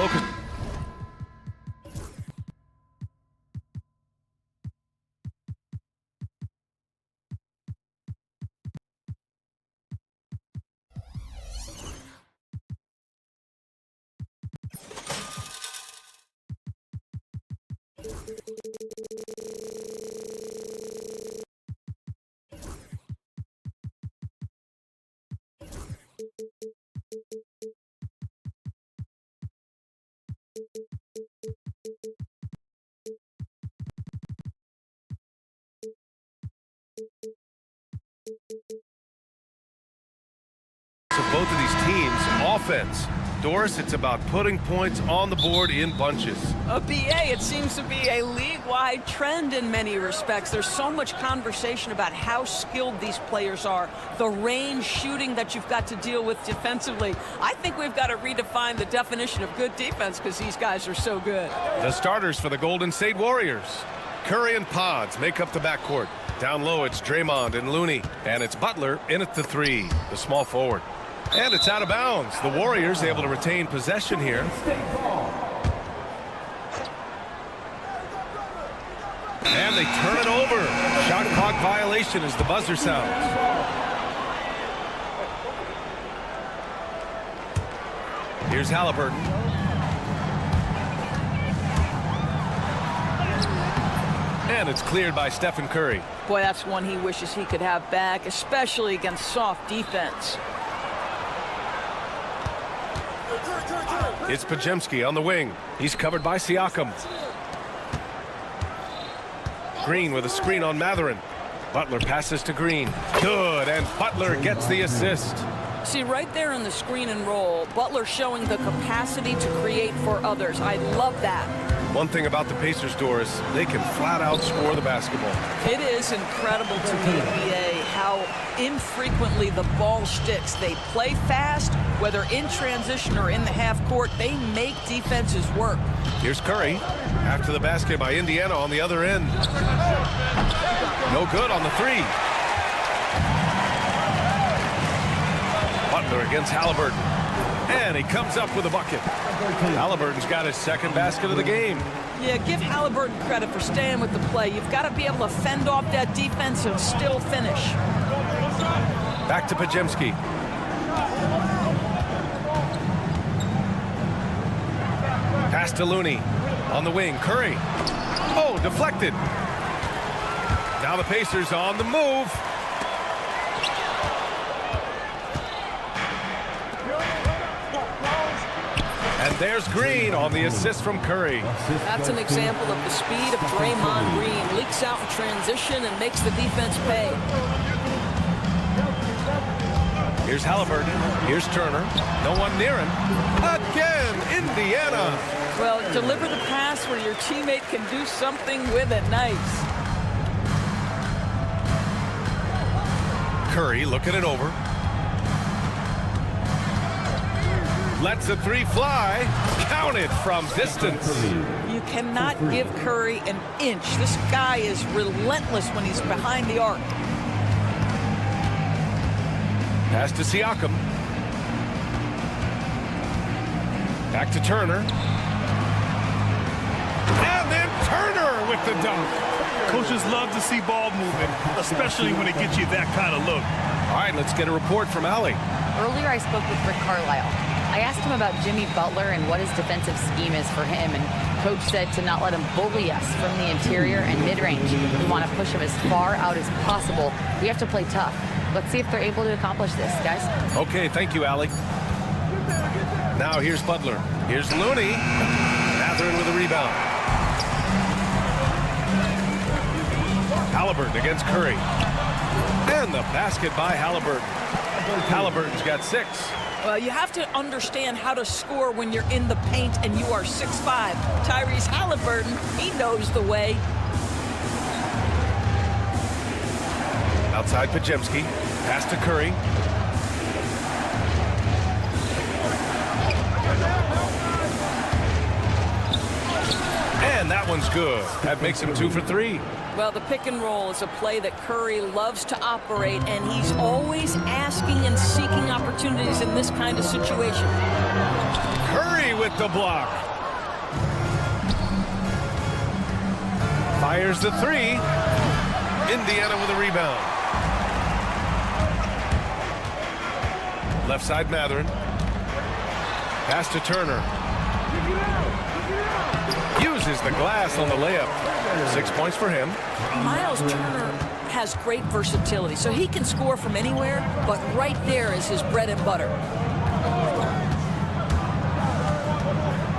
focus. So both of these teams, offense. Doris, it's about putting points on the board in bunches. A BA, it seems to be a league-wide trend in many respects. There's so much conversation about how skilled these players are, the range shooting that you've got to deal with defensively. I think we've got to redefine the definition of good defense because these guys are so good. The starters for the Golden State Warriors. Curry and Pods make up the backcourt. Down low, it's Draymond and Looney. And it's Butler in at the three, the small forward. And it's out of bounds. The Warriors able to retain possession here. And they turn it over. Shot clock violation as the buzzer sounds. Here's Halliburton. And it's cleared by Stephen Curry. Boy, that's one he wishes he could have back, especially against soft defense. It's Pajemski on the wing. He's covered by Siakam. Green with a screen on Mathurin. Butler passes to Green. Good, and Butler gets the assist. See, right there in the screen and roll, Butler showing the capacity to create for others. I love that. One thing about the Pacers, Doris, they can flat out score the basketball. It is incredible to me, BA, how infrequently the ball sticks. They play fast, whether in transition or in the half court. They make defenses work. Here's Curry after the basket by Indiana on the other end. No good on the three. Butler against Halliburton. And he comes up with a bucket. Halliburton's got his second basket of the game. Yeah, give Halliburton credit for staying with the play. You've got to be able to fend off that defense and still finish. Back to Pajemski. Pass to Looney. On the wing, Curry. Oh, deflected. Now the Pacers on the move. And there's Green on the assist from Curry. That's an example of the speed of Draymond Green. Leaks out in transition and makes the defense pay. Here's Halliburton. Here's Turner. No one near him. Again, Indiana. Well, deliver the pass where your teammate can do something with it. Nice. Curry looking it over. Lets the three fly. Counted from distance. You cannot give Curry an inch. This guy is relentless when he's behind the arc. Pass to Siakam. Back to Turner. And then Turner with the dunk. Coaches love to see ball movement, especially when it gets you that kind of look. All right, let's get a report from Allie. Earlier, I spoke with Rick Carlisle. I asked him about Jimmy Butler and what his defensive scheme is for him, and Coach said to not let him bully us from the interior and mid-range. We want to push him as far out as possible. We have to play tough. Let's see if they're able to accomplish this, guys. Okay, thank you, Allie. Now here's Butler. Here's Looney. Mathurin with a rebound. Halliburton against Curry. And the basket by Halliburton. Halliburton's got 6. Well, you have to understand how to score when you're in the paint and you are 6'5". Tyrese Halliburton, he knows the way. Outside Pajemski. Pass to Curry. And that one's good. That makes him 2 for 3. Well, the pick and roll is a play that Curry loves to operate, and he's always asking and seeking opportunities in this kind of situation. Curry with the block. Fires the three. Indiana with a rebound. Left side Mathurin. Pass to Turner. Uses the glass on the layup. 6 points for him. Miles Turner has great versatility, so he can score from anywhere, but right there is his bread and butter.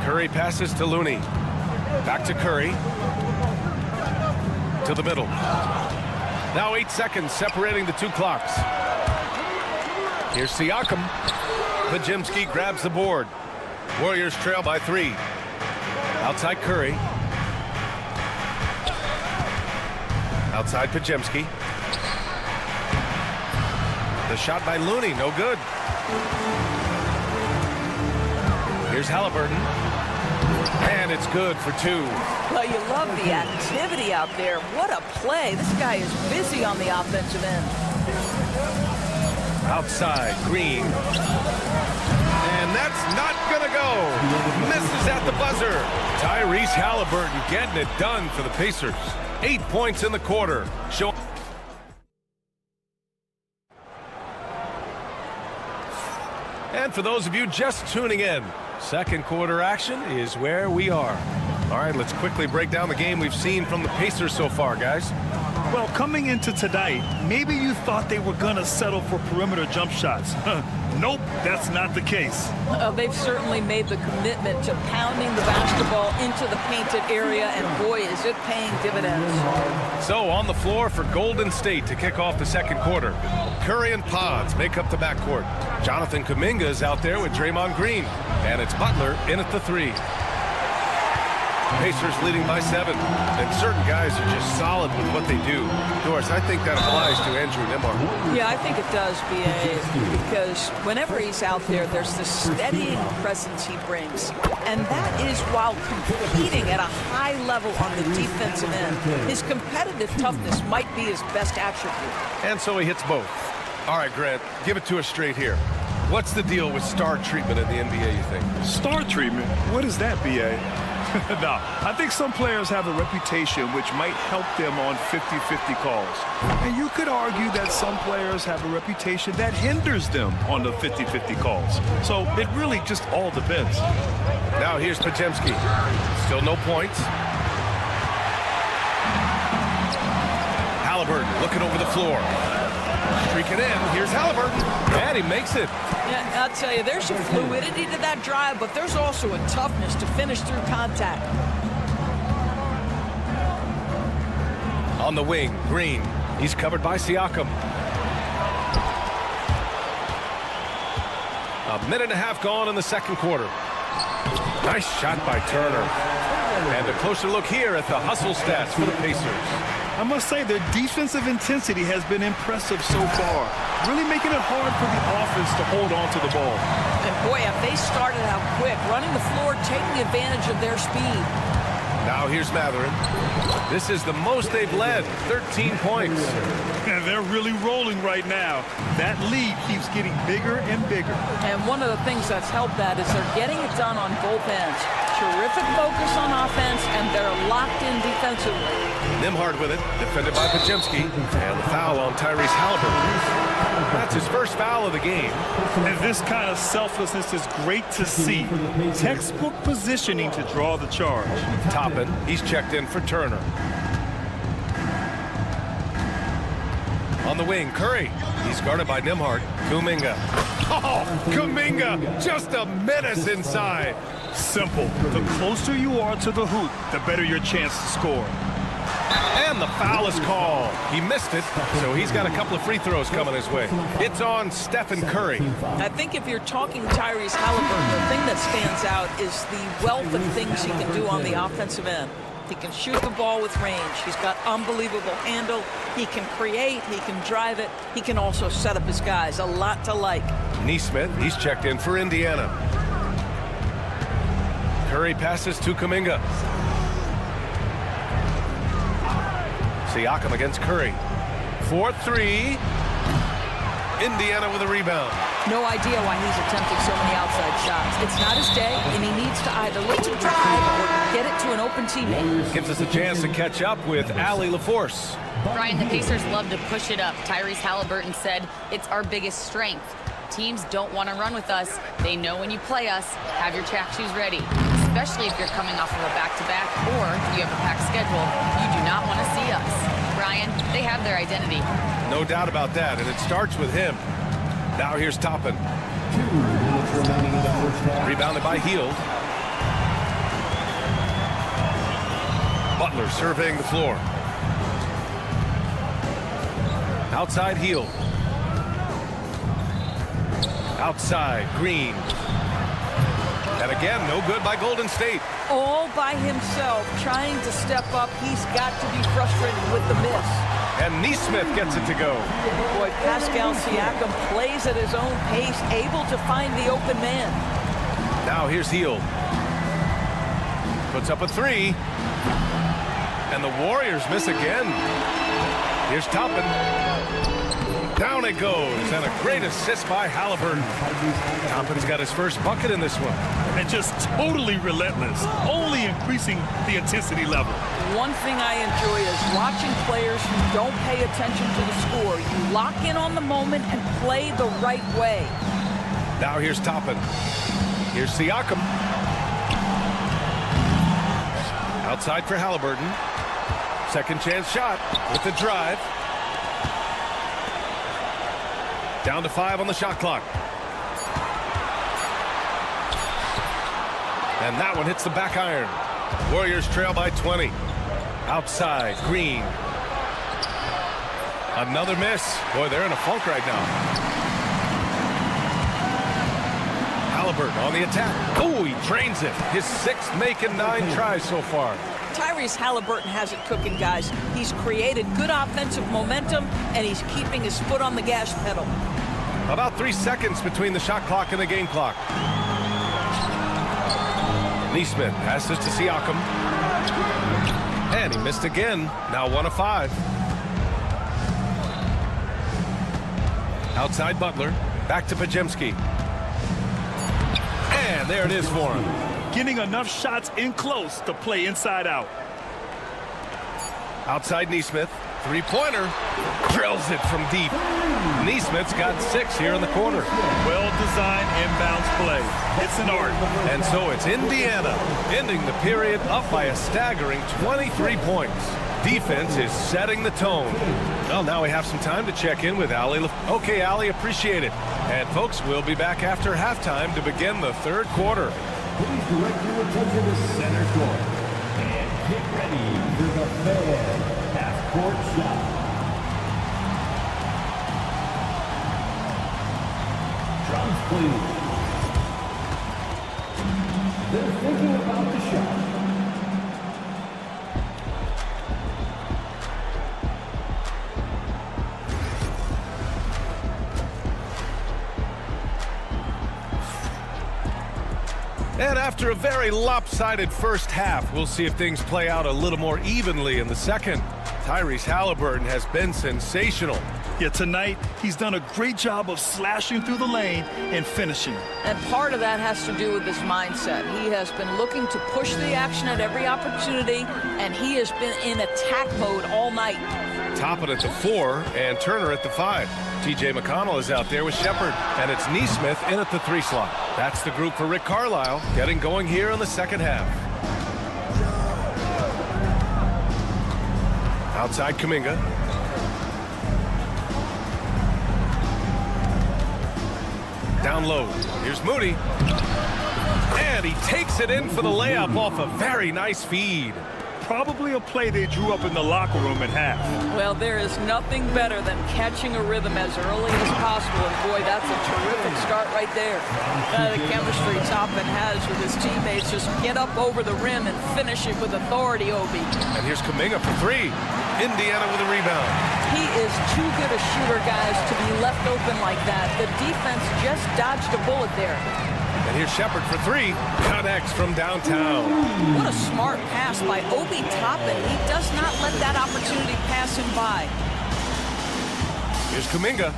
Curry passes to Looney. Back to Curry. To the middle. Now 8 seconds separating the two clocks. Here's Siakam. Pajemski grabs the board. Warriors trail by 3. Outside Curry. Outside Pajemski. The shot by Looney, no good. Here's Halliburton. And it's good for 2. Well, you love the activity out there. What a play. This guy is busy on the offensive end. Outside, Green. And that's not going to go. Misses at the buzzer. Tyrese Halliburton getting it done for the Pacers. 8 points in the quarter. And for those of you just tuning in, second quarter action is where we are. All right, let's quickly break down the game we've seen from the Pacers so far, guys. Well, coming into tonight, maybe you thought they were going to settle for perimeter jump shots. Nope, that's not the case. They've certainly made the commitment to pounding the basketball into the painted area, and boy, is it paying dividends. So on the floor for Golden State to kick off the second quarter. Curry and Pods make up the backcourt. Jonathan Kuminga is out there with Draymond Green. And it's Butler in at the 3. Pacers leading by 7. And certain guys are just solid with what they do. Doris, I think that applies to Andrew Nembhard. Yeah, I think it does, B.A., because whenever he's out there, there's the steadying presence he brings. And that is while competing at a high level on the defensive end. His competitive toughness might be his best attribute. And so he hits both. All right, Grant, give it to us straight here. What's the deal with star treatment in the NBA, you think? Star treatment? What is that, B.A.? No, I think some players have a reputation which might help them on 50-50 calls. And you could argue that some players have a reputation that hinders them on the 50-50 calls. So it really just all depends. Now here's Pajemski. Still no points. Halliburton looking over the floor. Streaking in. Here's Halliburton. And he makes it. Yeah, I'll tell you, there's some fluidity to that drive, but there's also a toughness to finish through contact. On the wing, Green. He's covered by Siakam. A minute and a half gone in the second quarter. Nice shot by Turner. And a closer look here at the hustle stats for the Pacers. I must say their defensive intensity has been impressive so far, really making it hard for the offense to hold on to the ball. And boy, have they started out quick, running the floor, taking advantage of their speed. Now here's Mathurin. This is the most they've led, 13 points. And they're really rolling right now. That lead keeps getting bigger and bigger. And one of the things that's helped that is they're getting it done on both ends. Terrific focus on offense, and they're locked in defensively. Nembhard with it, defended by Pajemski, and the foul on Tyrese Halliburton. That's his first foul of the game. And this kind of selflessness is great to see. Textbook positioning to draw the charge. Toppin, he's checked in for Turner. On the wing, Curry. He's guarded by Nembhard. Kuminga. Oh, Kuminga, just a menace inside. Simple. The closer you are to the hoop, the better your chance to score. And the foul is called. He missed it, so he's got a couple of free throws coming his way. It's on Stephen Curry. I think if you're talking Tyrese Halliburton, the thing that stands out is the wealth of things he can do on the offensive end. He can shoot the ball with range. He's got unbelievable handle. He can create. He can drive it. He can also set up his guys. A lot to like. Neesmith, he's checked in for Indiana. Curry passes to Kuminga. Siakam against Curry. 4-3. Indiana with a rebound. No idea why he's attempting so many outside shots. It's not his day, and he needs to either look to drive or get it to an open teammate. Gives us a chance to catch up with Allie LaForce. Brian, the Pacers love to push it up. Tyrese Halliburton said it's our biggest strength. Teams don't want to run with us. They know when you play us, have your track shoes ready, especially if you're coming off of a back-to-back or you have a packed schedule. You do not want to see us. Brian, they have their identity. No doubt about that, and it starts with him. Now here's Toppin. Rebounded by Hield. Butler surveying the floor. Outside Hield. Outside Green. And again, no good by Golden State. All by himself, trying to step up. He's got to be frustrated with the miss. And Nesmith gets it to go. Boy, Pascal Siakam plays at his own pace, able to find the open man. Now here's Hield. Puts up a three. And the Warriors miss again. Here's Toppin. Down it goes, and a great assist by Halliburton. Toppin's got his first bucket in this one. And just totally relentless, only increasing the intensity level. One thing I enjoy is watching players who don't pay attention to the score. You lock in on the moment and play the right way. Now here's Toppin. Here's Siakam. Outside for Halliburton. Second chance shot with the drive. Down to 5 on the shot clock. And that one hits the back iron. Warriors trail by 20. Outside, Green. Another miss. Boy, they're in a funk right now. Halliburton on the attack. Oh, he drains it. His 6th make and 9 tries so far. Tyrese Halliburton has it cooking, guys. He's created good offensive momentum, and he's keeping his foot on the gas pedal. About 3 seconds between the shot clock and the game clock. Nesmith passes to Siakam. And he missed again. Now 1 of 5. Outside Butler. Back to Pajemski. And there it is for him. Getting enough shots in close to play inside out. Outside Nesmith. Three-pointer. Drills it from deep. Nesmith's got 6 here in the corner. Well-designed inbounds play. It's an art. And so it's Indiana ending the period up by a staggering 23 points. Defense is setting the tone. Well, now we have some time to check in with Allie. Okay, Allie, appreciate it. And folks, we'll be back after halftime to begin the 3rd quarter. Please direct your attention to center court. And get ready for the fan half-court shot. Drums, please. They're thinking about the shot. And after a very lopsided first half, we'll see if things play out a little more evenly in the second. Tyrese Halliburton has been sensational. Yeah, tonight, he's done a great job of slashing through the lane and finishing. And part of that has to do with his mindset. He has been looking to push the action at every opportunity, and he has been in attack mode all night. Toppin at the 4 and Turner at the 5. T.J. McConnell is out there with Shepard, and it's Nesmith in at the 3 slot. That's the group for Rick Carlisle, getting going here in the second half. Outside Kuminga. Down low. Here's Moody. And he takes it in for the layup off a very nice feed. Probably a play they drew up in the locker room at half. Well, there is nothing better than catching a rhythm as early as possible. And boy, that's a terrific start right there. The chemistry Toppin has with his teammates. Just get up over the rim and finish it with authority, Obi. And here's Kuminga for 3. Indiana with a rebound. He is too good a shooter, guys, to be left open like that. The defense just dodged a bullet there. And here's Shepard for three. Connects from downtown. What a smart pass by Obi Toppin. He does not let that opportunity pass him by. Here's Kuminga.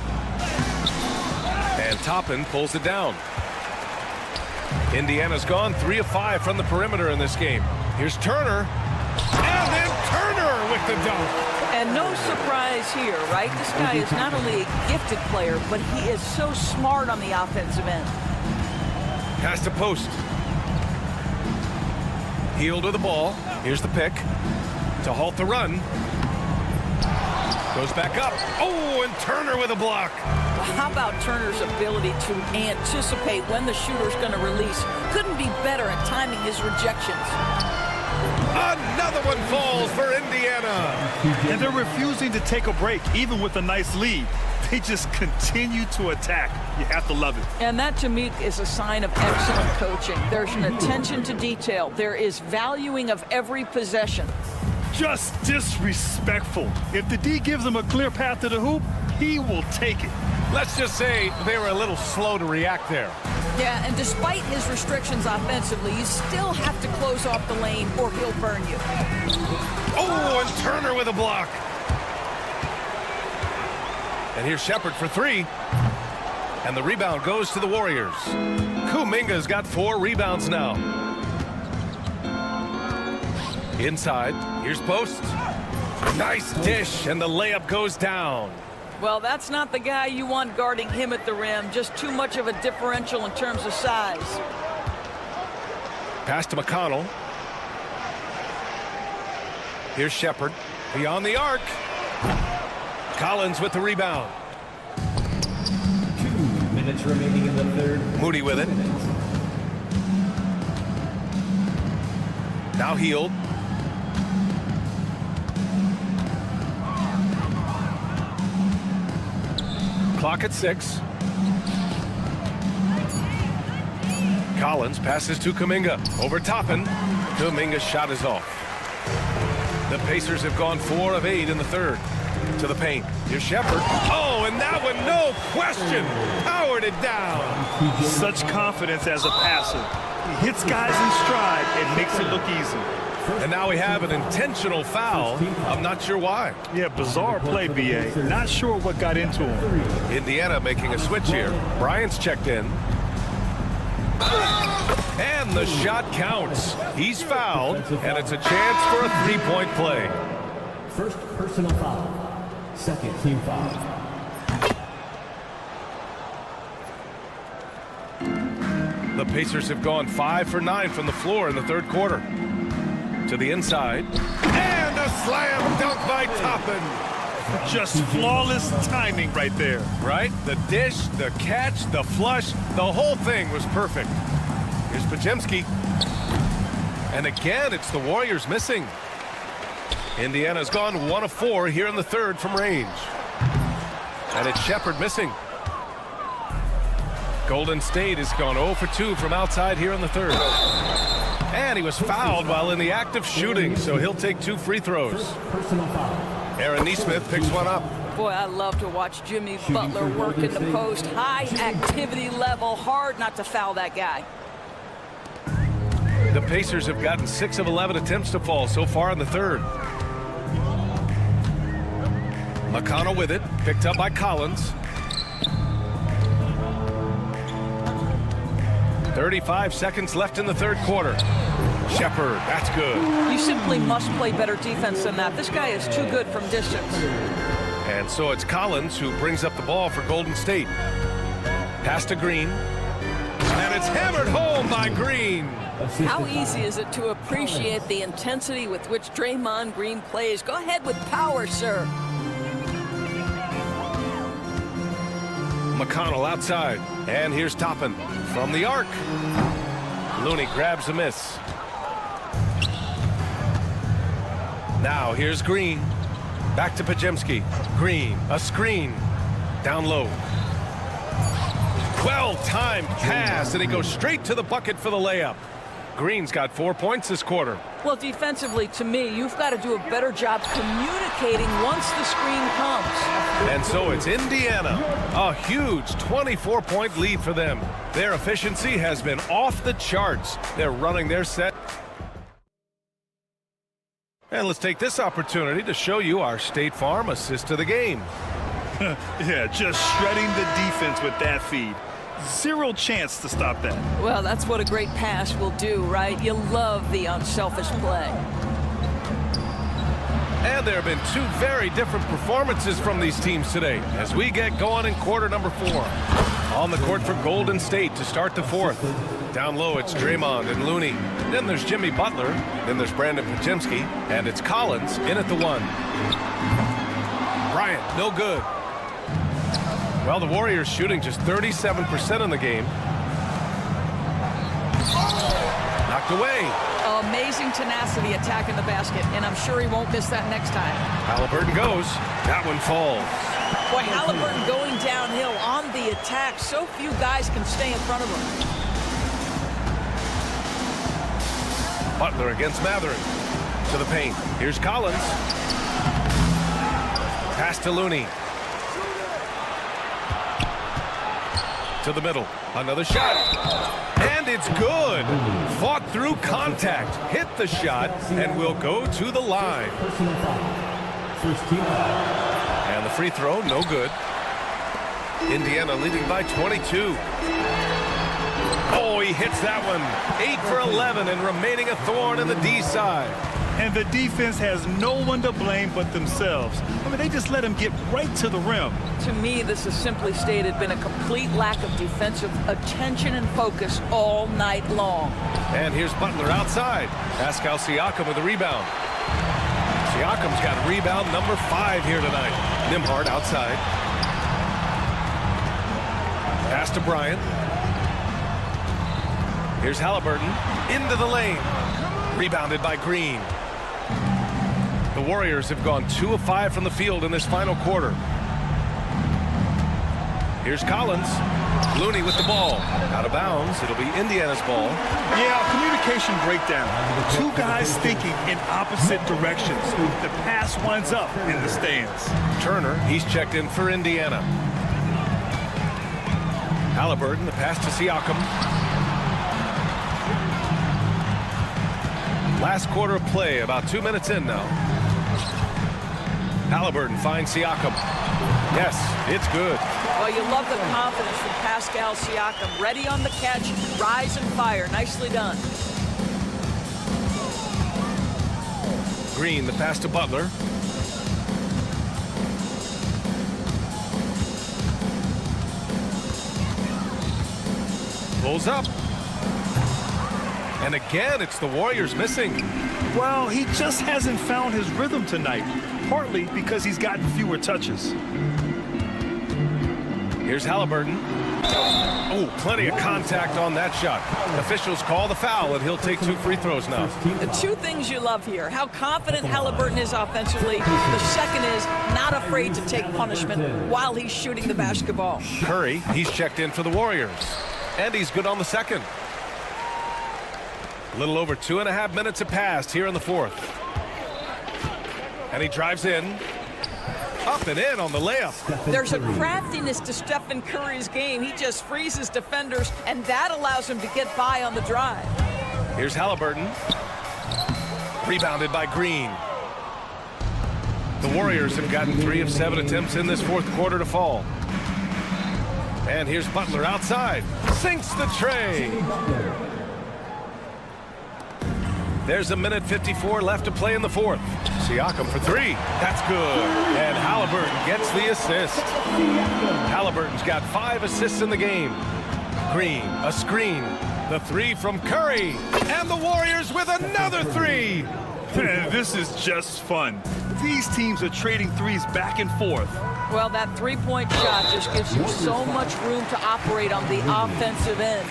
And Toppin pulls it down. Indiana's gone 3 of 5 from the perimeter in this game. Here's Turner. And then Turner with the dunk. And no surprise here, right? This guy is not only a gifted player, but he is so smart on the offensive end. Pass to post. Heel to the ball. Here's the pick to halt the run. Goes back up. Oh, and Turner with a block. Well, how about Turner's ability to anticipate when the shooter's going to release? Couldn't be better at timing his rejections. Another one falls for Indiana. And they're refusing to take a break, even with a nice lead. They just continue to attack. You have to love it. And that, to me, is a sign of excellent coaching. There's an attention to detail. There is valuing of every possession. Just disrespectful. If the D gives him a clear path to the hoop, he will take it. Let's just say they were a little slow to react there. Yeah, and despite his restrictions offensively, you still have to close off the lane or he'll burn you. Oh, and Turner with a block. And here's Shepard for three. And the rebound goes to the Warriors. Kuminga's got 4 rebounds now. Inside, here's post. Nice dish, and the layup goes down. Well, that's not the guy you want guarding him at the rim. Just too much of a differential in terms of size. Pass to McConnell. Here's Shepard. Beyond the arc. Collins with the rebound. 2 minutes remaining in the third. Moody with it. Now Healed. Clock at 6. Collins passes to Kuminga. Over Toppin. Kuminga's shot is off. The Pacers have gone 4 of 8 in the third. To the paint. Here's Shepard. Oh, and that one, no question, powered it down. Such confidence as a passer. He hits guys in stride and makes it look easy. And now we have an intentional foul. I'm not sure why. Yeah, bizarre play, B.A. Not sure what got into him. Indiana making a switch here. Bryant's checked in. And the shot counts. He's fouled, and it's a chance for a 3-point play. First personal foul. Second team foul. The Pacers have gone 5 for 9 from the floor in the third quarter. To the inside. And a slam dunk by Toppin. Just flawless timing right there. Right? The dish, the catch, the flush, the whole thing was perfect. Here's Podziemski. And again, it's the Warriors missing. Indiana's gone 1 of 4 here in the third from range. And it's Shepard missing. Golden State has gone 0 for 2 from outside here in the third. And he was fouled while in the act of shooting, so he'll take 2 free throws. Personal foul. Aaron Nesmith picks one up. Boy, I love to watch Jimmy Butler work in the post. High activity level, hard not to foul that guy. The Pacers have gotten 6 of 11 attempts to fall so far in the third. McConnell with it, picked up by Collins. 35 seconds left in the third quarter. Shepard, that's good. You simply must play better defense than that. This guy is too good from distance. And so it's Collins who brings up the ball for Golden State. Pass to Green. And it's hammered home by Green. How easy is it to appreciate the intensity with which Draymond Green plays? Go ahead with power, sir. McConnell outside. And here's Toppin from the arc. Looney grabs a miss. Now here's Green. Back to Podziemski. Green, a screen. Down low. Well-timed pass, and he goes straight to the bucket for the layup. Green's got 4 points this quarter. Well, defensively, to me, you've got to do a better job communicating once the screen comes. And so it's Indiana. A huge 24-point lead for them. Their efficiency has been off the charts. They're running their set. And let's take this opportunity to show you our State Farm assist of the game. Yeah, just shredding the defense with that feed. Zero chance to stop that. Well, that's what a great pass will do, right? You love the unselfish play. And there have been two very different performances from these teams today as we get going in quarter number 4. On the court for Golden State to start the fourth. Down low, it's Draymond and Looney. Then there's Jimmy Butler. Then there's Brandon Cimke. And it's Collins in at the 1. Bryant, no good. Well, the Warriors shooting just 37% in the game. Knocked away. Amazing tenacity attacking the basket, and I'm sure he won't miss that next time. Halliburton goes. That one falls. Boy, Halliburton going downhill on the attack. So few guys can stay in front of him. Butler against Matherin. To the paint. Here's Collins. Pass to Looney. To the middle. Another shot. And it's good. Fought through contact. Hit the shot and will go to the line. And the free throw, no good. Indiana leading by 22. Oh, he hits that one. 8 for 11 and remaining a thorn in the D side. And the defense has no one to blame but themselves. I mean, they just let him get right to the rim. To me, this has simply stated been a complete lack of defensive attention and focus all night long. And here's Butler outside. Pascal Siakam with a rebound. Siakam's got rebound number 5 here tonight. Nembhard outside. Pass to Bryant. Here's Halliburton into the lane. Rebounded by Green. The Warriors have gone 2 of 5 from the field in this final quarter. Here's Collins. Looney with the ball. Out of bounds. It'll be Indiana's ball. Yeah, communication breakdown. 2 guys thinking in opposite directions. The pass winds up in the stands. Turner, he's checked in for Indiana. Halliburton, the pass to Siakam. Last quarter of play, about 2 minutes in now. Halliburton finds Siakam. Yes, it's good. Well, you love the confidence from Pascal Siakam. Ready on the catch, rise and fire. Nicely done. Green, the pass to Butler. Pulls up. And again, it's the Warriors missing. Well, he just hasn't found his rhythm tonight, partly because he's gotten fewer touches. Here's Halliburton. Oh, plenty of contact on that shot. Officials call the foul, and he'll take 2 free throws now. The 2 things you love here, how confident Halliburton is offensively. The second is not afraid to take punishment while he's shooting the basketball. Curry, he's checked in for the Warriors. And he's good on the second. A little over 2.5 minutes have passed here in the fourth. And he drives in. Up and in on the layup. There's a craftiness to Stephen Curry's game. He just freezes defenders, and that allows him to get by on the drive. Here's Halliburton. Rebounded by Green. The Warriors have gotten 3 of 7 attempts in this fourth quarter to fall. And here's Butler outside. Sinks the tray. There's a minute 54 left to play in the fourth. Siakam for 3. That's good. And Halliburton gets the assist. Halliburton's got 5 assists in the game. Green, a screen. The 3 from Curry. And the Warriors with another 3. This is just fun. These teams are trading threes back and forth. Well, that 3-point shot just gives you so much room to operate on the offensive end.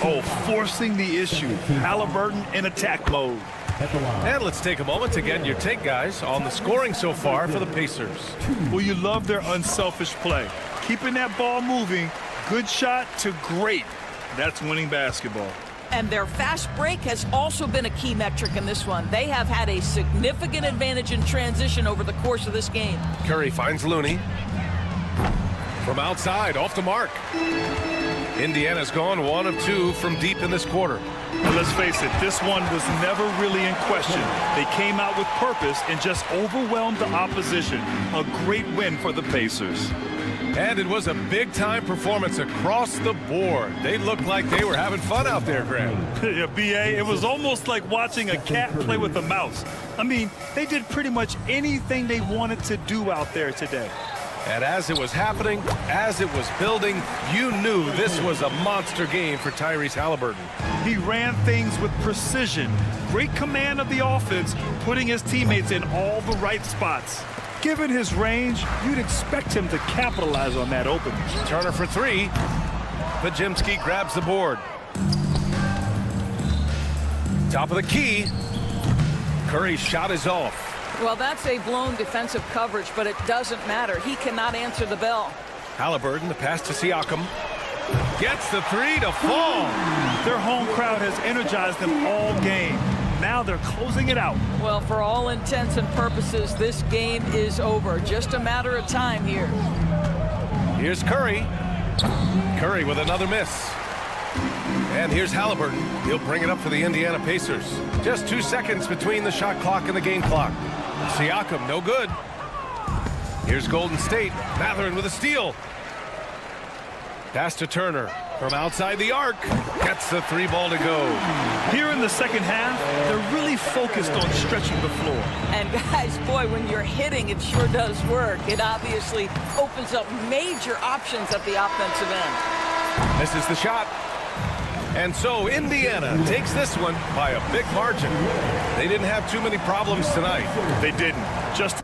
Oh, forcing the issue. Halliburton in attack mode. And let's take a moment to get your take, guys, on the scoring so far for the Pacers. Well, you love their unselfish play. Keeping that ball moving, good shot to great. That's winning basketball. And their fast break has also been a key metric in this one. They have had a significant advantage in transition over the course of this game. Curry finds Looney. From outside, off the mark. Indiana's gone 1 of 2 from deep in this quarter. And let's face it, this one was never really in question. They came out with purpose and just overwhelmed the opposition. A great win for the Pacers. And it was a big-time performance across the board. They looked like they were having fun out there, Graham. Yeah, B.A., it was almost like watching a cat play with a mouse. I mean, they did pretty much anything they wanted to do out there today. And as it was happening, as it was building, you knew this was a monster game for Tyrese Halliburton. He ran things with precision, great command of the offense, putting his teammates in all the right spots. Given his range, you'd expect him to capitalize on that opening. Turner for 3. Cimke grabs the board. Top of the key. Curry's shot is off. Well, that's a blown defensive coverage, but it doesn't matter. He cannot answer the bell. Halliburton, the pass to Siakam. Gets the 3 to fall. Their home crowd has energized them all game. Now they're closing it out. Well, for all intents and purposes, this game is over. Just a matter of time here. Here's Curry. Curry with another miss. And here's Halliburton. He'll bring it up for the Indiana Pacers. Just 2 seconds between the shot clock and the game clock. Siakam, no good. Here's Golden State. Mathurin with a steal. Pass to Turner from outside the arc. Gets the 3 ball to go. Here in the second half, they're really focused on stretching the floor. And guys, boy, when you're hitting, it sure does work. It obviously opens up major options at the offensive end. Misses the shot. And so Indiana takes this one by a big margin. They didn't have too many problems tonight. They didn't. Just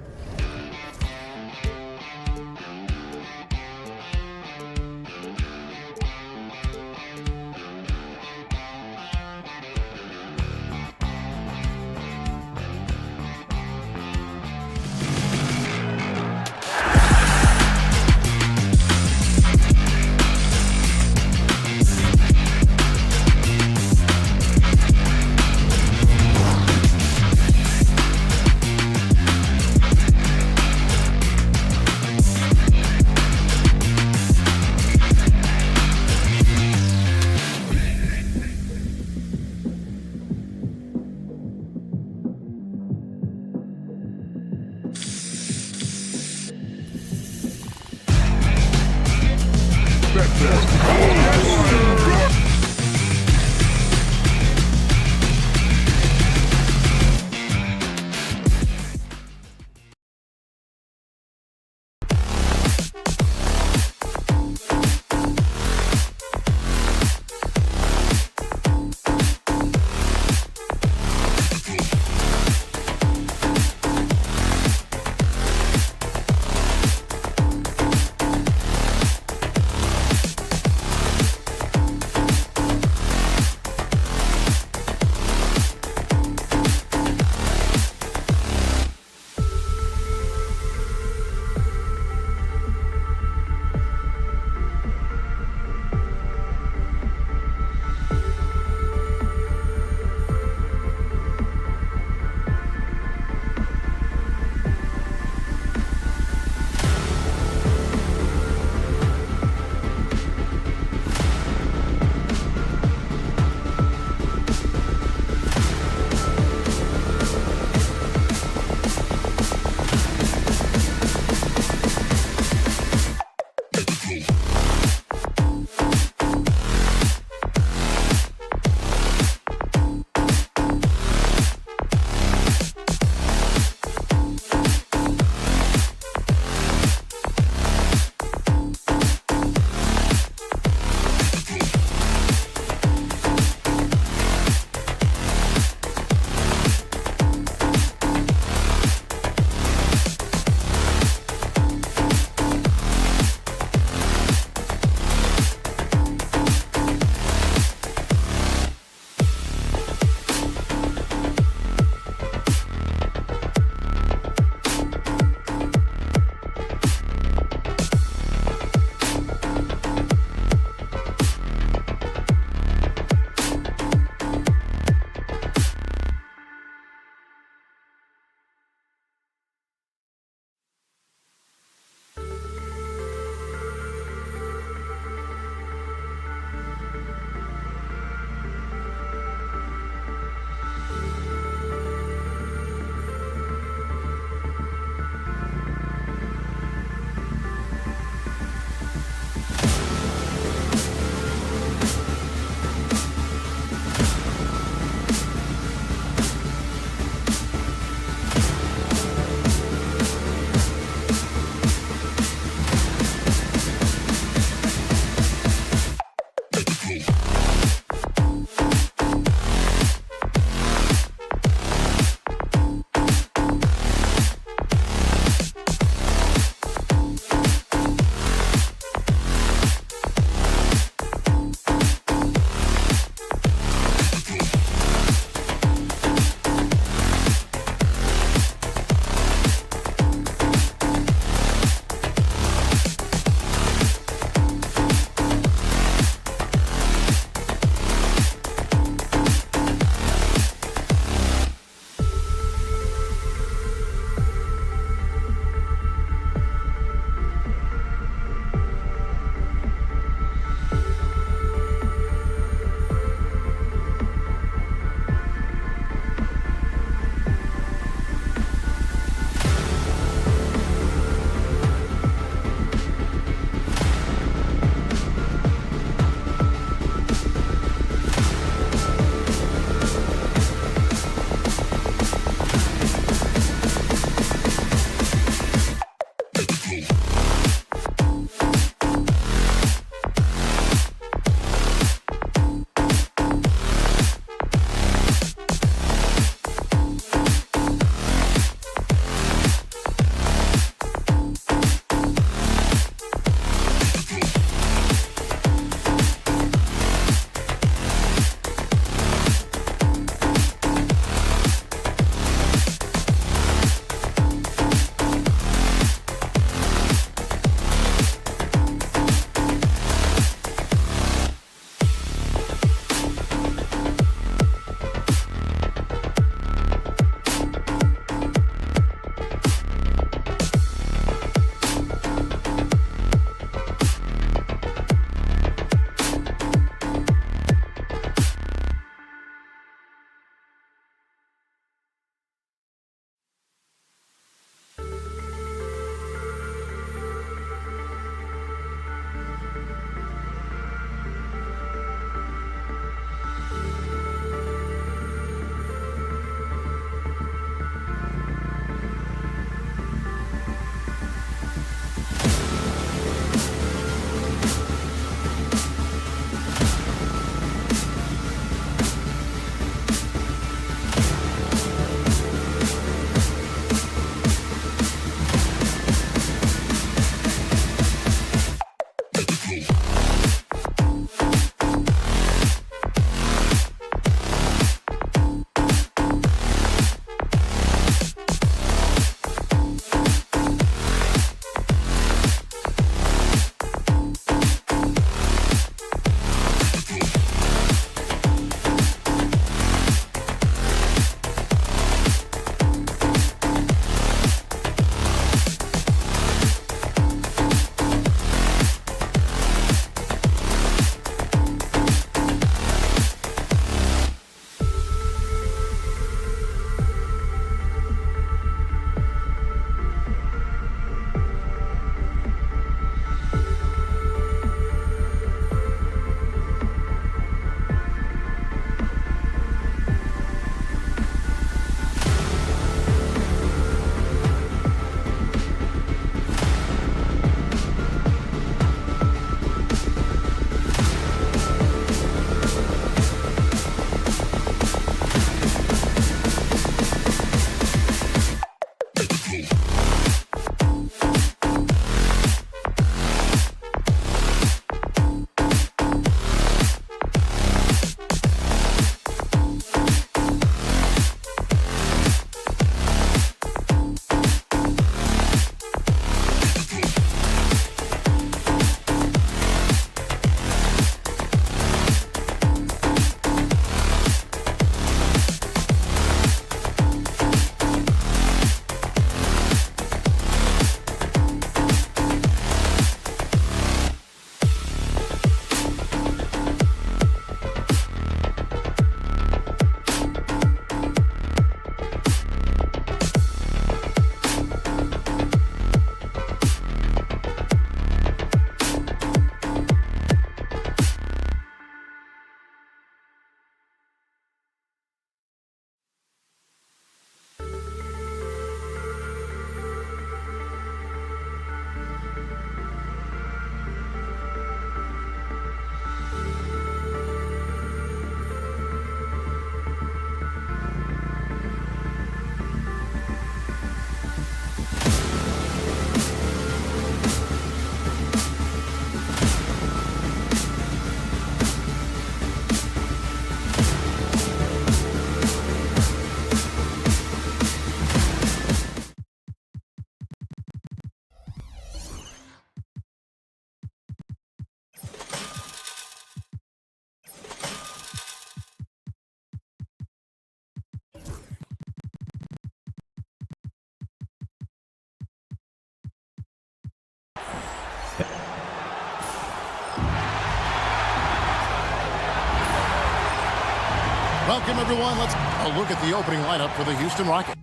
Welcome, everyone. Let's a look at the opening lineup for the Houston Rockets.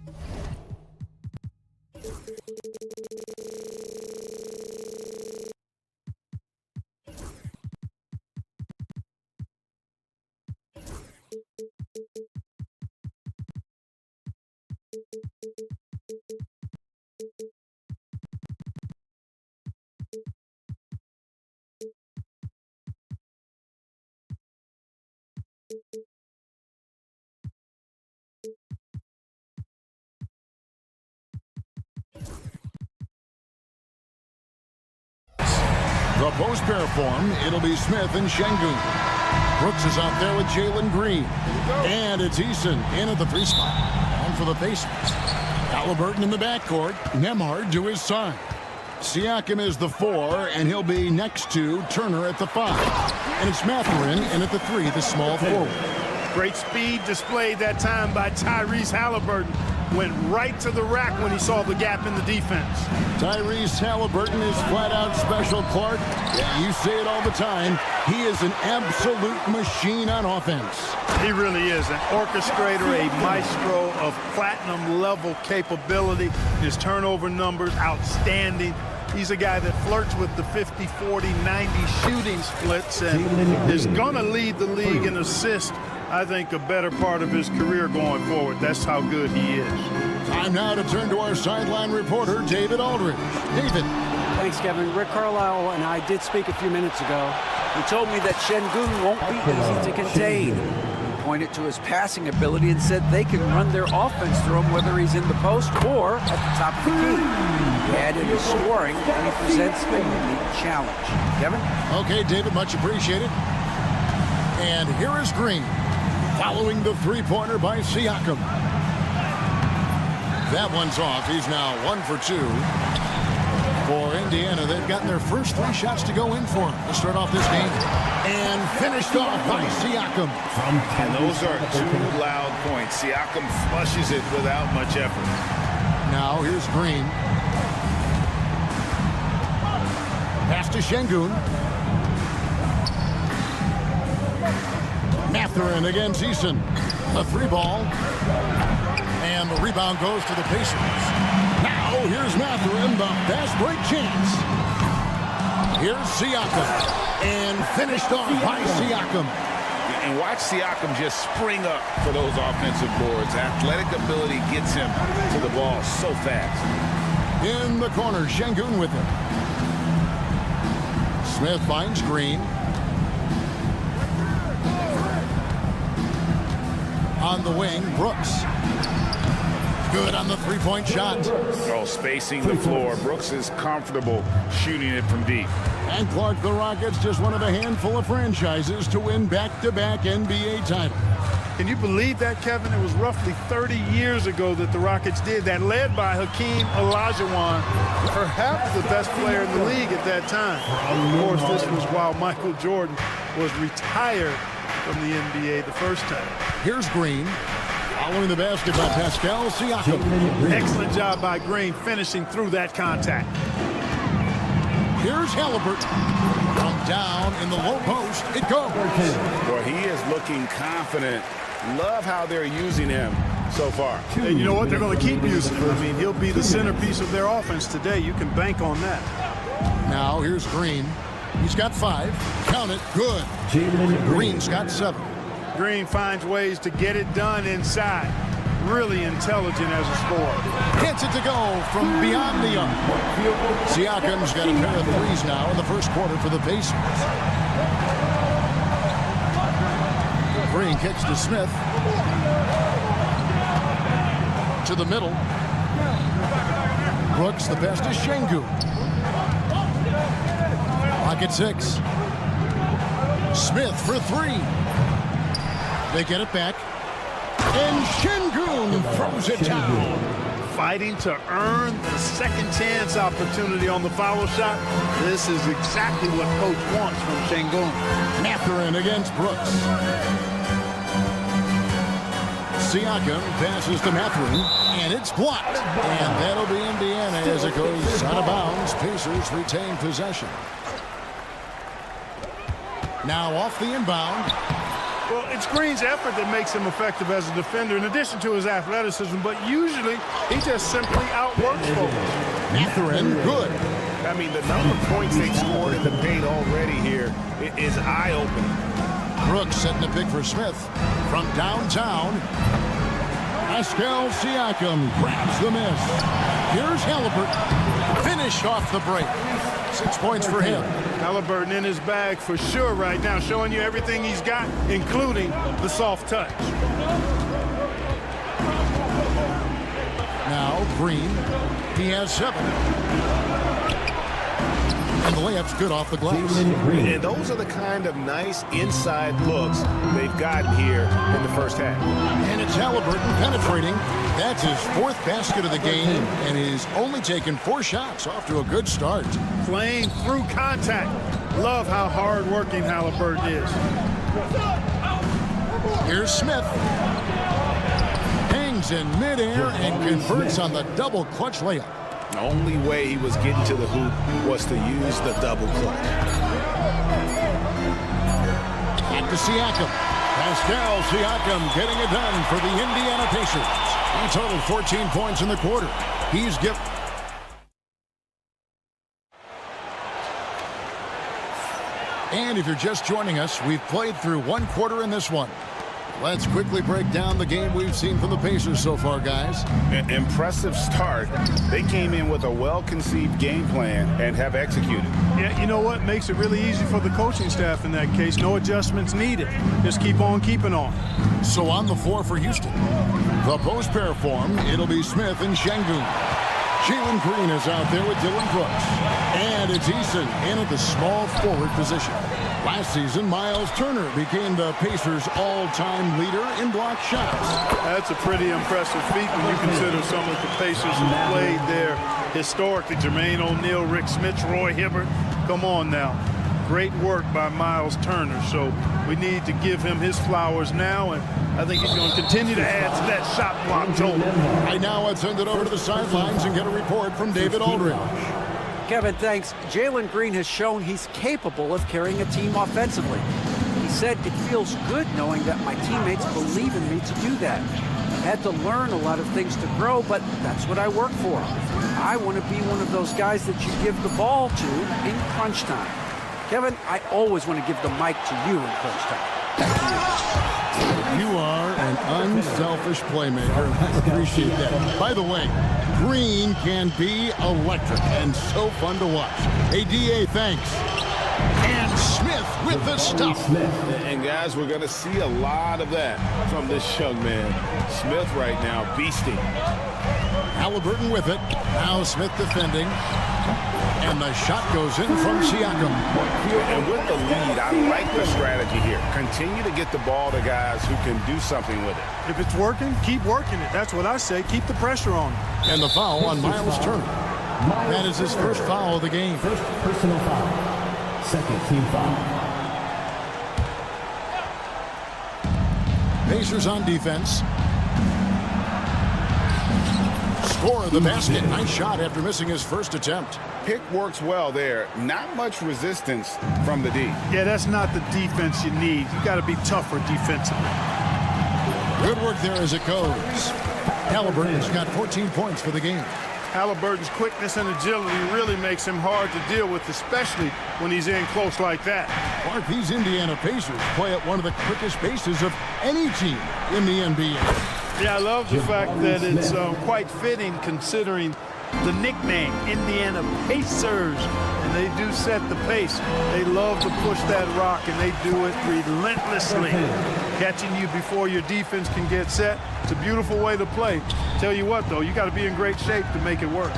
The post pair form, it'll be Smith and Şengün. Brooks is out there with Jalen Green. And it's Eason in at the 3 spot. On for the Pacers. Halliburton in the backcourt. Nembhard to his side. Siakam is the 4, and he'll be next to Turner at the 5. And it's Mathurin in at the 3, the small forward. Great speed displayed that time by Tyrese Halliburton. Went right to the rack when he saw the gap in the defense. Tyrese Halliburton is flat out special, Clark. You say it all the time. He is an absolute machine on offense. He really is an orchestrator, a maestro of platinum level capability. His turnover numbers outstanding. He's a guy that flirts with the 50, 40, 90 shooting splits and is going to lead the league in assists. I think a better part of his career going forward. That's how good he is. Time now to turn to our sideline reporter, David Aldridge. David. Thanks, Kevin. Rick Carlisle and I did speak a few minutes ago. He told me that Şengün won't be easy to contain. He pointed to his passing ability and said they can run their offense through him whether he's in the post or at the top of the key. He added his scoring, and he presents a unique challenge. Kevin? Okay, David, much appreciated. And here is Green, following the three-pointer by Siakam. That one's off. He's now 1 for 2. For Indiana, they've gotten their first 3 shots to go in for them to start off this game. And finished off by Siakam. And those are 2 loud points. Siakam flushes it without much effort. Now here's Green. Pass to Şengün. Mathurin against Eason. A 3-ball. And the rebound goes to the Pacers. Now here's Mathurin, the fast break chance. Here's Siakam. And finished off by Siakam. And watch Siakam just spring up for those offensive boards. Athletic ability gets him to the ball so fast. In the corner, Şengün with it. Smith finds Green. On the wing, Brooks. Good on the 3-point shot. Oh, spacing the floor. Brooks is comfortable shooting it from deep. And Clark, the Rockets, just one of a handful of franchises to win back-to-back NBA titles. Can you believe that, Kevin? It was roughly 30 years ago that the Rockets did that, led by Hakeem Olajuwon, perhaps the best player in the league at that time. Of course, this was while Michael Jordan was retired from the NBA the first time. Here's Green. Following the basket by Pascal Siakam. Excellent job by Green finishing through that contact. Here's Halliburton. From down in the low post, it goes. Well, he is looking confident. Love how they're using him so far. And you know what? They're going to keep using him. I mean, he'll be the centerpiece of their offense today. You can bank on that. Now here's Green. He's got 5. Count it. Good. Green's got 7. Green finds ways to get it done inside. Really intelligent as a scorer. Gets it to go from beyond the arc. Siakam's got a pair of 3s now in the first quarter for the Pacers. Green kicks to Smith. To the middle. Brooks, the pass to Şengün. Pocket 6. Smith for 3. They get it back. And Şengün throws it down. Fighting to earn the second chance opportunity on the foul shot. This is exactly what coach wants from Şengün. Mathurin against Brooks. Siakam passes to Mathurin, and it's blocked. And that'll be Indiana as it goes out of bounds. Pacers retain possession. Now off the inbound. Well, It's Green's effort that makes him effective as a defender in addition to his athleticism, but usually he just simply outworks folks. Mathurin, good. I mean, the number of points they scored in the paint already here is eye-opening. Brooks setting the pick for Smith. From downtown, Pascal Siakam grabs the miss. Here's Halliburton. Finished off the break. 6 points for him. Halliburton in his bag for sure right now, showing you everything he's got, including the soft touch. Now Green, he has 7. And the layup's good off the glass. And those are the kind of nice inside looks they've gotten here in the first half. And it's Halliburton penetrating. That's his 4th basket of the game, and he's only taken 4 shots. Off to a good start. Playing through contact. Love how hard-working Halliburton is. Here's Smith. Hangs in midair and converts on the double clutch layup. The only way he was getting to the hoop was to use the double clutch. Back to Siakam. Pascal Siakam getting it done for the Indiana Pacers. He totaled 14 points in the quarter. He's given. And if you're just joining us, we've played through 1 quarter in this one. Let's quickly break down the game we've seen from the Pacers so far, guys. An impressive start. They came in with a well-conceived game plan and have executed. Yeah, you know what? Makes it really easy for the coaching staff in that case. No adjustments needed. Just keep on keeping on. So on the floor for Houston. The post pair form, it'll be Smith and Şengün. Jalen Green is out there with Dylan Brooks. And it's Eason in at the small forward position. Last season, Miles Turner became the Pacers' all-time leader in block shots. That's a pretty impressive feat when you consider some of the Pacers who played there historically. Jermaine O'Neal, Rick Smith, Roy Hibbert. Come on now. Great work by Miles Turner. So we need to give him his flowers now, and I think he's going to continue to add to that shot block total. Right now, let's send it over to the sidelines and get a report from David Aldridge. Kevin, thanks. Jalen Green has shown he's capable of carrying a team offensively. He said, "It feels good knowing that my teammates believe in me to do that. I've had to learn a lot of things to grow, but that's what I work for. I want to be one of those guys that you give the ball to in crunch time." Kevin, I always want to give the mic to you in crunch time. Back to you. You are an unselfish playmaker. I appreciate that. By the way, Green can be electric and so fun to watch. Hey, DA, thanks. And Smith with the stuff. And guys, we're going to see a lot of that from this young man. Smith right now, beasting. Halliburton with it. Now Smith defending. And the shot goes in from Siakam. And with the lead, I like the strategy here. Continue to get the ball to guys who can do something with it. If it's working, keep working it. That's what I say. Keep the pressure on him. And the foul on Miles Turner. That is his first foul of the game. First personal foul. Second team foul. Pacers on defense. Score of the basket. Nice shot after missing his first attempt. Pick works well there. Not much resistance from the D. Yeah, that's not the defense you need. You got to be tougher defensively. Good work there as it goes. Halliburton's got 14 points for the game. Halliburton's quickness and agility really makes him hard to deal with, especially when he's in close like that. Clark, these Indiana Pacers play at one of the quickest paces of any team in the NBA. Yeah, I love the fact that it's quite fitting considering the nickname, Indiana Pacers. And they do set the pace. They love to push that rock, and they do it relentlessly. Catching you before your defense can get set. It's a beautiful way to play. Tell you what, though, you got to be in great shape to make it work.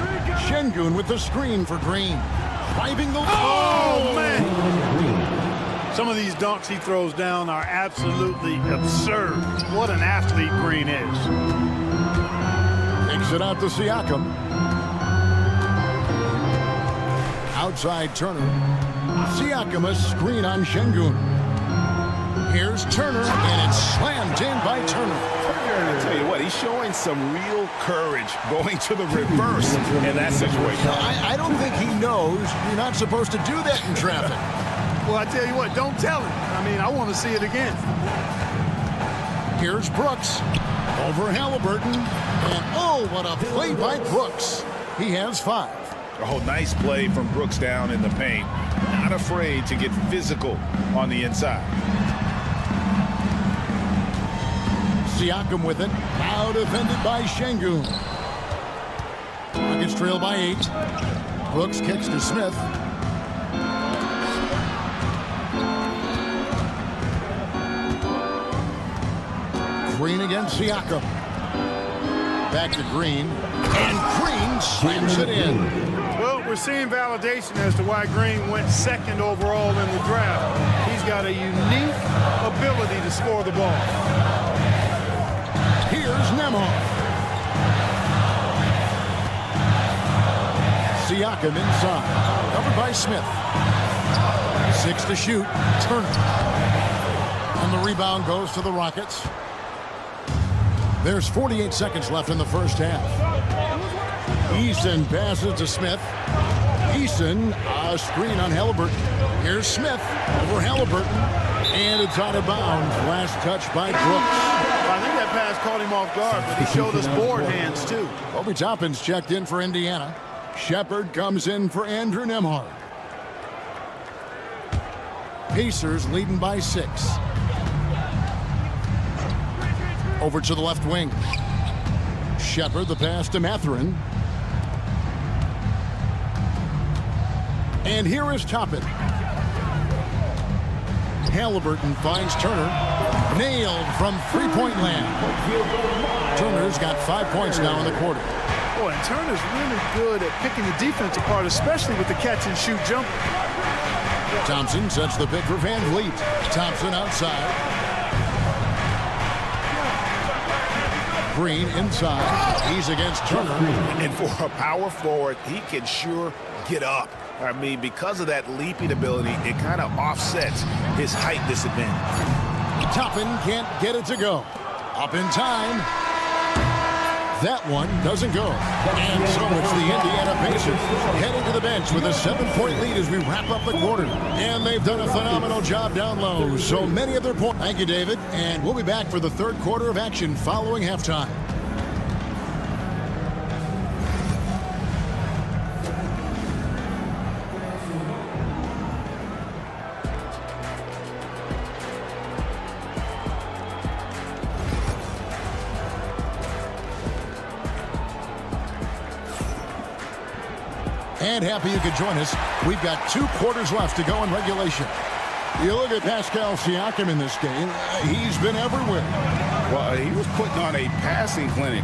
Şengün with the screen for Green. Driving the... Oh, man! Some of these dunks he throws down are absolutely absurd. What an athlete Green is. Takes it out to Siakam. Outside Turner. Siakam a screen on Şengün. Here's Turner, and it's slammed in by Turner. I tell you what, he's showing some real courage going to the reverse in that situation. I don't think he knows you're not supposed to do that in traffic. Well, I tell you what, don't tell him. I mean, I want to see it again. Here's Brooks. Over Halliburton. And oh, what a play by Brooks. He has 5. Oh, nice play from Brooks down in the paint. Not afraid to get physical on the inside. Siakam with it. Now defended by Şengün. Rockets trail by 8. Brooks kicks to Smith. Green against Siakam. Back to Green. And Green slams it in. Well, we're seeing validation as to why Green went 2nd overall in the draft. He's got a unique ability to score the ball. Here's Nembhard. Siakam inside. Covered by Smith. 6 to shoot. Turner. And the rebound goes to the Rockets. There's 48 seconds left in the first half. Eason passes to Smith. Eason, a screen on Halliburton. Here's Smith over Halliburton. And it's out of bounds. Last touch by Brooks. I think that pass caught him off guard, but he showed us board hands, too. Obi Toppin's checked in for Indiana. Shepard comes in for Andrew Nembhard. Pacers leading by 6. Over to the left wing. Shepard, the pass to Mathurin. And here is Toppin. Halliburton finds Turner. Nailed from three-point land. Turner's got 5 points now in the quarter. Boy, and Turner's really good at picking the defense apart, especially with the catch-and-shoot jumper. Thompson sets the pick for Van Vliet. Thompson outside. Green inside. He's against Turner. And for a power forward, he can sure get up. I mean, because of that leaping ability, it kind of offsets his height disadvantage. Toppin can't get it to go. Up in time. That one doesn't go. And so it's the Indiana Pacers heading to the bench with a 7-point lead as we wrap up the quarter. And they've done a phenomenal job down low. So many of their points. Thank you, David. And we'll be back for the third quarter of action following halftime. And happy you could join us. We've got 2 quarters left to go in regulation. You look at Pascal Siakam in this game, he's been everywhere. Well, he was putting on a passing clinic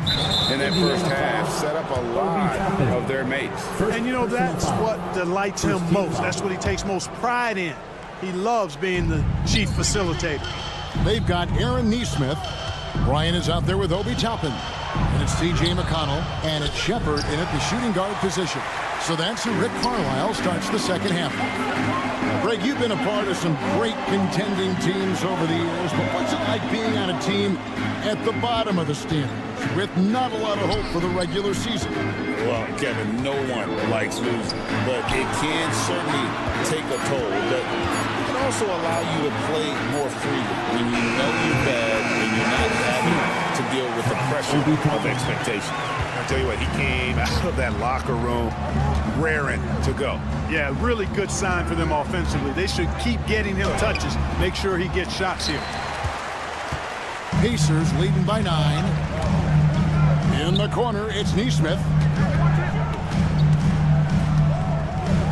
in that first half, set up a lot of their mates. And, you know, that's what delights him most. That's what he takes most pride in. He loves being the chief facilitator. They've got Aaron Nesmith. Brian is out there with Obi Toppin. And it's C.J. McConnell, and it's Shepard in at the shooting guard position. So that's who Rick Carlisle starts the second half. Greg, you've been a part of some great contending teams over the years, but what's it like being on a team at the bottom of the standings with not a lot of hope for the regular season? Well, Kevin, no one likes losing, but it can certainly take a toll. But it can also allow you to play more freely when you know you're bad and you're not having to deal with the pressure of expectation. I tell you what, he came out of that locker room raring to go. Yeah, really good sign for them offensively. They should keep getting him touches. Make sure he gets shots here. Pacers leading by 9. In the corner, it's Nesmith.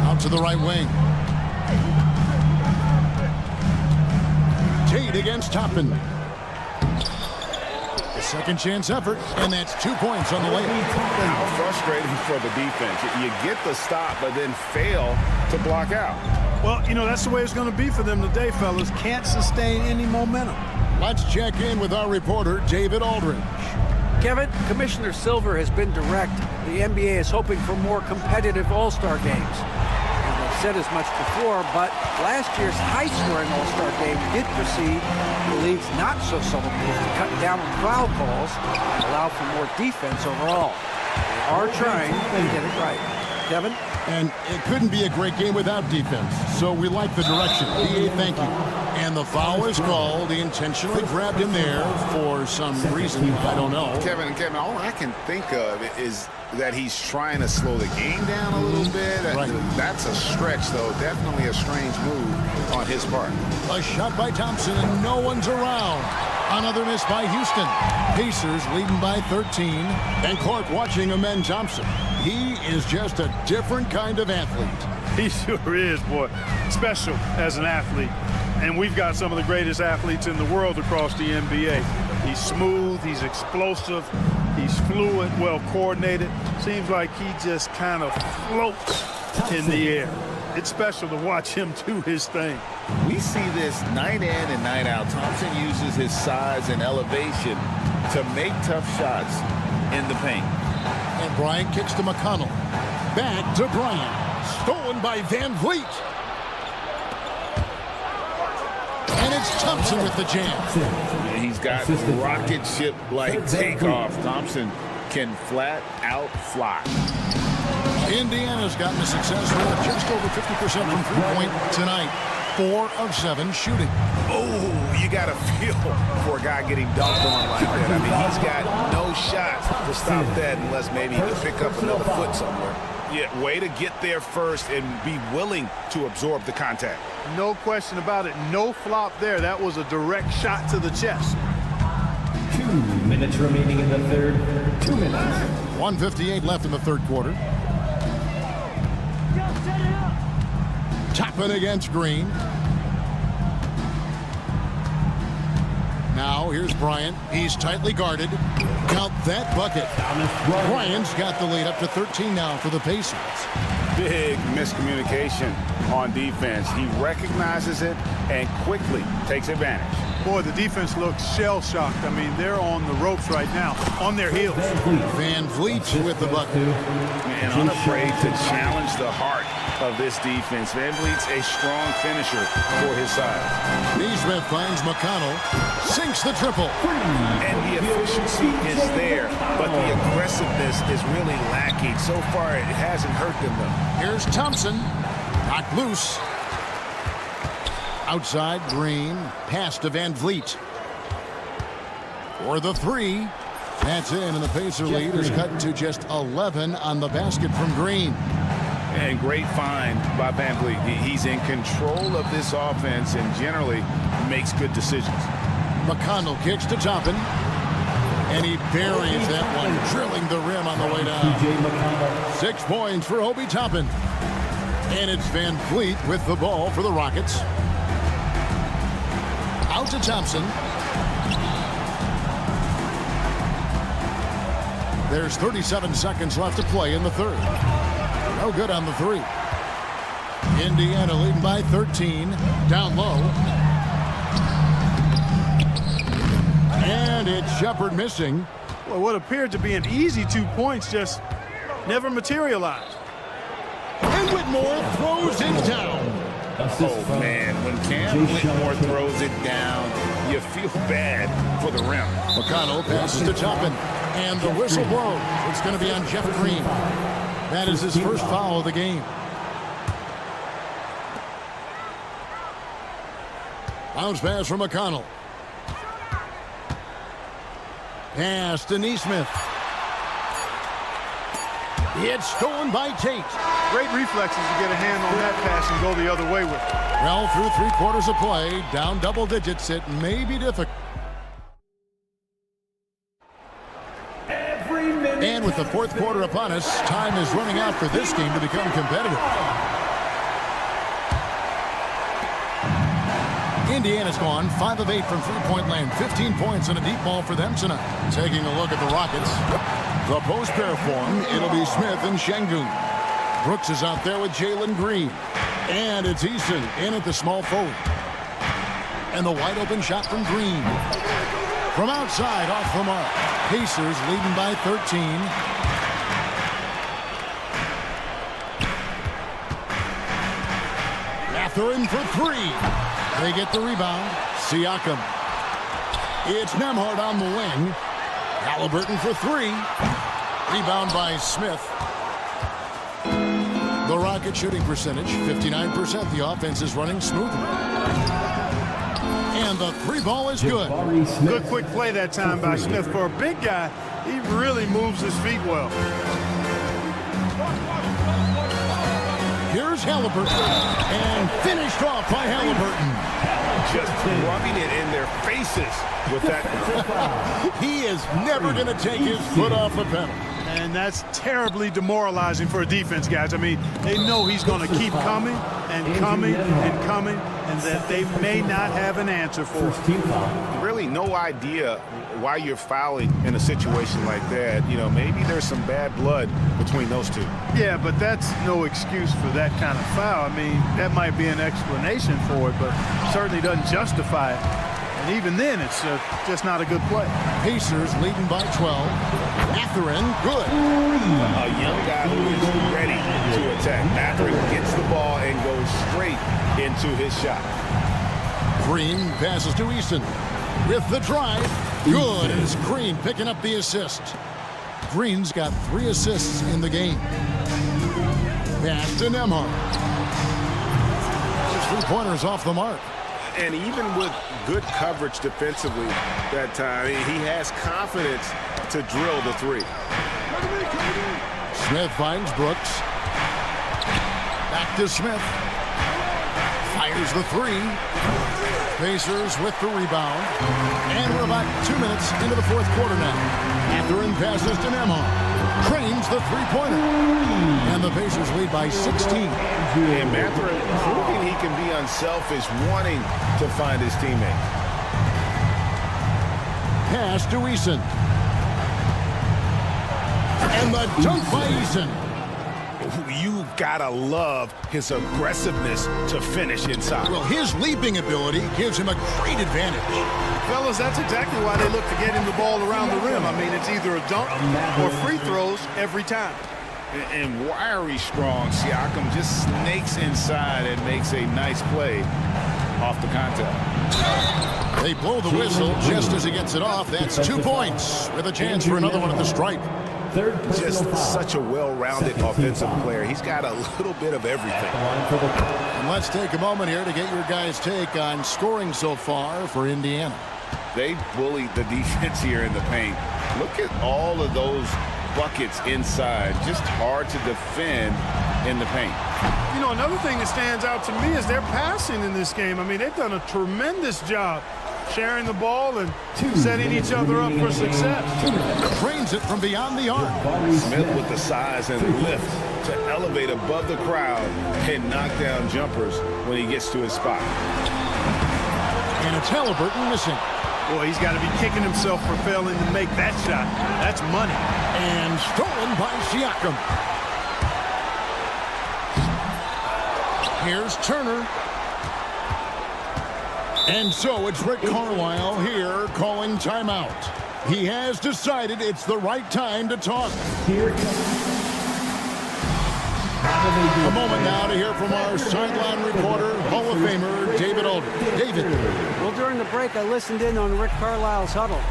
Out to the right wing. Tate against Toppin. Second chance effort, and that's 2 points on the way. How frustrating for the defense. You get the stop, but then fail to block out. Well, you know, that's the way it's going to be for them today, fellas. Can't sustain any momentum. Let's check in with our reporter, David Aldridge. Kevin, Commissioner Silver has been direct. The NBA is hoping for more competitive All-Star games. And I've said as much before, but last year's high-scoring All-Star game did precede the league's not-so-subtle move to cut down on foul calls and allow for more defense overall. They are trying to get it right. Kevin? And it couldn't be a great game without defense, so we like the direction. BA, thank you. And the foul is called. He intentionally grabbed him there for some reason. I don't know. Kevin, all I can think of is that he's trying to slow the game down a little bit. Right. That's a stretch, though. Definitely a strange move on his part. A shot by Thompson, and no one's around. Another miss by Houston. Pacers leading by 13. And Court watching Amen Thompson. He is just a different kind of athlete. He sure is, boy. Special as an athlete. And we've got some of the greatest athletes in the world across the NBA. He's smooth, he's explosive, he's fluid, well coordinated. Seems like he just kind of floats in the air. It's special to watch him do his thing. We see this night in and night out. Thompson uses his size and elevation to make tough shots in the paint. And Bryant kicks to McConnell. Back to Bryant. Stolen by Van Vliet. And it's Thompson with the jam. And he's got rocket ship-like takeoff. Thompson can flat out fly. Indiana's gotten a success rate of just over 50% from three-point tonight. 4 of 7 shooting. Oh, you got to feel for a guy getting dunked on like that. I mean, he's got no shot to stop that unless maybe he can pick up another foot somewhere. Yeah, way to get there first and be willing to absorb the contact. No question about it. No flop there. That was a direct shot to the chest. 2 minutes remaining in the third. 2 minutes. 1:58 left in the third quarter. Toppin against Green. Now here's Bryant. He's tightly guarded. Count that bucket. Bryant's got the lead up to 13 now for the Pacers. Big miscommunication on defense. He recognizes it and quickly takes advantage. Boy, the defense looks shell-shocked. I mean, they're on the ropes right now, on their heels. Van Vliet with the bucket. Man, unafraid to challenge the heart of this defense. Van Vliet's a strong finisher for his size. Neesmith finds McConnell. Sinks the triple. And the efficiency is there, but the aggressiveness is really lacking. So far, it hasn't hurt them, though. Here's Thompson. Knocked loose. Outside, Green. Pass to Van Vliet. For the three. That's in, and the Pacer lead is cut to just 11 on the basket from Green. And great find by Van Vliet. He's in control of this offense and generally makes good decisions. McConnell kicks to Toppin. And he buries that one, drilling the rim on the way down. 6 points for Obi Toppin. And it's Van Vliet with the ball for the Rockets. Out to Thompson. There's 37 seconds left to play in the third. No good on the three. Indiana leading by 13. Down low. And it's Shepard missing. Well, what appeared to be an easy 2 points just never materialized. And Whitmore throws it down. Oh, man, when Cam Whitmore throws it down, you feel bad for the rim. McConnell passes to Toppin. And the whistle blows. It's going to be on Jeff Green. That is his first foul of the game. Bounce pass from McConnell. Pass to Neesmith. It's stolen by Tate. Great reflexes to get a hand on that pass and go the other way with it. Well, through 3 quarters of play, down double digits, it may be difficult. And with the fourth quarter upon us, time is running out for this game to become competitive. Indiana's gone 5 of 8 from three-point land. 15 points and a deep ball for them tonight. Taking a look at the Rockets. The post pair form, it'll be Smith and Şengün. Brooks is out there with Jalen Green. And it's Eason in at the small forward. And the wide open shot from Green. From outside, off the mark. Pacers leading by 13. Mathurin for 3. They get the rebound. Siakam. It's Nembhard on the wing. Halliburton for 3. Rebound by Smith. The Rocket shooting percentage, 59%. The offense is running smoothly. And the three ball is good. Good quick play that time by Smith. For a big guy, he really moves his feet well. Here's Halliburton. And finished off by Halliburton. Just rubbing it in their faces with that. He is never going to take his foot off the pedal. And that's terribly demoralizing for a defense, guys. I mean, they know he's going to keep coming and coming and coming, and that they may not have an answer for it. Really no idea why you're fouling in a situation like that. You know, maybe there's some bad blood between those two. Yeah, but that's no excuse for that kind of foul. I mean, that might be an explanation for it, but certainly doesn't justify it. And even then, it's just not a good play. Pacers leading by 12. Mathurin, good. A young guy who is ready to attack. Mathurin gets the ball and goes straight into his shot. Green passes to Eason. With the drive, good. And it's Green picking up the assist. Green's got 3 assists in the game. Pass to Nembhard. 3-pointers off the mark. And even with good coverage defensively that time, he has confidence to drill the 3. Smith finds Brooks. Back to Smith. Fires the 3. Pacers with the rebound. And we're about 2 minutes into the fourth quarter now. Mathurin passes to Nembhard. Cranes the 3-pointer. And the Pacers lead by 16. And Mathurin proving he can be unselfish, wanting to find his teammates. Pass to Eason. And the dunk by Eason. You gotta love his aggressiveness to finish inside. Well, his leaping ability gives him a great advantage. Fellas, that's exactly why they look to get him the ball around the rim. I mean, it's either a dunk or free throws every time. And wiry strong, Siakam just snakes inside and makes a nice play off the contact. They blow the whistle just as he gets it off. That's 2 points with a chance for another one at the stripe. Just such a well-rounded offensive player. He's got a little bit of everything. And let's take a moment here to get your guys' take on scoring so far for Indiana. They bullied the defense here in the paint. Look at all of those buckets inside. Just hard to defend in the paint. You know, another thing that stands out to me is their passing in this game. I mean, they've done a tremendous job sharing the ball and setting each other up for success. Cranes it from beyond the arc. Smith with the size and lift to elevate above the crowd and knock down jumpers when he gets to his spot. And it's Halliburton missing. Boy, he's got to be kicking himself for failing to make that shot. That's money. And stolen by Siakam. Here's Turner. And so it's Rick Carlisle here calling timeout. He has decided it's the right time to talk. A moment now to hear from our sideline reporter, Hall of Famer David Alder. David. Well, during the break, I listened in on Rick Carlisle's huddle.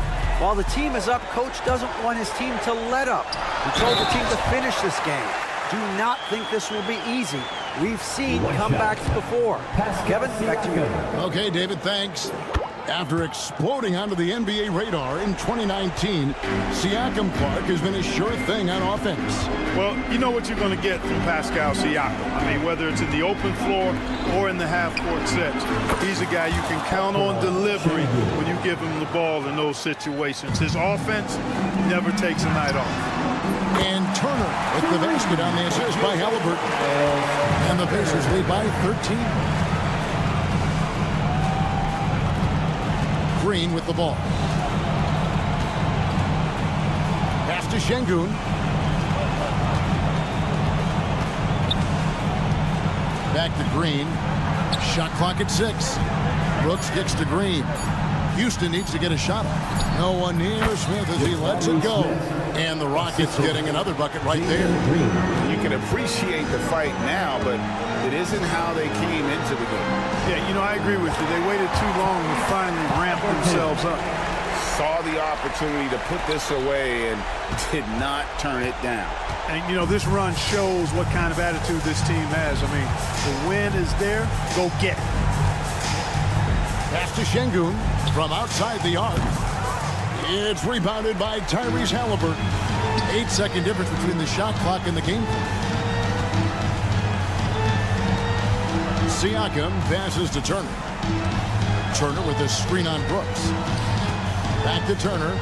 While the team is up, Coach doesn't want his team to let up. He told the team to finish this game. Do not think this will be easy. We've seen comebacks before. Kevin, back to you. Okay, David, thanks. After exploding onto the NBA radar in 2019, Siakam Clark has been a sure thing on offense. Well, you know what you're going to get from Pascal Siakam. I mean, whether it's in the open floor or in the half-court sets, he's a guy you can count on delivery when you give him the ball in those situations. His offense never takes a night off. And Turner with the basket on the assist by Halliburton. And the Pacers lead by 13. Green with the ball. Pass to Şengün. Back to Green. Shot clock at 6. Brooks gets to Green. Houston needs to get a shot up. No one near Smith as he lets it go. And the Rockets getting another bucket right there. You can appreciate the fight now, but it isn't how they came into the game. Yeah, you know, I agree with you. They waited too long to finally ramp themselves up. Saw the opportunity to put this away and did not turn it down. And, you know, this run shows what kind of attitude this team has. I mean, the win is there. Go get it. Pass to Şengün from outside the arc. It's rebounded by Tyrese Halliburton. 8-second difference between the shot clock and the game clock. Siakam passes to Turner. Turner with a screen on Brooks. Back to Turner.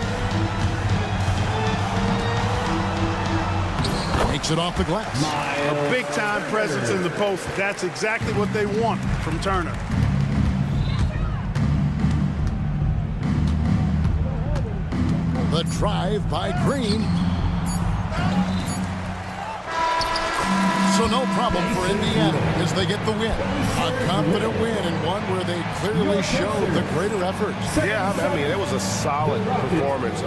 Makes it off the glass. A big-time presence in the post. That's exactly what they want from Turner. The drive by Green. So no problem for Indiana as they get the win. A confident win and one where they clearly showed the greater effort. Yeah, I mean, it was a solid performance.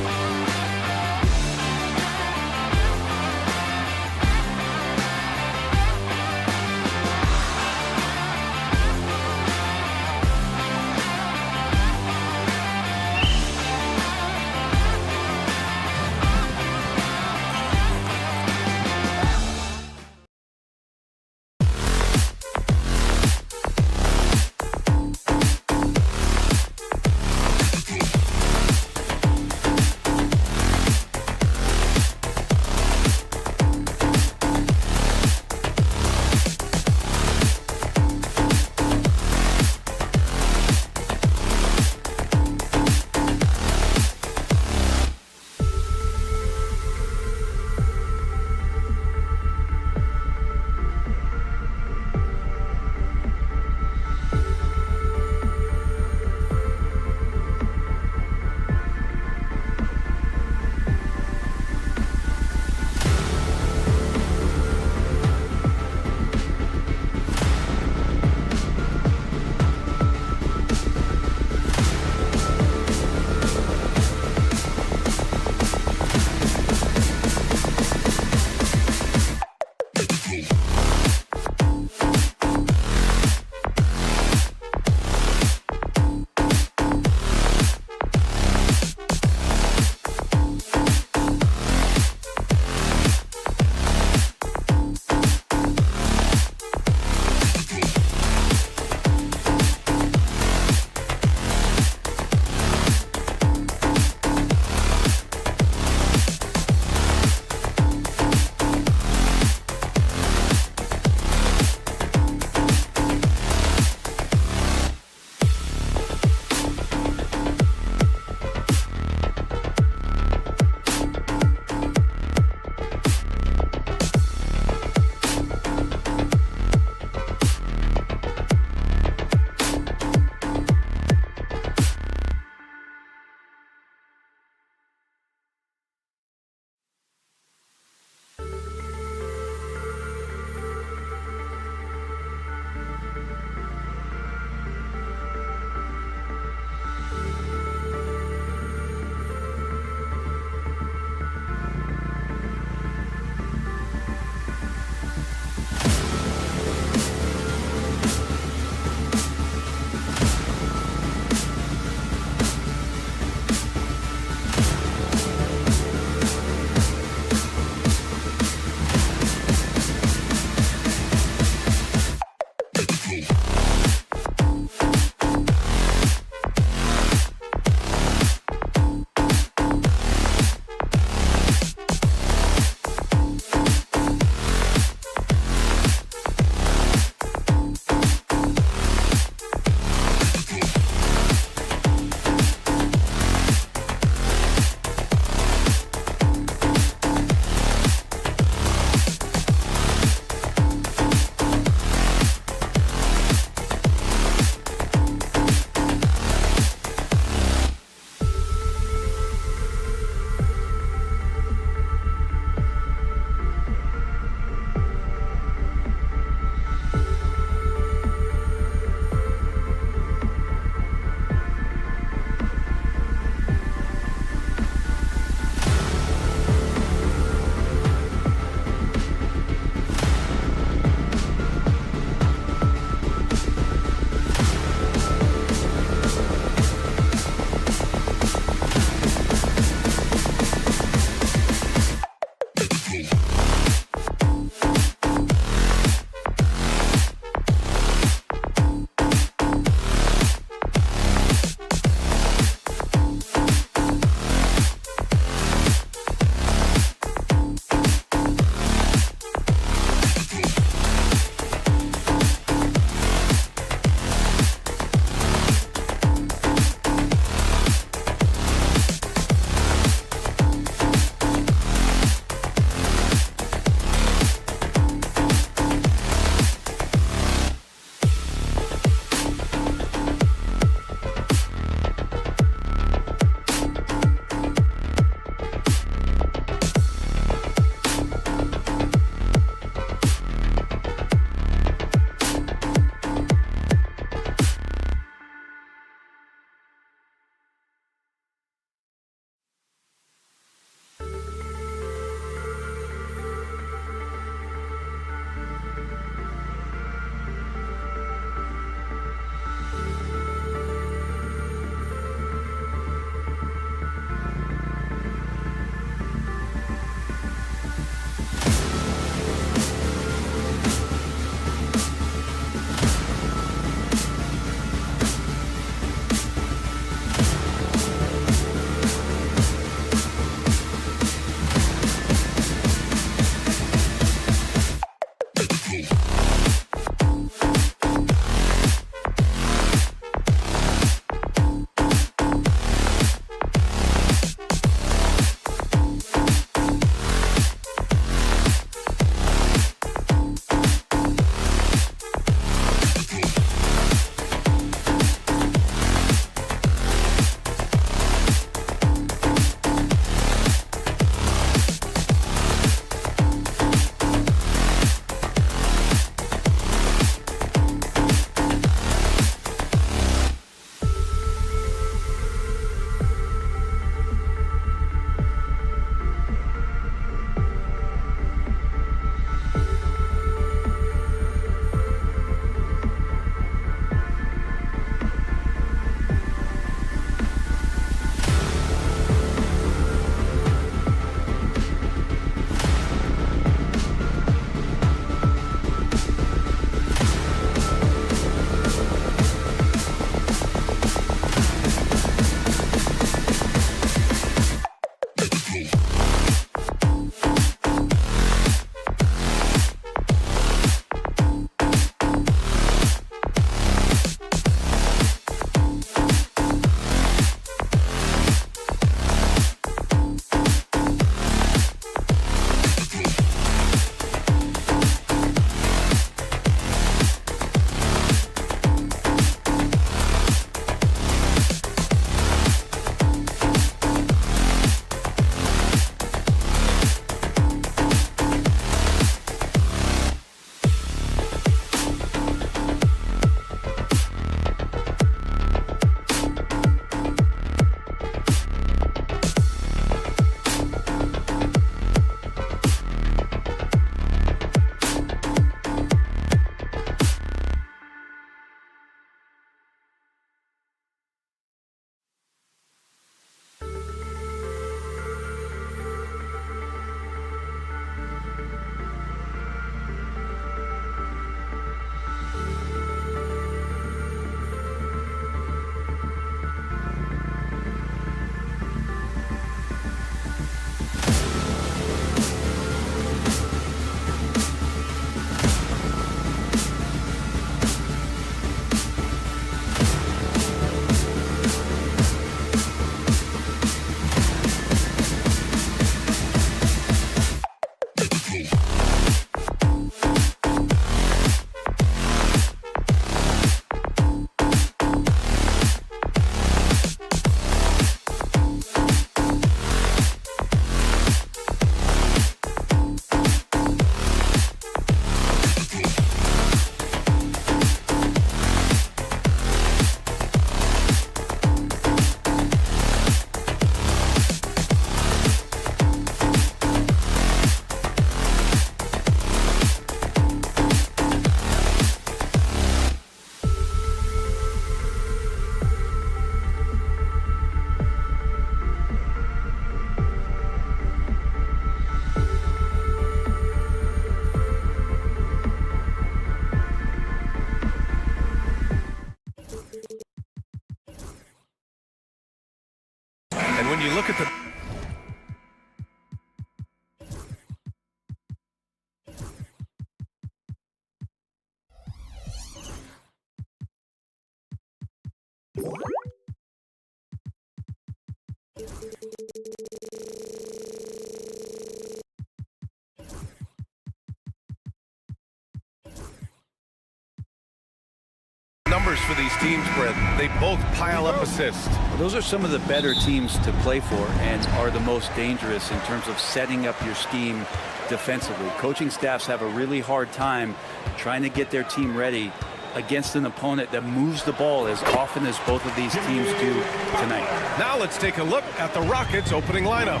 Numbers for these teams, Brent. They both pile up assists. Those are some of the better teams to play for and are the most dangerous in terms of setting up your scheme defensively. Coaching staffs have a really hard time trying to get their team ready against an opponent that moves the ball as often as both of these teams do tonight. Now let's take a look at the Rockets' opening lineup.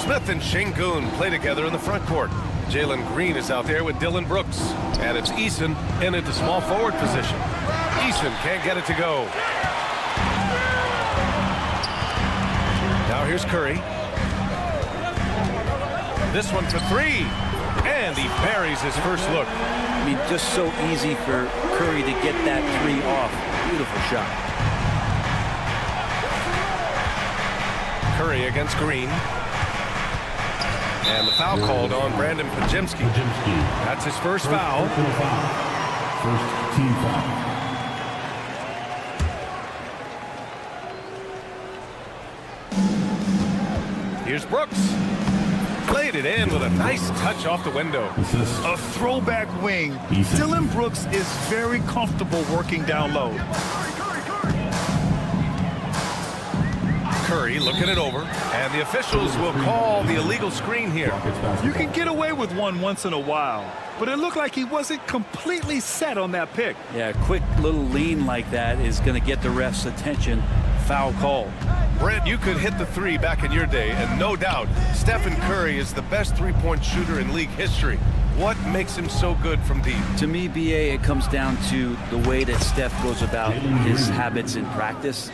Smith and Şengün play together in the front court. Jalen Green is out there with Dylan Brooks. And it's Eason in at the small forward position. Eason can't get it to go. Now here's Curry. This one for three. And he buries his first look. I mean, just so easy for Curry to get that three off. Beautiful shot. Curry against Green. And the foul called on Brandon Podziemski. That's his first foul. First team foul. Here's Brooks. Played it in with a nice touch off the window. A throwback wing. Dylan Brooks is very comfortable working down low. Curry looking it over, and the officials will call the illegal screen here. You can get away with one once in a while, but it looked like he wasn't completely set on that pick. Yeah, a quick little lean like that is going to get the ref's attention. Foul call. Brent, you could hit the three back in your day, and no doubt, Stephen Curry is the best three-point shooter in league history. What makes him so good from deep? To me, BA, it comes down to the way that Steph goes about his habits in practice.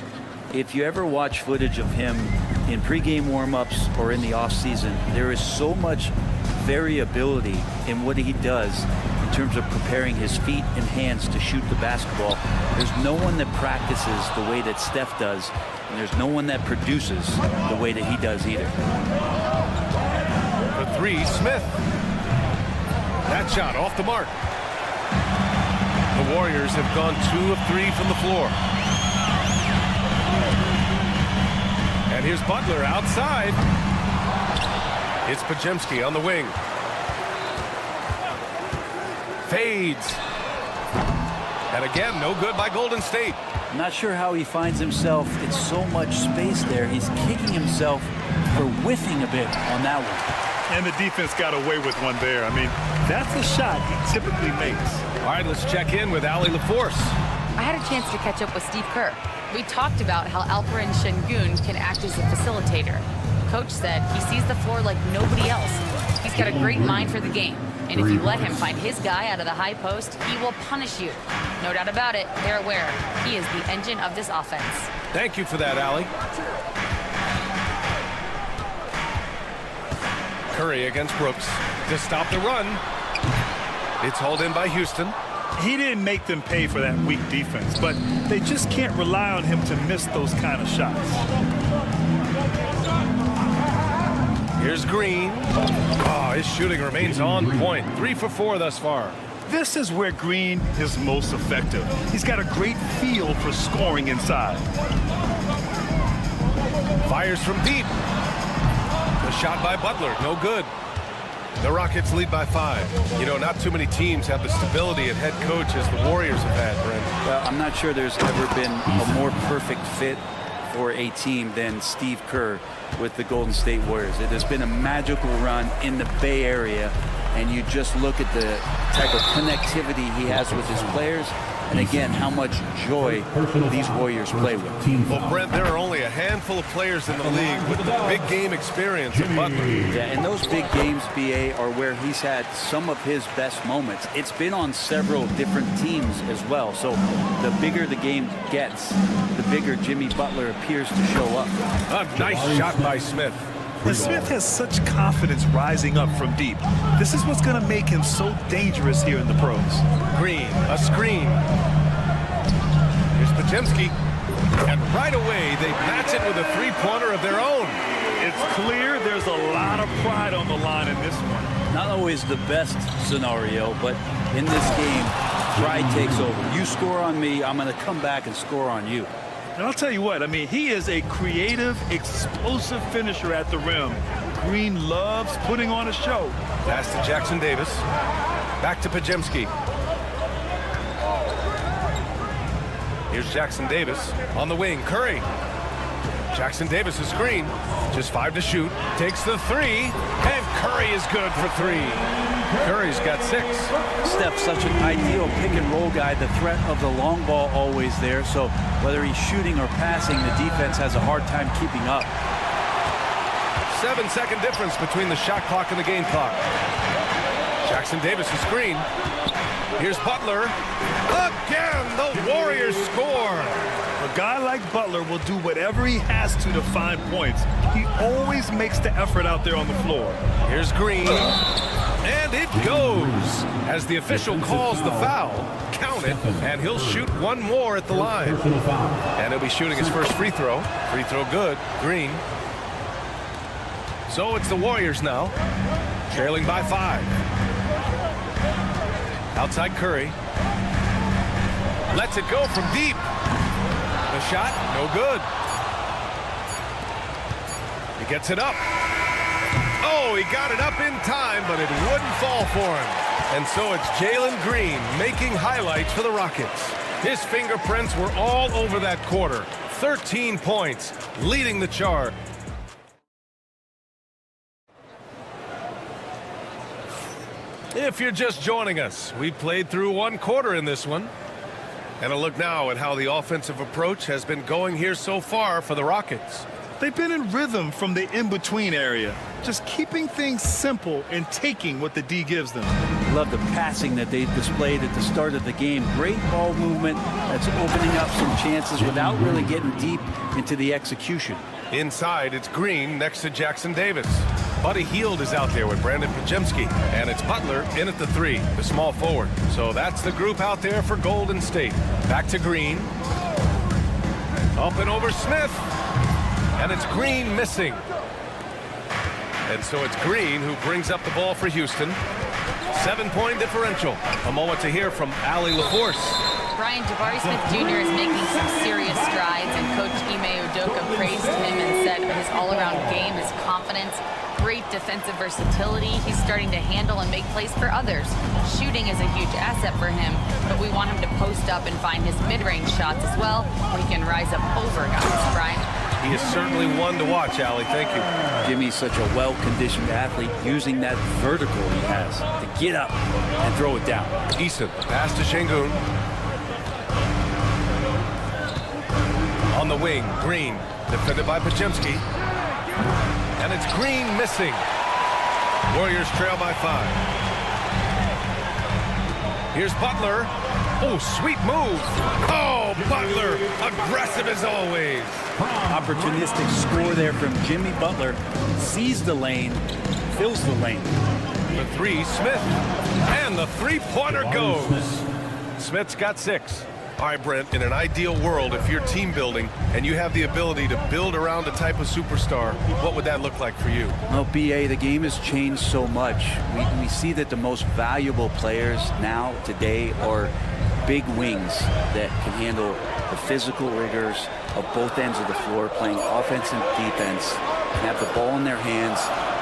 If you ever watch footage of him in pregame warm-ups or in the offseason, there is so much variability in what he does in terms of preparing his feet and hands to shoot the basketball. There's no one that practices the way that Steph does, and there's no one that produces the way that he does either. For three, Smith. That shot off the mark. The Warriors have gone 2 of 3 from the floor. And here's Butler outside. It's Podziemski on the wing. Fades. And again, no good by Golden State. I'm not sure how he finds himself in so much space there. He's kicking himself for whiffing a bit on that one. And the defense got away with one there. I mean, that's a shot he typically makes. All right, let's check in with Allie LaForce. I had a chance to catch up with Steve Kerr. We talked about how Alperen Şengün can act as a facilitator. Coach said he sees the floor like nobody else. He's got a great mind for the game. And if you let him find his guy out of the high post, he will punish you. No doubt about it, they're aware. He is the engine of this offense. Thank you for that, Allie. Curry against Brooks to stop the run. It's hauled in by Houston. He didn't make them pay for that weak defense, but they just can't rely on him to miss those kind of shots. Here's Green. Oh, his shooting remains on point. 3 for 4 thus far. This is where Green is most effective. He's got a great feel for scoring inside. Fires from deep. The shot by Butler, no good. The Rockets lead by 5. You know, not too many teams have the stability at head coach as the Warriors have had, Brent. Well, I'm not sure there's ever been a more perfect fit for a team than Steve Kerr with the Golden State Warriors. It has been a magical run in the Bay Area, and you just look at the type of connectivity he has with his players, and again, how much joy these Warriors play with. Well, Brent, there are only a handful of players in the league with the big game experience of Butler. Yeah, and those big games, BA, are where he's had some of his best moments. It's been on several different teams as well, so the bigger the game gets, the bigger Jimmy Butler appears to show up. A nice shot by Smith. And Smith has such confidence rising up from deep. This is what's going to make him so dangerous here in the pros. Green, a screen. Here's Podziemski. And right away, they match it with a three-pointer of their own. It's clear there's a lot of pride on the line in this one. Not always the best scenario, but in this game, pride takes over. You score on me, I'm going to come back and score on you. And I'll tell you what, I mean, he is a creative, explosive finisher at the rim. Green loves putting on a show. Pass to Jackson Davis. Back to Pajemski. Here's Jackson Davis on the wing. Curry. Jackson Davis' screen. Just 5 to shoot. Takes the 3. And Curry is good for 3. Curry's got 6. Steph's such an ideal pick-and-roll guy. The threat of the long ball always there. So whether he's shooting or passing, the defense has a hard time keeping up. 7-second difference between the shot clock and the game clock. Jackson Davis' screen. Here's Butler. Again, the Warriors score. A guy like Butler will do whatever he has to find points. He always makes the effort out there on the floor. Here's Green. And it goes. As the official calls the foul, count it, and he'll shoot one more at the line. And he'll be shooting his first free throw. Free throw good. Green. So it's the Warriors now, trailing by 5. Outside Curry. Lets it go from deep. The shot, no good. He gets it up. Oh, he got it up in time, but it wouldn't fall for him. And so it's Jalen Green making highlights for the Rockets. His fingerprints were all over that quarter. 13 points, leading the charge. If you're just joining us, we played through one quarter in this one. And a look now at how the offensive approach has been going here so far for the Rockets. They've been in rhythm from the in-between area, just keeping things simple and taking what the D gives them. Love the passing that they displayed at the start of the game. Great ball movement that's opening up some chances without really getting deep into the execution. Inside, it's Green next to Jackson Davis. Buddy Hield is out there with Brandon Pajemski. And it's Butler in at the 3, the small forward. So that's the group out there for Golden State. Back to Green. Up and over Smith. And it's Green missing. And so it's Green who brings up the ball for Houston. 7-point differential. A moment to hear from Allie LaForce. Brian, Jabari Smith Jr. is making some serious strides, and Coach Ime Udoka praised him and said his all-around game, his confidence, great defensive versatility. He's starting to handle and make plays for others. Shooting is a huge asset for him, but we want him to post up and find his mid-range shots as well, where he can rise up over guys. Brian? He is certainly one to watch, Allie. Thank you. Jimmy's such a well-conditioned athlete, using that vertical he has to get up and throw it down. Eason, pass to Şengün. On the wing, Green, defended by Pajemski. And it's Green missing. Warriors trail by 5. Here's Butler. Oh, sweet move. Oh, Butler, aggressive as always. Opportunistic score there from Jimmy Butler. Sees the lane, fills the lane. The 3, Smith. And the three-pointer goes. Smith's got 6. All right, Brent, in an ideal world, if you're team building and you have the ability to build around a type of superstar, what would that look like for you? Well, BA, the game has changed so much. We see that the most valuable players now, today, are big wings that can handle the physical rigors of both ends of the floor, playing offense and defense, and have the ball in their hands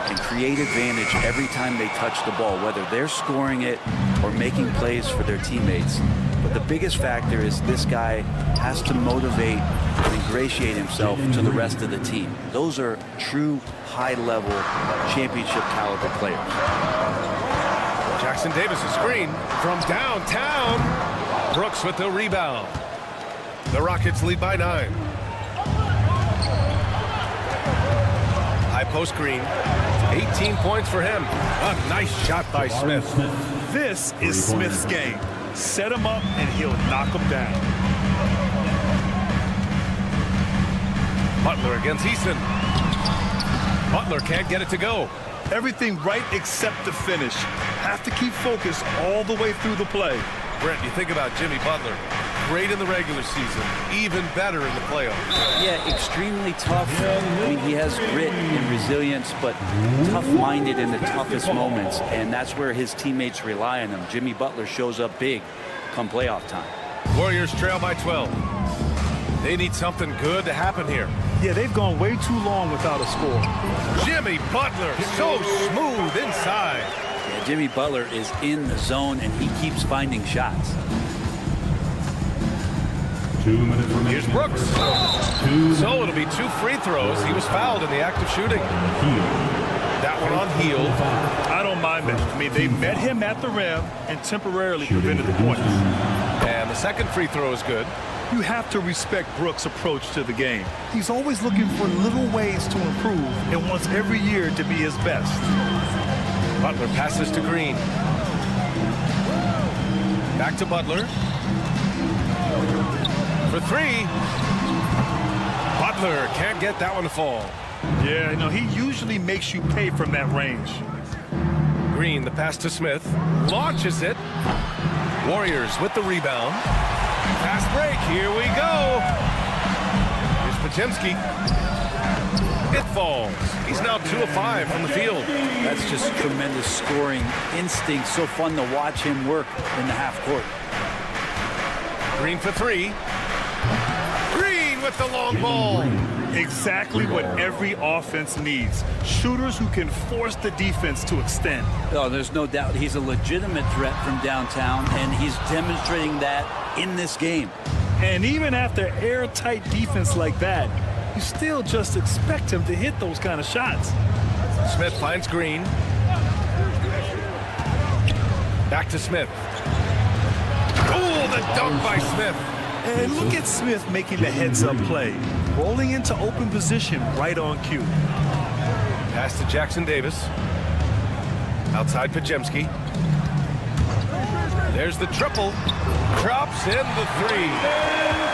and create advantage every time they touch the ball, whether they're scoring it or making plays for their teammates. But the biggest factor is this guy has to motivate and ingratiate himself to the rest of the team. Those are true high-level championship caliber players. Jackson Davis' screen from downtown. Brooks with the rebound. The Rockets lead by 9. High post Green. 18 points for him. A nice shot by Smith. This is Smith's game. Set him up and he'll knock him down. Butler against Eason. Butler can't get it to go. Everything right except the finish. Have to keep focused all the way through the play. Brent, you think about Jimmy Butler. Great in the regular season. Even better in the playoffs. Yeah, extremely tough. I mean, he has grit and resilience, but tough-minded in the toughest moments, and that's where his teammates rely on him. Jimmy Butler shows up big come playoff time. Warriors trail by 12. They need something good to happen here. Yeah, they've gone way too long without a score. Jimmy Butler, so smooth inside. Yeah, Jimmy Butler is in the zone, and he keeps finding shots. 2 minutes remaining. Here's Brooks. So it'll be 2 free throws. He was fouled in the act of shooting. That one on heel. I don't mind it. I mean, they met him at the rim and temporarily prevented the points. And the second free throw is good. You have to respect Brooks' approach to the game. He's always looking for little ways to improve and wants every year to be his best. Butler passes to Green. Back to Butler. For 3. Butler can't get that one to fall. Yeah, no, he usually makes you pay from that range. Green, the pass to Smith. Launches it. Warriors with the rebound. Fast break, here we go. Here's Podziemski. It falls. He's now 2 of 5 from the field. That's just tremendous scoring instinct. So fun to watch him work in the half court. Green for 3. Green with the long ball. Exactly what every offense needs. Shooters who can force the defense to extend. Oh, there's no doubt he's a legitimate threat from downtown, and he's demonstrating that in this game. And even after airtight defense like that, you still just expect him to hit those kind of shots. Smith finds Green. Back to Smith. Oh, the dunk by Smith. And look at Smith making the heads-up play. Rolling into open position right on cue. Pass to Jackson Davis. Outside Podziemski. There's the triple. Drops in the 3.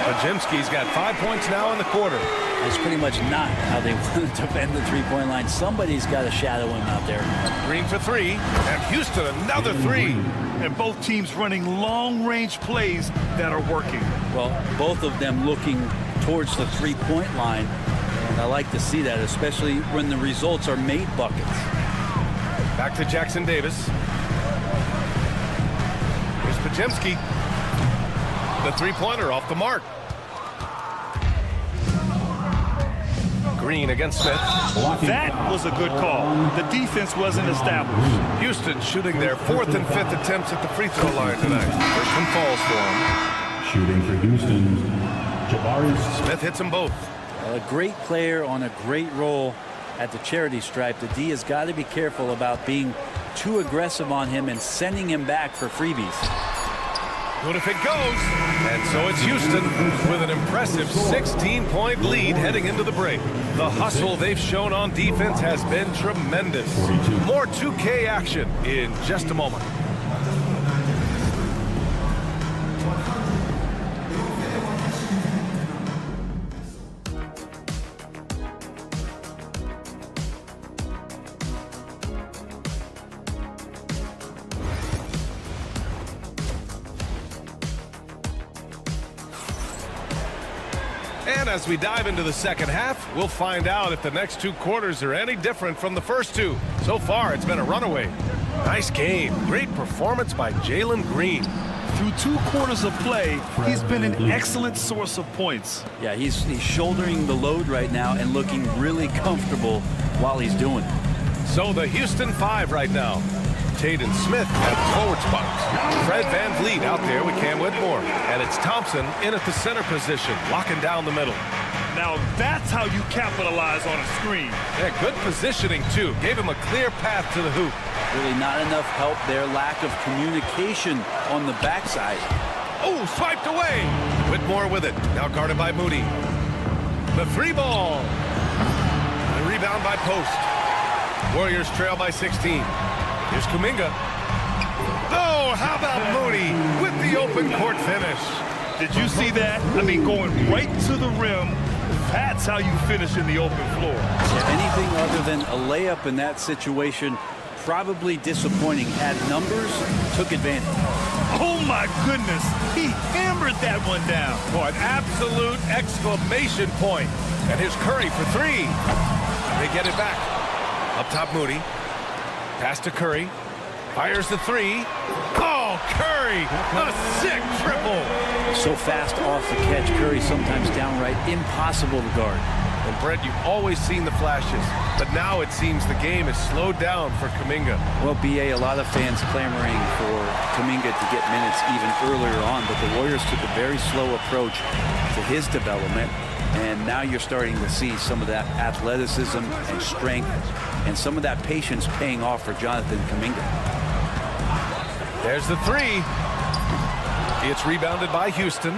Podziemski's got 5 points now in the quarter. That's pretty much not how they want to defend the three-point line. Somebody's got to shadow him out there. Green for 3. And Houston another 3. And both teams running long-range plays that are working. Well, both of them looking towards the three-point line. And I like to see that, especially when the results are made buckets. Back to Jackson Davis. Here's Podziemski. The three-pointer off the mark. Green against Smith. That was a good call. The defense wasn't established. Houston shooting their 4th and 5th attempts at the free throw line tonight. First one falls for him. Shooting for Houston, Jabari. Smith hits them both. A great player on a great role at the charity stripe. The D has got to be careful about being too aggressive on him and sending him back for freebies. What if it goes? And so it's Houston with an impressive 16-point lead heading into the break. The hustle they've shown on defense has been tremendous. More 2K action in just a moment. And as we dive into the second half, we'll find out if the next 2 quarters are any different from the first 2. So far, it's been a runaway. Nice game. Great performance by Jalen Green. Through 2 quarters of play, he's been an excellent source of points. Yeah, he's shouldering the load right now and looking really comfortable while he's doing it. So the Houston 5 right now. Tatum Smith at the forward spots. Fred VanVleet out there with Cam Whitmore. And it's Thompson in at the center position, locking down the middle. Now that's how you capitalize on a screen. Yeah, good positioning, too. Gave him a clear path to the hoop. Really not enough help there. Lack of communication on the backside. Oh, swiped away. Whitmore with it. Now guarded by Moody. The 3 ball. The rebound by Post. Warriors trail by 16. Here's Kuminga. Oh, how about Moody with the open court finish? Did you see that? I mean, going right to the rim. That's how you finish in the open floor. Yeah, anything other than a layup in that situation, probably disappointing. Had numbers, took advantage. Oh, my goodness. He hammered that one down. For an absolute exclamation point. And here's Curry for 3. They get it back. Up top, Moody. Pass to Curry. Fires the 3. Oh, Curry, a sick triple. So fast off the catch, Curry sometimes downright impossible to guard. And Brett, you've always seen the flashes, but now it seems the game is slowed down for Kuminga. Well, BA, a lot of fans clamoring for Kuminga to get minutes even earlier on, but the Warriors took a very slow approach to his development, and now you're starting to see some of that athleticism and strength and some of that patience paying off for Jonathan Kuminga. There's the three. It's rebounded by Houston.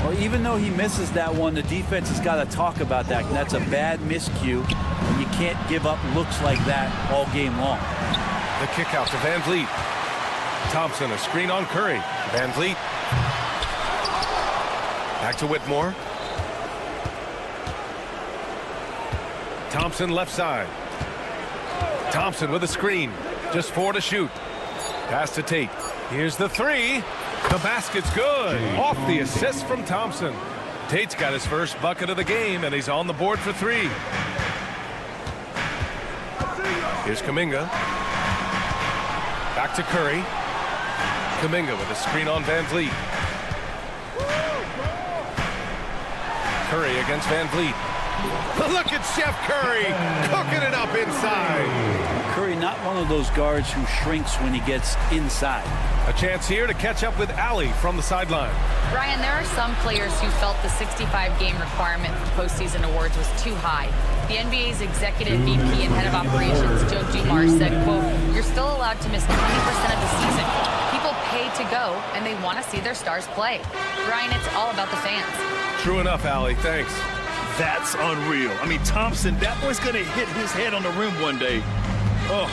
Well, even though he misses that one, the defense has got to talk about that. And that's a bad miscue. And you can't give up looks like that all game long. The kick out to Van Vliet. Thompson, a screen on Curry. Van Vliet. Back to Whitmore. Thompson left side. Thompson with a screen. Just 4 to shoot. Pass to Tate. Here's the three. The basket's good. Off the assist from Thompson. Tate's got his first bucket of the game, and he's on the board for 3. Here's Kuminga. Back to Curry. Kuminga with a screen on Van Vliet. Curry against Van Vliet. Look at Chef Curry cooking it up inside. Curry, not one of those guards who shrinks when he gets inside. A chance here to catch up with Allie from the sideline. Ryan, there are some players who felt the 65-game requirement for postseason awards was too high. The NBA's executive VP and head of operations, Joe Dumars, said, quote, "You're still allowed to miss 20% of the season. People pay to go, and they want to see their stars play." Ryan, it's all about the fans. True enough, Allie. Thanks. That's unreal. I mean, Thompson, that boy's going to hit his head on the rim one day. Oh.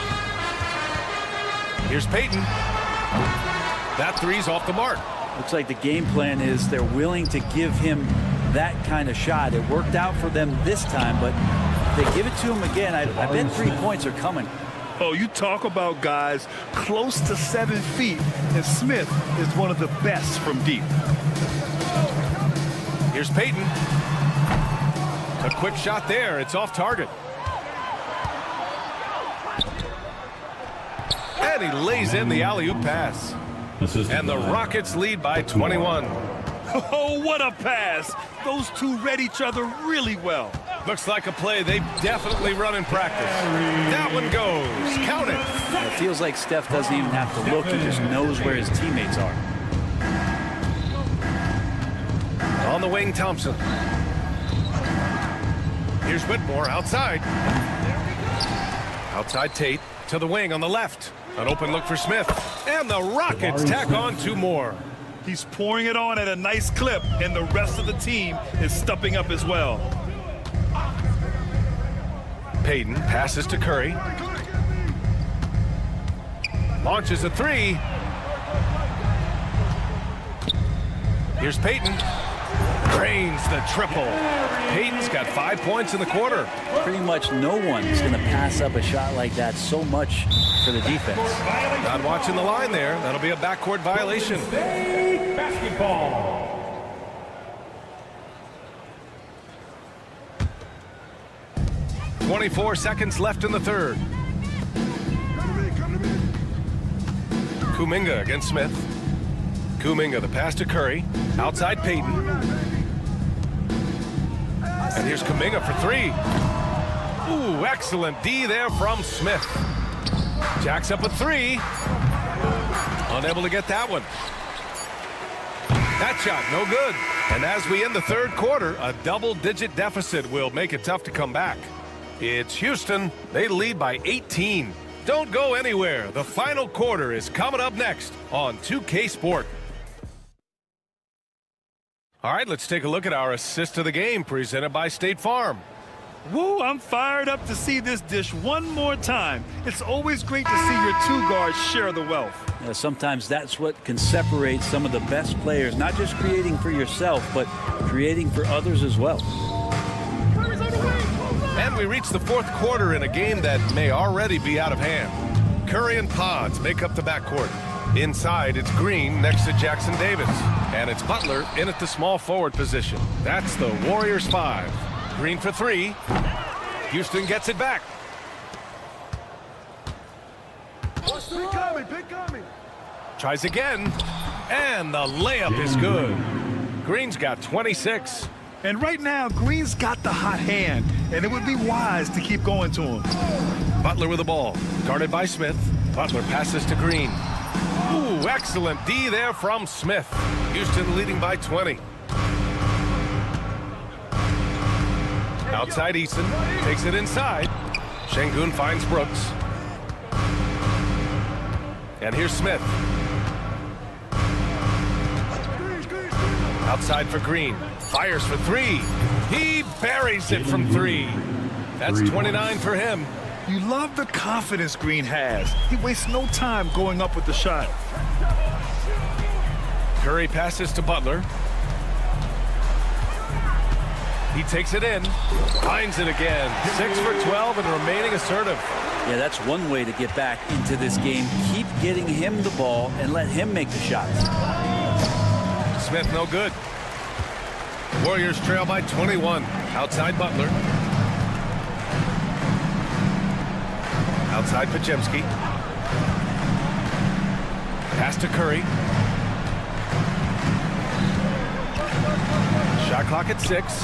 Here's Payton. That three's off the mark. Looks like the game plan is they're willing to give him that kind of shot. It worked out for them this time, but if they give it to him again, I bet 3 points are coming. Oh, you talk about guys close to 7 feet, and Smith is one of the best from deep. Here's Payton. A quick shot there. It's off target. And he lays in the alley-oop pass. And the Rockets lead by 21. Oh, what a pass. Those two read each other really well. Looks like a play they've definitely run in practice. That one goes. Count it. It feels like Steph doesn't even have to look. He just knows where his teammates are. On the wing, Thompson. Here's Whitmore outside. Outside Tate to the wing on the left. An open look for Smith. And the Rockets tack on 2 more. He's pouring it on at a nice clip, and the rest of the team is stepping up as well. Payton passes to Curry. Launches a 3. Here's Payton. Drains the triple. Payton's got 5 points in the quarter. Pretty much no one is going to pass up a shot like that so much for the defense. Not watching the line there. That'll be a backcourt violation. Basketball. 24 seconds left in the third. Kuminga against Smith. Kuminga, the pass to Curry. Outside Payton. And here's Kuminga for 3. Ooh, excellent D there from Smith. Jacks up a 3. Unable to get that one. That shot, no good. And as we end the third quarter, a double-digit deficit will make it tough to come back. It's Houston. They lead by 18. Don't go anywhere. The final quarter is coming up next on 2K Sport. All right, let's take a look at our assist of the game presented by State Farm. Woo, I'm fired up to see this dish one more time. It's always great to see your 2 guards share the wealth. Yeah, sometimes that's what can separate some of the best players, not just creating for yourself, but creating for others as well. And we reach the fourth quarter in a game that may already be out of hand. Curry and Pods make up the backcourt. Inside, it's Green next to Jackson Davis. And it's Butler in at the small forward position. That's the Warriors 5. Green for 3. Houston gets it back. Tries again. And the layup is good. Green's got 26. And right now, Green's got the hot hand, and it would be wise to keep going to him. Butler with the ball. Guarded by Smith. Butler passes to Green. Ooh, excellent D there from Smith. Houston leading by 20. Outside Eason. Takes it inside. Şengün finds Brooks. And here's Smith. Outside for Green. Fires for three. He buries it from three. That's 29 for him. You love the confidence Green has. He wastes no time going up with the shot. Curry passes to Butler. He takes it in. Finds it again. 6 for 12 and remaining assertive. Yeah, that's one way to get back into this game. Keep getting him the ball and let him make the shots. Smith no good. Warriors trail by 21. Outside Butler. Outside Podziemski. Pass to Curry. Shot clock at 6.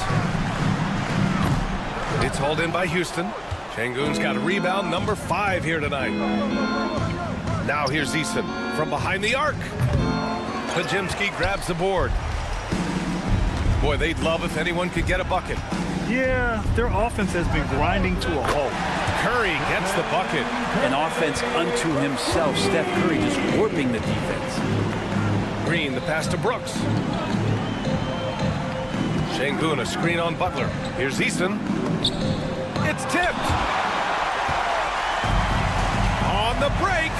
It's hauled in by Houston. Şengün's got a rebound, number 5 here tonight. Now here's Eason from behind the arc. Podziemski grabs the board. Boy, they'd love if anyone could get a bucket. Yeah, their offense has been grinding to a halt. Curry gets the bucket. An offense unto himself. Steph Curry just warping the defense. Green, the pass to Brooks. Şengün, a screen on Butler. Here's Eason. It's tipped. On the break.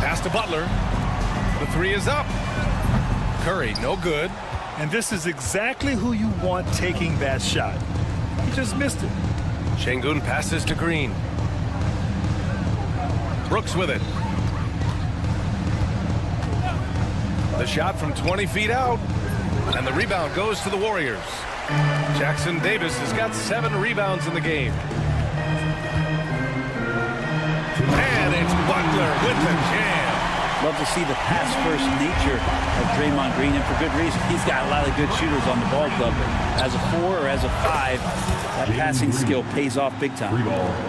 Pass to Butler. The three is up. Curry, no good. And this is exactly who you want taking that shot. He just missed it. Şengün passes to Green. Brooks with it. The shot from 20 feet out. And the rebound goes to the Warriors. Jackson Davis has got 7 rebounds in the game. And it's Butler with the jam. Love to see the pass-first nature of Draymond Green, and for good reason. He's got a lot of good shooters on the ball club. As a 4 or as a 5, that passing skill pays off big time.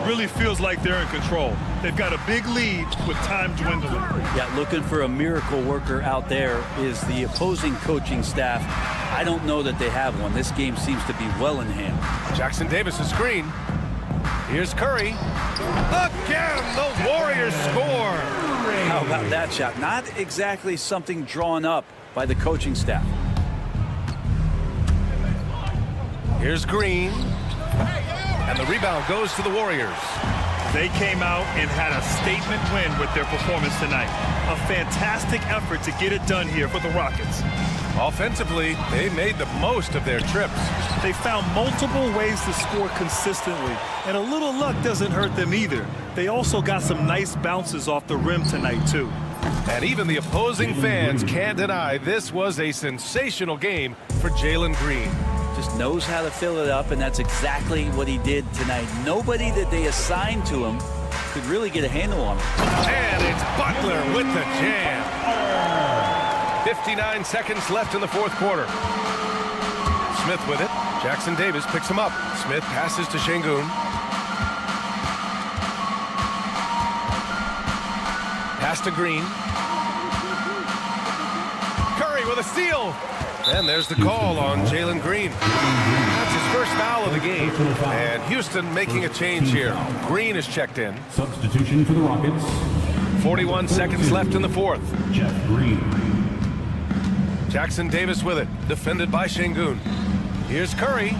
Really feels like they're in control. They've got a big lead with time dwindling. Yeah, looking for a miracle worker out there is the opposing coaching staff. I don't know that they have one. This game seems to be well in hand. Jackson Davis' screen. Here's Curry. Again, the Warriors score. How about that shot? Not exactly something drawn up by the coaching staff. Here's Green. And the rebound goes to the Warriors. They came out and had a statement win with their performance tonight. A fantastic effort to get it done here for the Rockets. Offensively, they made the most of their trips. They found multiple ways to score consistently, and a little luck doesn't hurt them either. They also got some nice bounces off the rim tonight, too. And even the opposing fans can't deny this was a sensational game for Jalen Green. Just knows how to fill it up, and that's exactly what he did tonight. Nobody that they assigned to him could really get a handle on him. And it's Butler with the jam. 59 seconds left in the fourth quarter. Smith with it. Jackson Davis picks him up. Smith passes to Şengün. Pass to Green. Curry with a steal. And there's the call on Jalen Green. That's his first foul of the game. And Houston making a change here. Green is checked in. Substitution for the Rockets. 41 seconds left in the fourth. Jeff Green. Jackson Davis with it. Defended by Şengün. Here's Curry.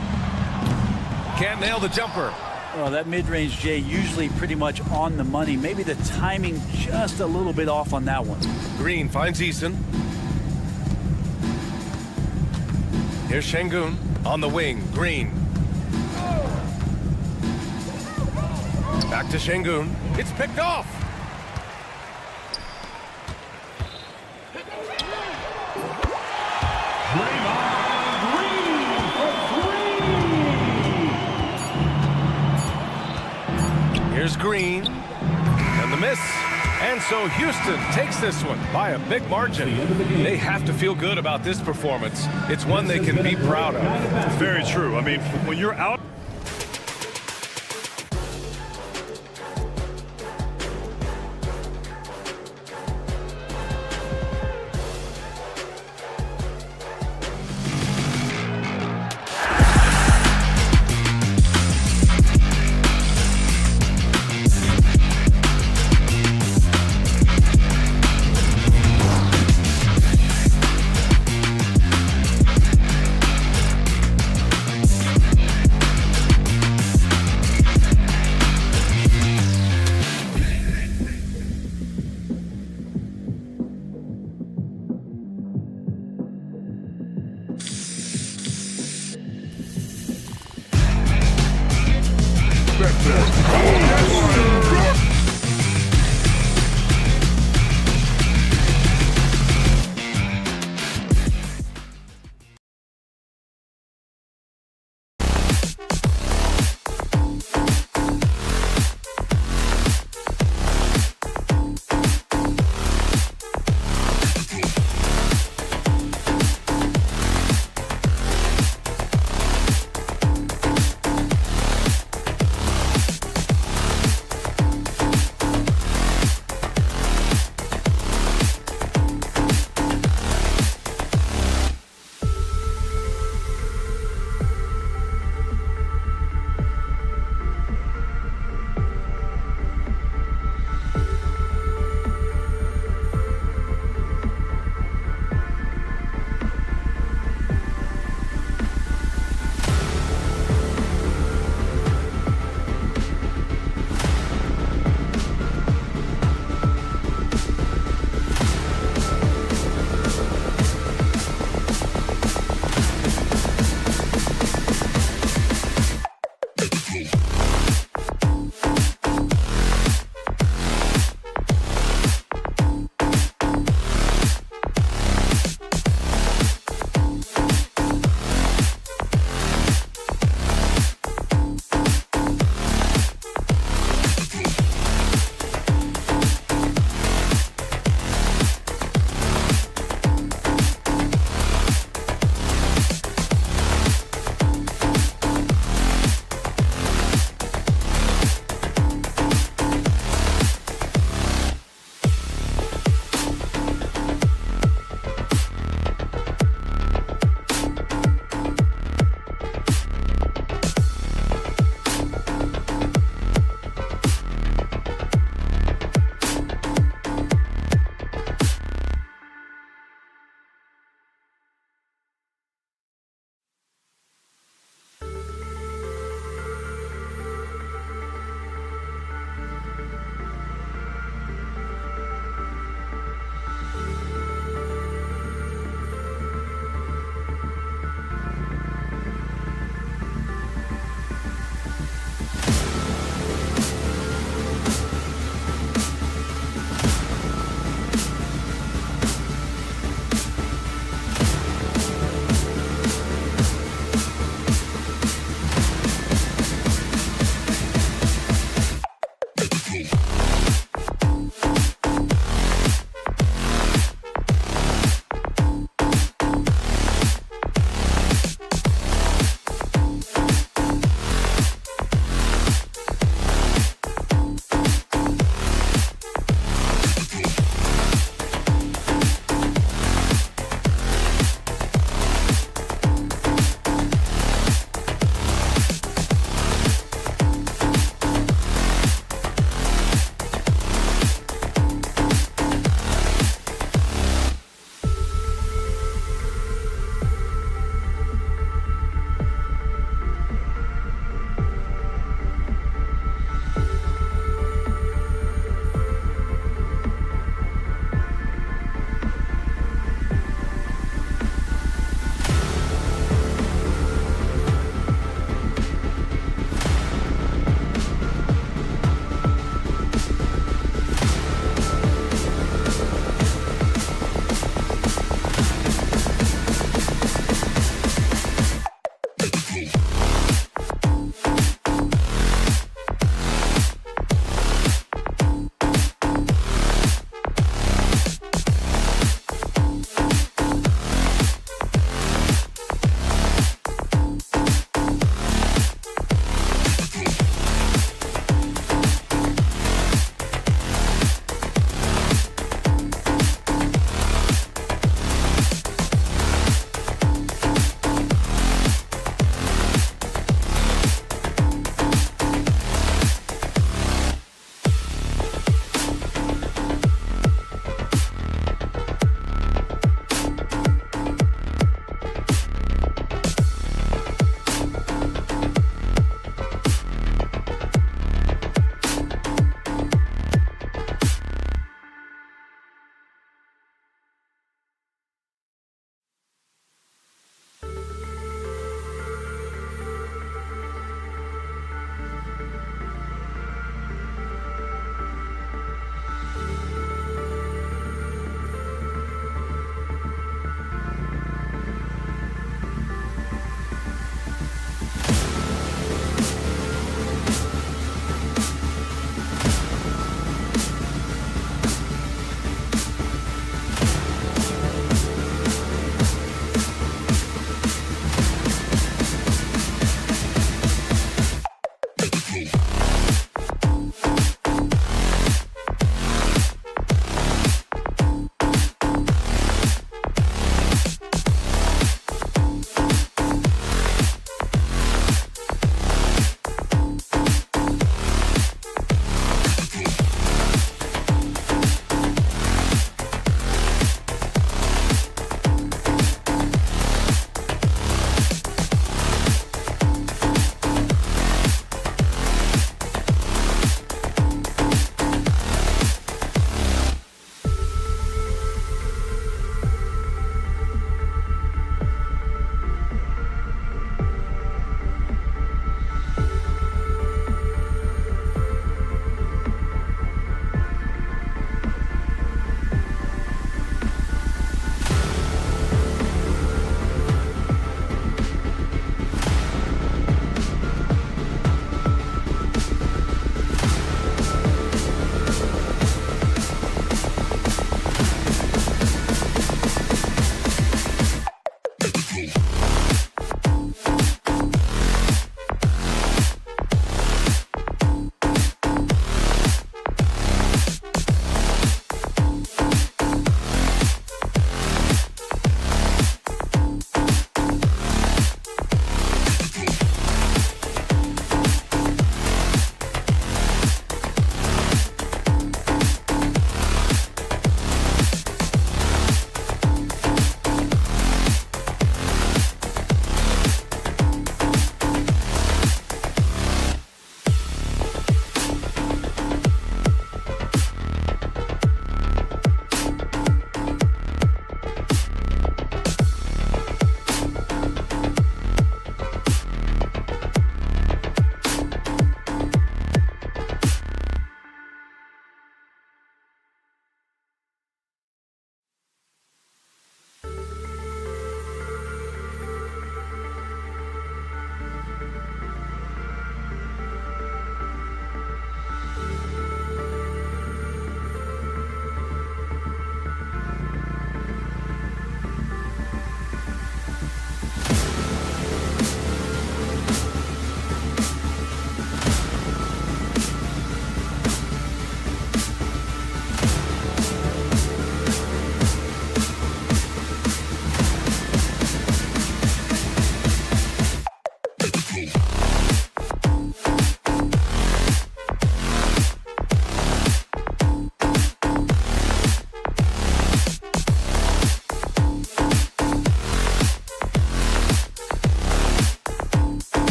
Can't nail the jumper. Well, that mid-range, Jay, usually pretty much on the money. Maybe the timing just a little bit off on that one. Green finds Eason. Here's Şengün on the wing. Green. Back to Şengün. It's picked off. Here's Green. And And the miss. And so Houston takes this one by a big margin. They have to feel good about this performance. It's one they can be proud of. Very true. I mean, when you're out.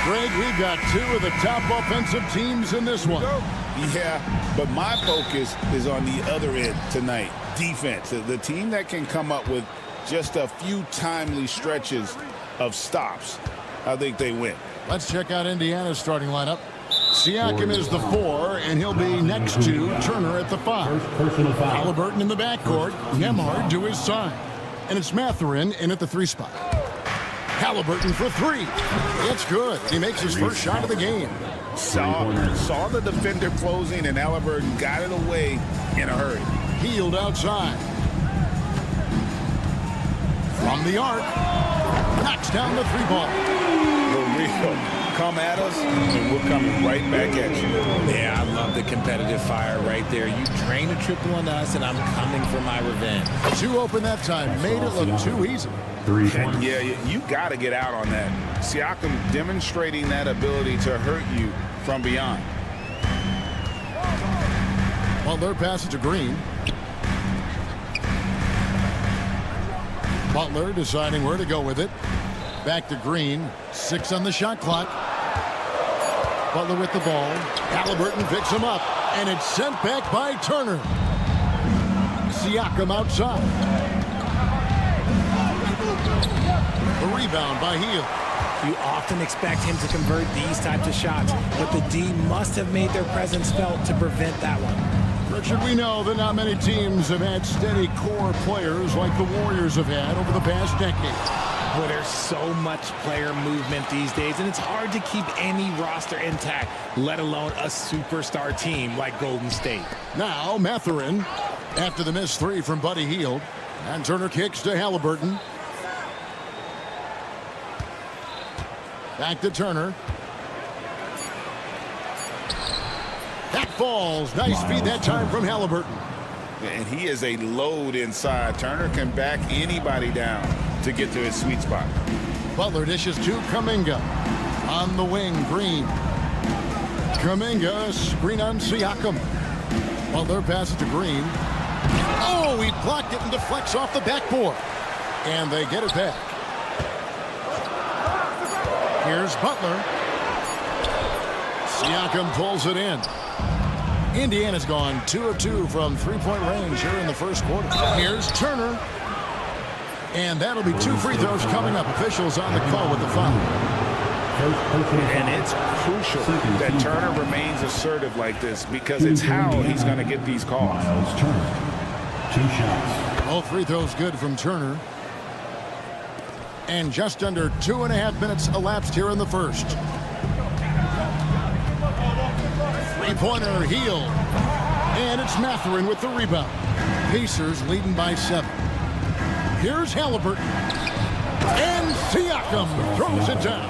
Greg, we've got two of the top offensive teams in this one. Yeah, but my focus is on the other end tonight. Defense. The team that can come up with just a few timely stretches of stops, I think they win. Let's check out Indiana's starting lineup. Siakam is the 4, and he'll be next to Turner at the 5. Halliburton in the backcourt. Nembhard to his side. And it's Mathurin in at the 3 spot. Halliburton for 3. It's good. He makes his first shot of the game. Saw the defender closing, and Halliburton got it away in a hurry. Hield outside. From the arc. Knocks down the 3-ball. The real come at us, and we're coming right back at you. Yeah, I love the competitive fire right there. You drain a triple on us, and I'm coming for my revenge. 2 open that time. Made it look too easy. Yeah, you got to get out on that. Siakam demonstrating that ability to hurt you from beyond. Butler passes to Green. Butler deciding where to go with it. Back to Green. 6 on the shot clock. Butler with the ball. Halliburton picks him up. And it's sent back by Turner. Siakam outside. The rebound by Hield. You often expect him to convert these types of shots, but the D must have made their presence felt to prevent that one. Richard, we know that not many teams have had steady core players like the Warriors have had over the past decade. Well, there's so much player movement these days, and it's hard to keep any roster intact, let alone a superstar team like Golden State. Now, Mathurin, after the missed 3 from Buddy Hield, and Turner kicks to Halliburton. Back to Turner. That falls. Nice feed that time from Halliburton. And he is a load inside. Turner can back anybody down to get to his sweet spot. Butler dishes to Kuminga. On the wing, Green. Kuminga, screen on Siakam. Butler passes to Green. Oh, he blocked it and deflects off the backboard. And they get it back. Here's Butler. Siakam pulls it in. Indiana's gone 2 of 2 from 3-point range here in the first quarter. Here's Turner. And that'll be 2 free throws coming up. Officials on the call with the foul. And it's crucial that Turner remains assertive like this because it's how he's going to get these calls. 2 shots. All free throws good from Turner. And just under 2.5 minutes elapsed here in the first. 3-pointer Hield. And it's Mathurin with the rebound. Pacers leading by 7. Here's Halliburton. And Siakam throws it down.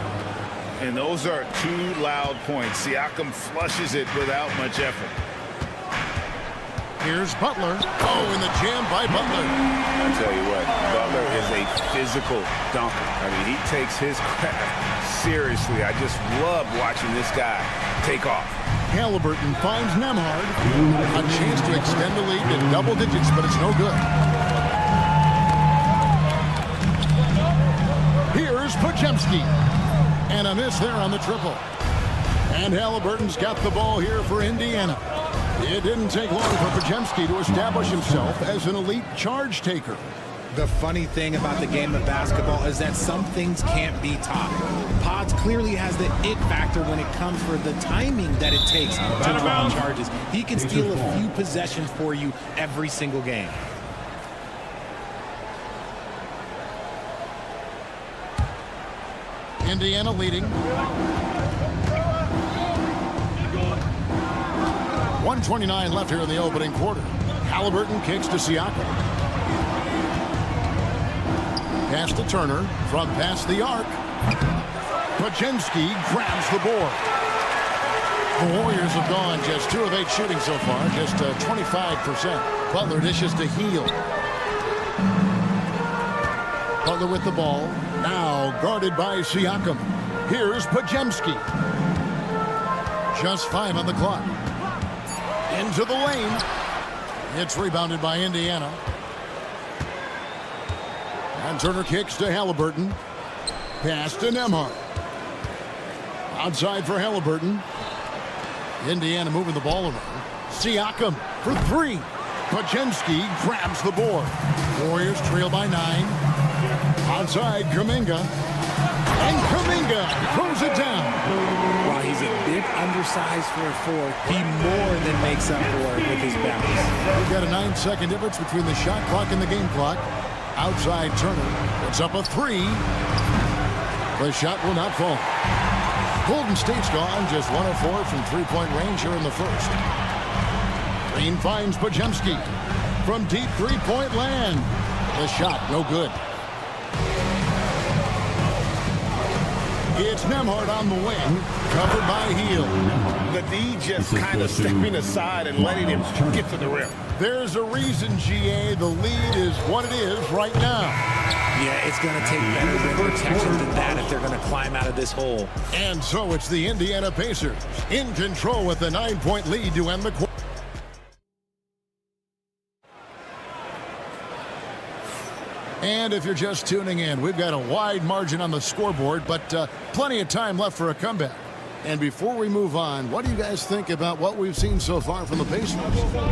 And those are 2 loud points. Siakam flushes it without much effort. Here's Butler. Oh, and the jam by Butler. I tell you what, Butler is a physical dunker. I mean, he takes his craft seriously. I just love watching this guy take off. Halliburton finds Nembhard. A chance to extend the lead to double digits, but it's no good. Here's Podziemski. And a miss there on the triple. And Halliburton's got the ball here for Indiana. It didn't take long for Podziemski to establish himself as an elite charge taker. The funny thing about the game of basketball is that some things can't be taught. Pods clearly has the it factor when it comes for the timing that it takes to draw charges. He can steal a few possessions for you every single game. Indiana leading. 1:29 left here in the opening quarter. Halliburton kicks to Siakam. Pass to Turner from past the arc. Podziemski grabs the board. The Warriors have gone just 2 of 8 shooting so far, just 25%. Butler dishes to Hield. Butler with the ball. Now guarded by Siakam. Here's Podziemski. Just 5 on the clock. Into the lane. It's rebounded by Indiana. And Turner kicks to Halliburton. Pass to Nembhard. Outside for Halliburton. Indiana moving the ball around. Siakam for three. Pajemski grabs the board. Warriors trail by 9. Outside, Kuminga. And Kuminga throws it down. While he's a bit undersized for a 4, he more than makes up for it with his bounce. We've got a 9-second difference between the shot clock and the game clock. Outside Turner puts up a 3. The shot will not fall. Golden State's gone just 1 of 4 from three-point range here in the first. Green finds Pajemski from deep three-point land. The shot no good. It's Nembhard on the wing, covered by Hield. The D just kind of stepping aside and letting him get to the rim. There's a reason, GA, the lead is what it is right now. Yeah, it's going to take better rim protection than that if they're going to climb out of this hole. And so it's the Indiana Pacers in control with a 9-point lead to end the quarter. And if you're just tuning in, we've got a wide margin on the scoreboard, but plenty of time left for a comeback. And before we move on, what do you guys think about what we've seen so far from the Pacers?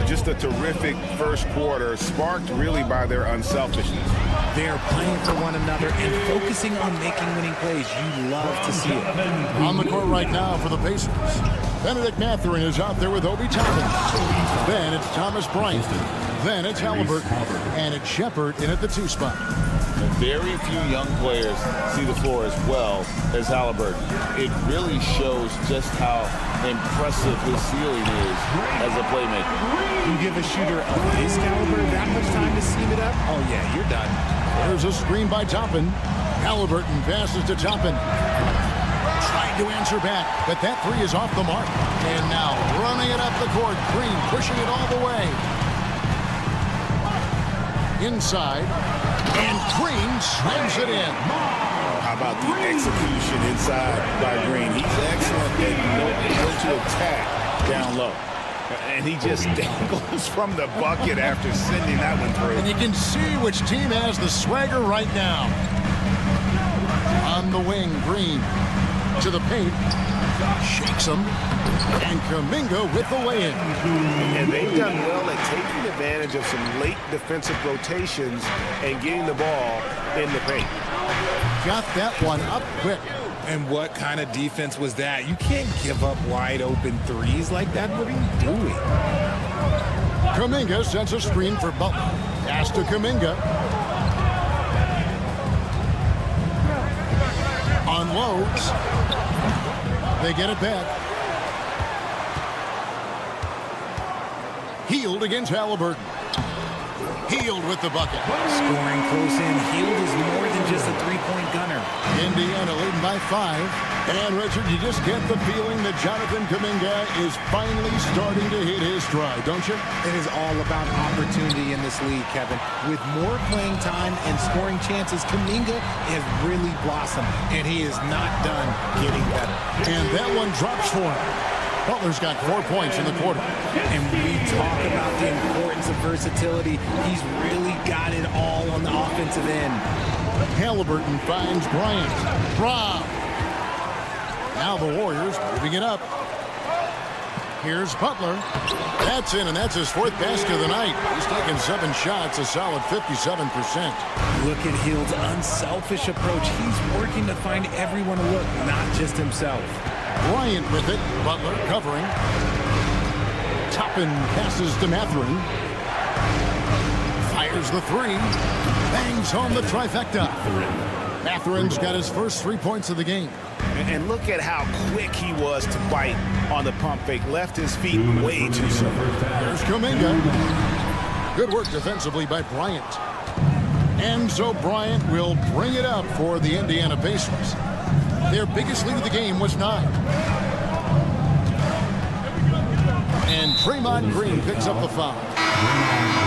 Just a terrific first quarter, sparked really by their unselfishness. They're playing for one another and focusing on making winning plays. You love to see it. On the court right now for the Pacers, Benedict Mathurin is out there with Obi Toppin. Then it's Thomas Bryant. Then it's Halliburton. And it's Shepard in at the 2 spot. Very few young players see the floor as well as Halliburton. It really shows just how impressive his ceiling is as a playmaker. You give a shooter of his caliber that much time to seam it up, oh yeah, you're done. There's a screen by Toppin. Halliburton passes to Toppin. Trying to answer back, but that 3 is off the mark. And now running it up the court. Green pushing it all the way. Inside. And Green slams it in. How about the execution inside by Green? He's excellent at knowing to attack down low. And he just dangles from the bucket after sending that one through. And you can see which team has the swagger right now. On the wing, Green to the paint. Shakes him. And Kuminga with the lay-in. And they've done well at taking advantage of some late defensive rotations and getting the ball in the paint. Got that one up quick. And what kind of defense was that? You can't give up wide open threes like that. What are you doing? Kuminga sends a screen for Butler. Pass to Kuminga. Unloads. They get it back. Hield against Halliburton. Hield with the bucket. Scoring close in. Hield is more than just a three-point gunner. Indiana leading by 5. And, Richard, you just get the feeling that Jonathan Kuminga is finally starting to hit his stride, don't you? It is all about opportunity in this league, Kevin. With more playing time and scoring chances, Kuminga has really blossomed, and he is not done getting better. And that one drops for him. Butler's got 4 points in the quarter. And we talk about the importance of versatility. He's really got it all on the offensive end. Halliburton finds Bryant. Brown. Now the Warriors moving it up. Here's Butler. That's in, and that's his 4th basket of the night. He's taken 7 shots, a solid 57%. Look at Hield's unselfish approach. He's working to find everyone to look, not just himself. Bryant with it. Butler covering. Toppin passes to Mathurin. Fires the 3. Bangs home the trifecta. Mathurin's got his first 3 points of the game. And look at how quick he was to bite on the pump fake. Left his feet way too soon. There's Kuminga. Good work defensively by Bryant. And so Bryant will bring it up for the Indiana Pacers. Their biggest lead of the game was 9. And Draymond Green picks up the foul.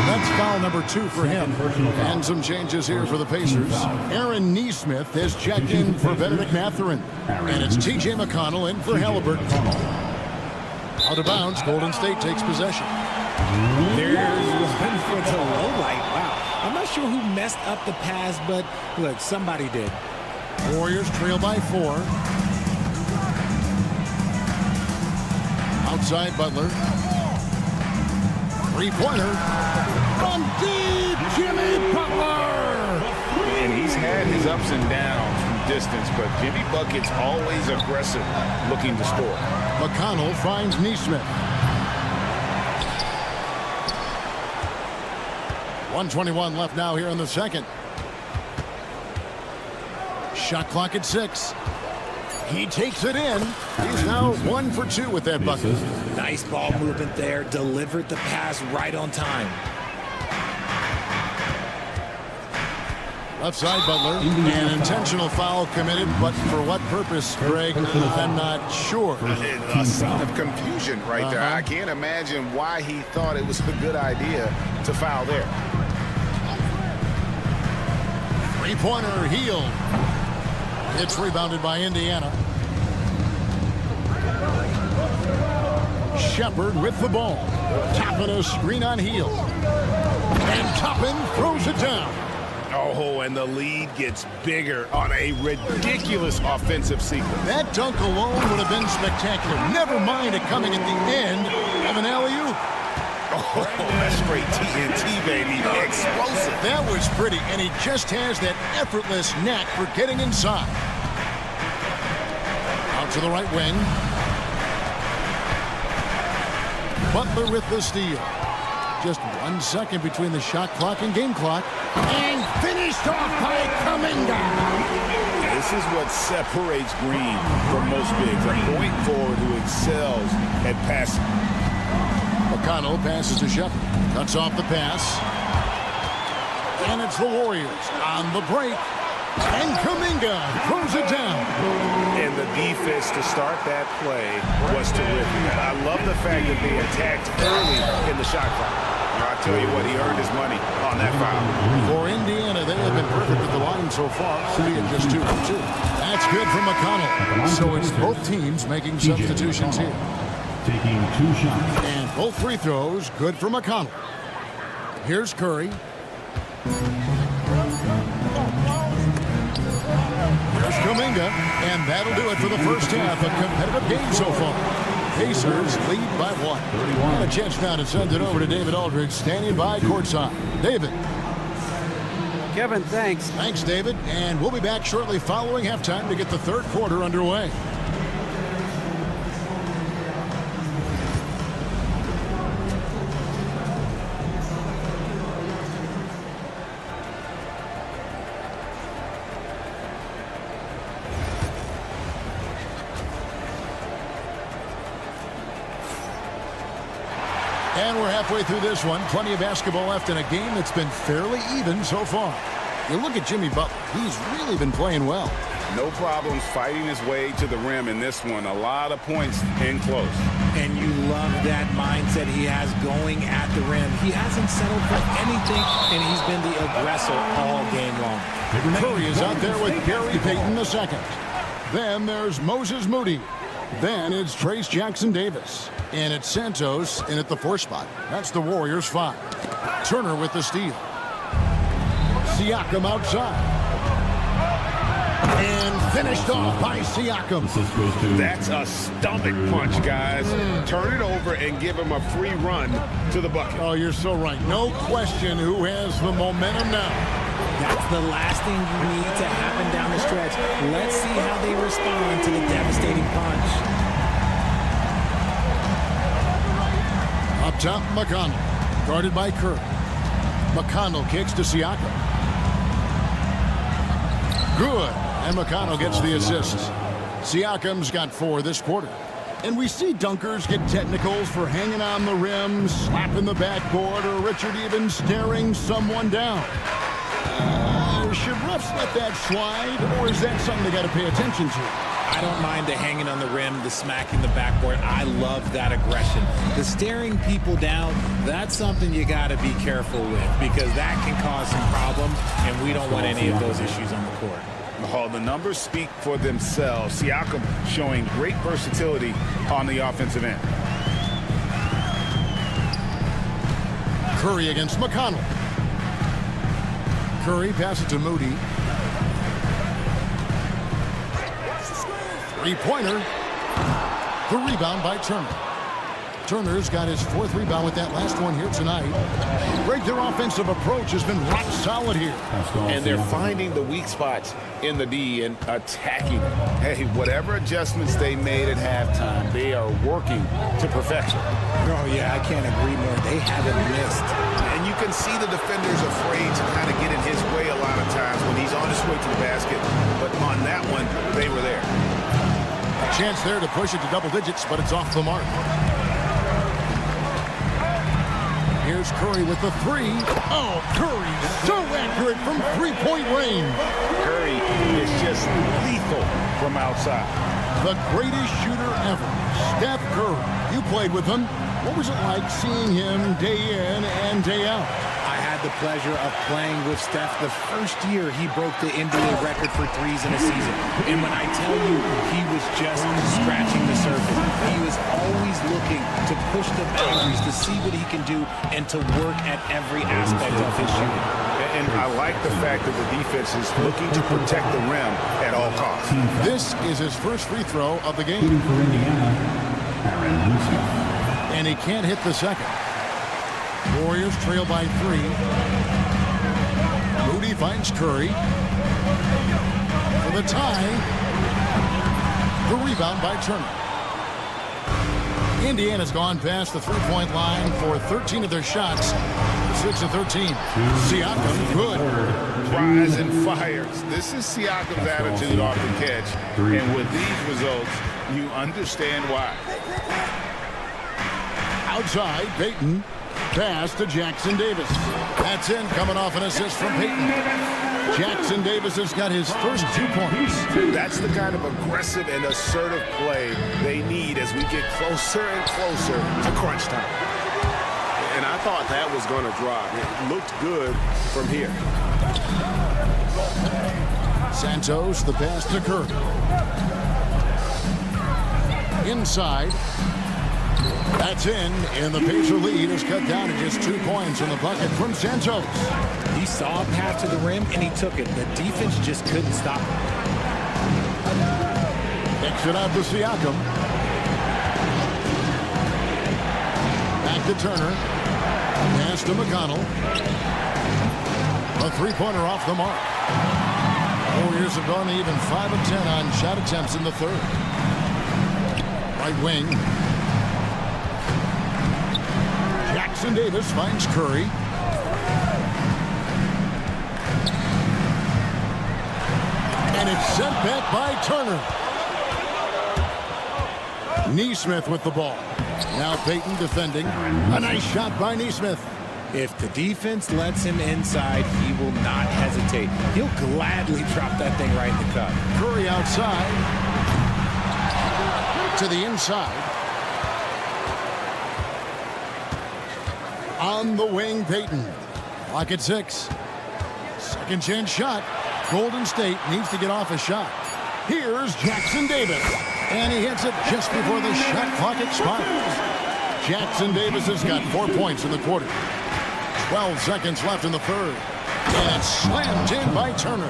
That's foul number 2 for him. And some changes here for the Pacers. Aaron Nesmith has checked in for Benedict Mathurin. And it's T.J. McConnell in for Halliburton. Out of bounds, Golden State takes possession. There's one for the low light. Wow. I'm not sure who messed up the pass, but look, somebody did. Warriors trail by 4. Left side, Butler. Three-pointer. From deep, Jimmy Butler! And he's had his ups and downs from distance, but Jimmy Bucket's always aggressive, looking to score. McConnell finds Neesmith. 1:21 left now here in the second. Shot clock at 6. He takes it in. He's now 1 for 2 with that bucket. Nice ball movement there. Delivered the pass right on time. Left side, Butler. An intentional foul committed, but for what purpose, Greg? I'm not sure. A scene of confusion right there. I can't imagine why he thought it was a good idea to foul there. Three-pointer, Heel. It's rebounded by Indiana. Shepard with the ball. Toppin a screen on Heel. And Toppin throws it down. Oh, and the lead gets bigger on a ridiculous offensive sequence. That dunk alone would have been spectacular. Never mind it coming at the end of an alley-oop. Oh, that's straight TNT, baby. Explosive. That was pretty, and he just has that effortless knack for getting inside. Out to the right wing. Butler with the steal. Just 1 second between the shot clock and game clock. And finished off by Kuminga. This is what separates Green from most bigs. A point forward who excels at passing. McConnell passes to Shepard. Cuts off the pass. And it's the Warriors on the break. And Kuminga throws it down. And the defense to start that play was terrific. I love the fact that they attacked early in the shot clock. I'll tell you what, he earned his money on that foul. For Indiana, they have been perfect at the line so far, being just 2 for 2. That's good for McConnell. So it's both teams making substitutions here. Taking 2 shots. And both free throws good for McConnell. Here's Curry. Here's Kuminga. And that'll do it for the first half. A competitive game so far. Pacers lead by 1. And a chance now to send it over to David Aldridge, standing by courtside. David. Kevin, thanks. Thanks, David. And we'll be back shortly following halftime to get the third quarter underway. And we're halfway through this one. Plenty of basketball left in a game that's been fairly even so far. You look at Jimmy Butler. He's really been playing well. No problems fighting his way to the rim in this one. A lot of points in close. And you love that mindset he has going at the rim. He hasn't settled for anything, and he's been the aggressor all game long. Curry is out there with Gary Payton II. Then there's Moses Moody. Then it's Trace Jackson-Davis. And it's Santos in at the 4th spot. That's the Warriors 5. Turner with the steal. Siakam outside. And finished off by Siakam. That's a stomach punch, guys. Turn it over and give him a free run to the bucket. Oh, you're so right. No question who has the momentum now. That's the last thing you need to happen down the stretch. Let's see how they respond to the devastating punch. Up top, McConnell. Guarded by Curry. McConnell kicks to Siakam. Good. And McConnell gets the assist. Siakam's got 4 this quarter. And we see dunkers get technicals for hanging on the rim, slapping the backboard, or Richard even staring someone down. Should refs let that slide, or is that something they got to pay attention to? I don't mind the hanging on the rim, the smacking the backboard. I love that aggression. The staring people down, that's something you got to be careful with because that can cause some problems, and we don't want any of those issues on the court. Oh, the numbers speak for themselves. Siakam showing great versatility on the offensive end. Curry against McConnell. Curry passes to Moody. Three-pointer. The rebound by Turner. Turner's got his 4th rebound with that last one here tonight. Greg, their offensive approach has been rock solid here. And they're finding the weak spots in the D and attacking it. Hey, whatever adjustments they made at halftime, they are working to perfection. Oh, yeah, I can't agree more. They haven't missed. And you can see the defenders afraid to kind of get in his way a lot of times when he's on his way to the basket. But on that one, they were there. A chance there to push it to double digits, but it's off the mark. Here's Curry with the 3. Oh, Curry so accurate from three-point range. Curry is just lethal from outside. The greatest shooter ever, Steph Curry. You played with him. What was it like seeing him day in and day out? I had the pleasure of playing with Steph the first year he broke the NBA record for threes in a season. And when I tell you he was just scratching the surface, he was always looking to push the boundaries, to see what he can do, and to work at every aspect of his shooting. And I like the fact that the defense is looking to protect the rim at all costs. This is his first free throw of the game. And he can't hit the second. Warriors trail by 3. Moody finds Curry. For the tie. The rebound by Turner. Indiana's gone past the three-point line for 13 of their shots. 6 of 13. Siakam, good. Rise and fires. This is Siakam's attitude off the catch. And with these results, you understand why. Outside, Payton. Pass to Jackson Davis. That's in, coming off an assist from Payton. Jackson Davis has got his first 2 points. That's the kind of aggressive and assertive play they need as we get closer and closer to crunch time. And I thought that was going to drop. It looked good from here. Santos, the pass to Curry. Inside. That's in, and the Pacer lead is cut down to just 2 points in the bucket from Santos. He saw a path to the rim, and he took it. The defense just couldn't stop him. Kicks it out to Siakam. Back to Turner. Pass to McConnell. A three-pointer off the mark. Warriors have gone even 5 of 10 on shot attempts in the third. Right wing. Jackson Davis finds Curry. And it's sent back by Turner. Neesmith with the ball. Now Payton defending. A nice shot by Neesmith. If the defense lets him inside, he will not hesitate. He'll gladly drop that thing right in the cup. Curry outside. To the inside. On the wing, Payton. Clock at 6. Second chance shot. Golden State needs to get off a shot. Here's Jackson Davis. And he hits it just before the shot clock expires. Jackson Davis has got 4 points in the quarter. 12 seconds left in the third. And it's slammed in by Turner.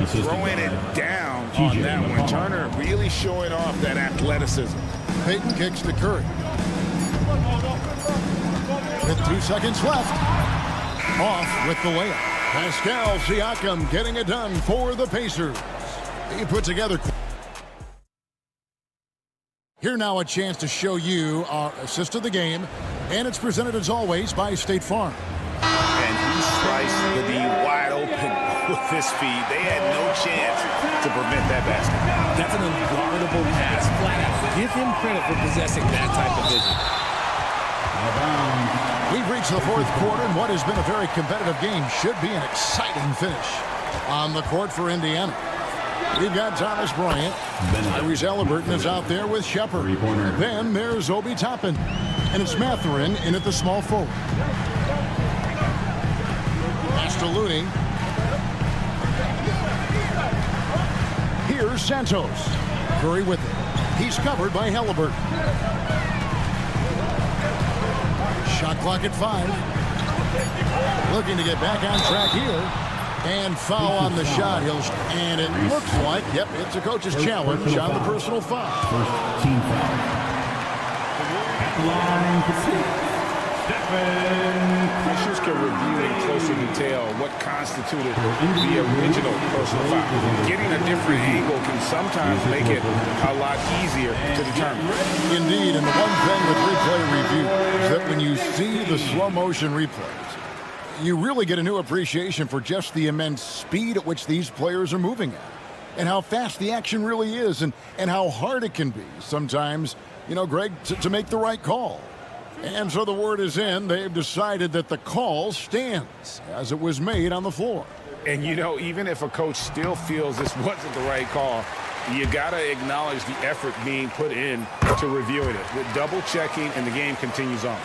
Throwing it down on that one. Turner really showing off that athleticism. Payton kicks to Curry. With 2 seconds left. Off with the layup. Pascal Siakam getting it done for the Pacers. He put together. Here now a chance to show you our assist of the game. And it's presented as always by State Farm. And he sliced the D wide open with this feed. They had no chance to prevent that basket. That's an unguardable pass. Flat out. Give him credit for possessing that type of vision. We've reached the fourth quarter, and what has been a very competitive game should be an exciting finish. On the court for Indiana, we've got Thomas Bryant. Tyrese Halliburton is out there with Shepard. Then there's Obi Toppin. And it's Mathurin in at the small forward. Pass to Looney. Here's Santos. Curry with it. He's covered by Halliburton. Shot clock at 5. Looking to get back on track here. And foul on the shot. And it looks like, yep, it's a coach's challenge on the personal foul. First team foul. line for 6, Stephen. Officials can review in closer detail what constituted the original personal foul. Getting a different angle can sometimes make it a lot easier to determine. Indeed, and the one thing with replay review is that when you see the slow motion replays, you really get a new appreciation for just the immense speed at which these players are moving at, and how fast the action really is, and how hard it can be sometimes, you know, Greg, to make the right call. And so the word is in. They've decided that the call stands as it was made on the floor. And, you know, even if a coach still feels this wasn't the right call, you got to acknowledge the effort being put in to reviewing it. With double checking, and the game continues on.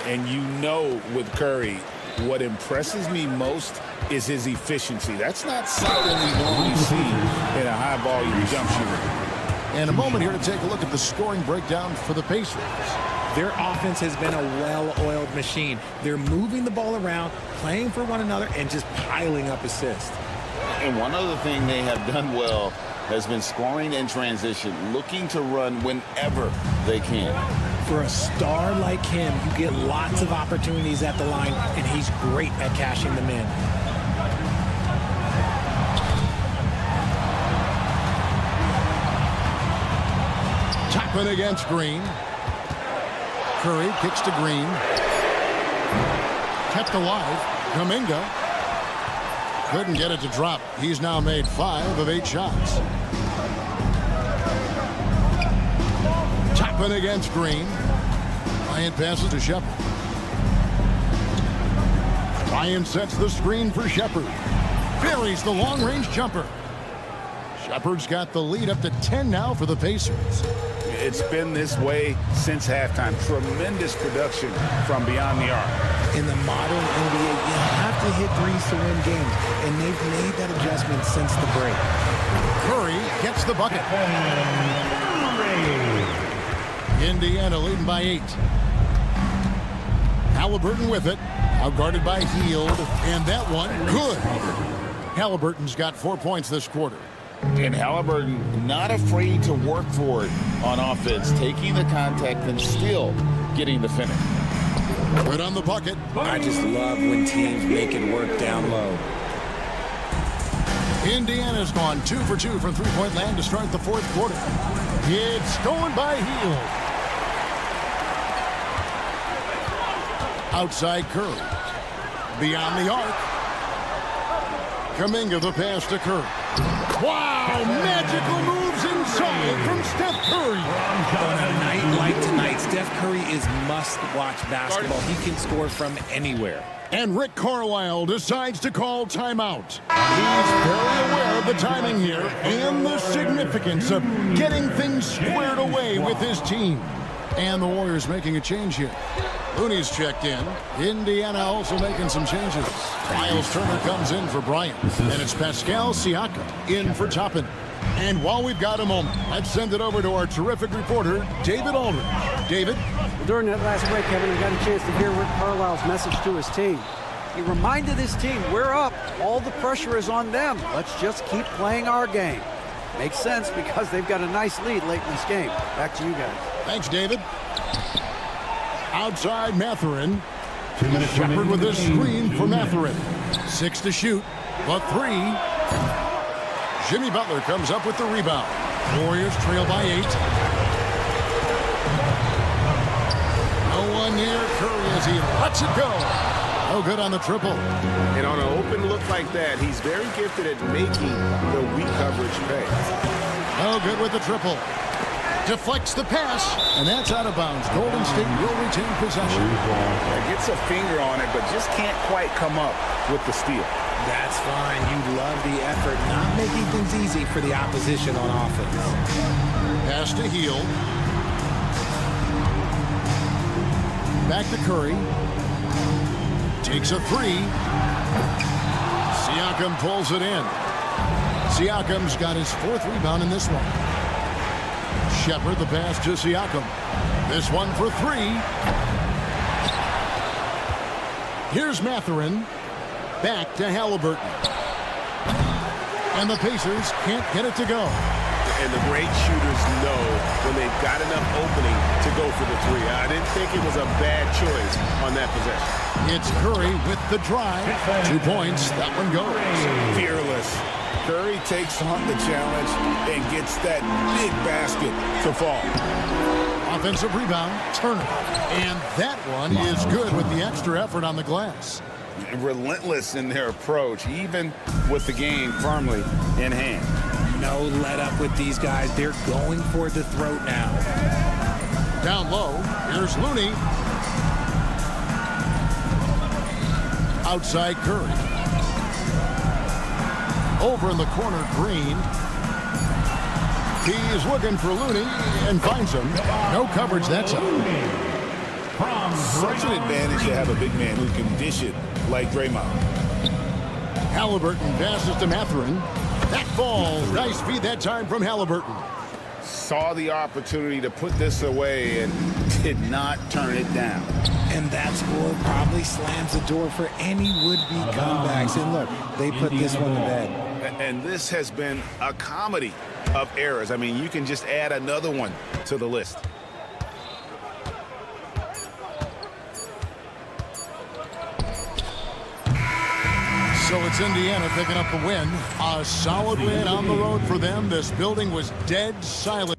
And you know with Curry, what impresses me most is his efficiency. That's not something we normally see in a high-volume jump shooter. And a moment here to take a look at the scoring breakdown for the Pacers. Their offense has been a well-oiled machine. They're moving the ball around, playing for one another, and just piling up assists. And one other thing they have done well has been scoring in transition, looking to run whenever they can. For a star like him, you get lots of opportunities at the line, and he's great at cashing them in. Chapman against Green. Curry kicks to Green. Kept alive. Kuminga. Couldn't get it to drop. He's now made 5 of 8 shots. Chapman against Green. Bryant passes to Shepard. Bryant sets the screen for Shepard. Buries the long-range jumper. Shepard's got the lead up to 10 now for the Pacers. It's been this way since halftime. Tremendous production from beyond the arc. In the modern NBA, you have to hit threes to win games, and they've made that adjustment since the break. Curry gets the bucket. Indiana leading by 8. Halliburton with it. Outguarded by Hield, and that one good. Halliburton's got 4 points this quarter. And Halliburton not afraid to work for it on offense, taking the contact and still getting the finish. Put on the bucket. I just love when teams make it work down low. Indiana's gone 2 for 2 from three-point land to start the fourth quarter. It's stolen by Hield. Outside Curry. Beyond the arc. Kuminga the pass to Curry. Wow, magical moves inside from Steph Curry. On a night like tonight, Steph Curry is must-watch basketball. He can score from anywhere. And Rick Carlisle decides to call timeout. He's very aware of the timing here and the significance of getting things squared away with his team. And the Warriors making a change here. Looney's checked in. Indiana also making some changes. Miles Turner comes in for Bryant. And it's Pascal Siakam in for Toppin. And while we've got a moment, let's send it over to our terrific reporter, David Aldridge. David? During that last break, Kevin, I got a chance to hear Rick Carlisle's message to his team. He reminded his team, we're up. All the pressure is on them. Let's just keep playing our game. Makes sense because they've got a nice lead late in this game. Back to you guys. Thanks, David. Outside Mathurin. Shepard with his screen for Mathurin. 6 to shoot, but 3. Jimmy Butler comes up with the rebound. Warriors trail by 8. No one near Curry as he lets it go. No good on the triple. And on an open look like that, he's very gifted at making the weak coverage pay. No good with the triple. Deflects the pass, and that's out of bounds. Golden State will retain possession. Gets a finger on it, but just can't quite come up with the steal. That's fine. You love the effort, not making things easy for the opposition on offense. Pass to Hield. Back to Curry. Takes a 3. Siakam pulls it in. Siakam's got his 4th rebound in this one. Shepard the pass to Siakam. This one for 3. Here's Mathurin. Back to Halliburton. And the Pacers can't get it to go. And the great shooters know when they've got enough opening to go for the three. I didn't think it was a bad choice on that possession. It's Curry with the drive. 2 points. That one goes. Fearless. Curry takes on the challenge and gets that big basket to fall. Offensive rebound, Turner. And that one is good with the extra effort on the glass. Relentless in their approach, even with the game firmly in hand. No let up with these guys. They're going for the throat now. Down low, here's Looney. Outside Curry. Over in the corner, Green. He's looking for Looney and finds him. No coverage that time. Such an advantage to have a big man who can dish it like Draymond. Halliburton passes to Mathurin. That falls. Nice feed that time from Halliburton. Saw the opportunity to put this away and did not turn it down. And that score probably slams the door for any would-be comebacks. And look, they put this one to bed. And this has been a comedy of errors. I mean, you can just add another one to the list. So it's Indiana picking up the win. A solid win on the road for them. This building was dead silent.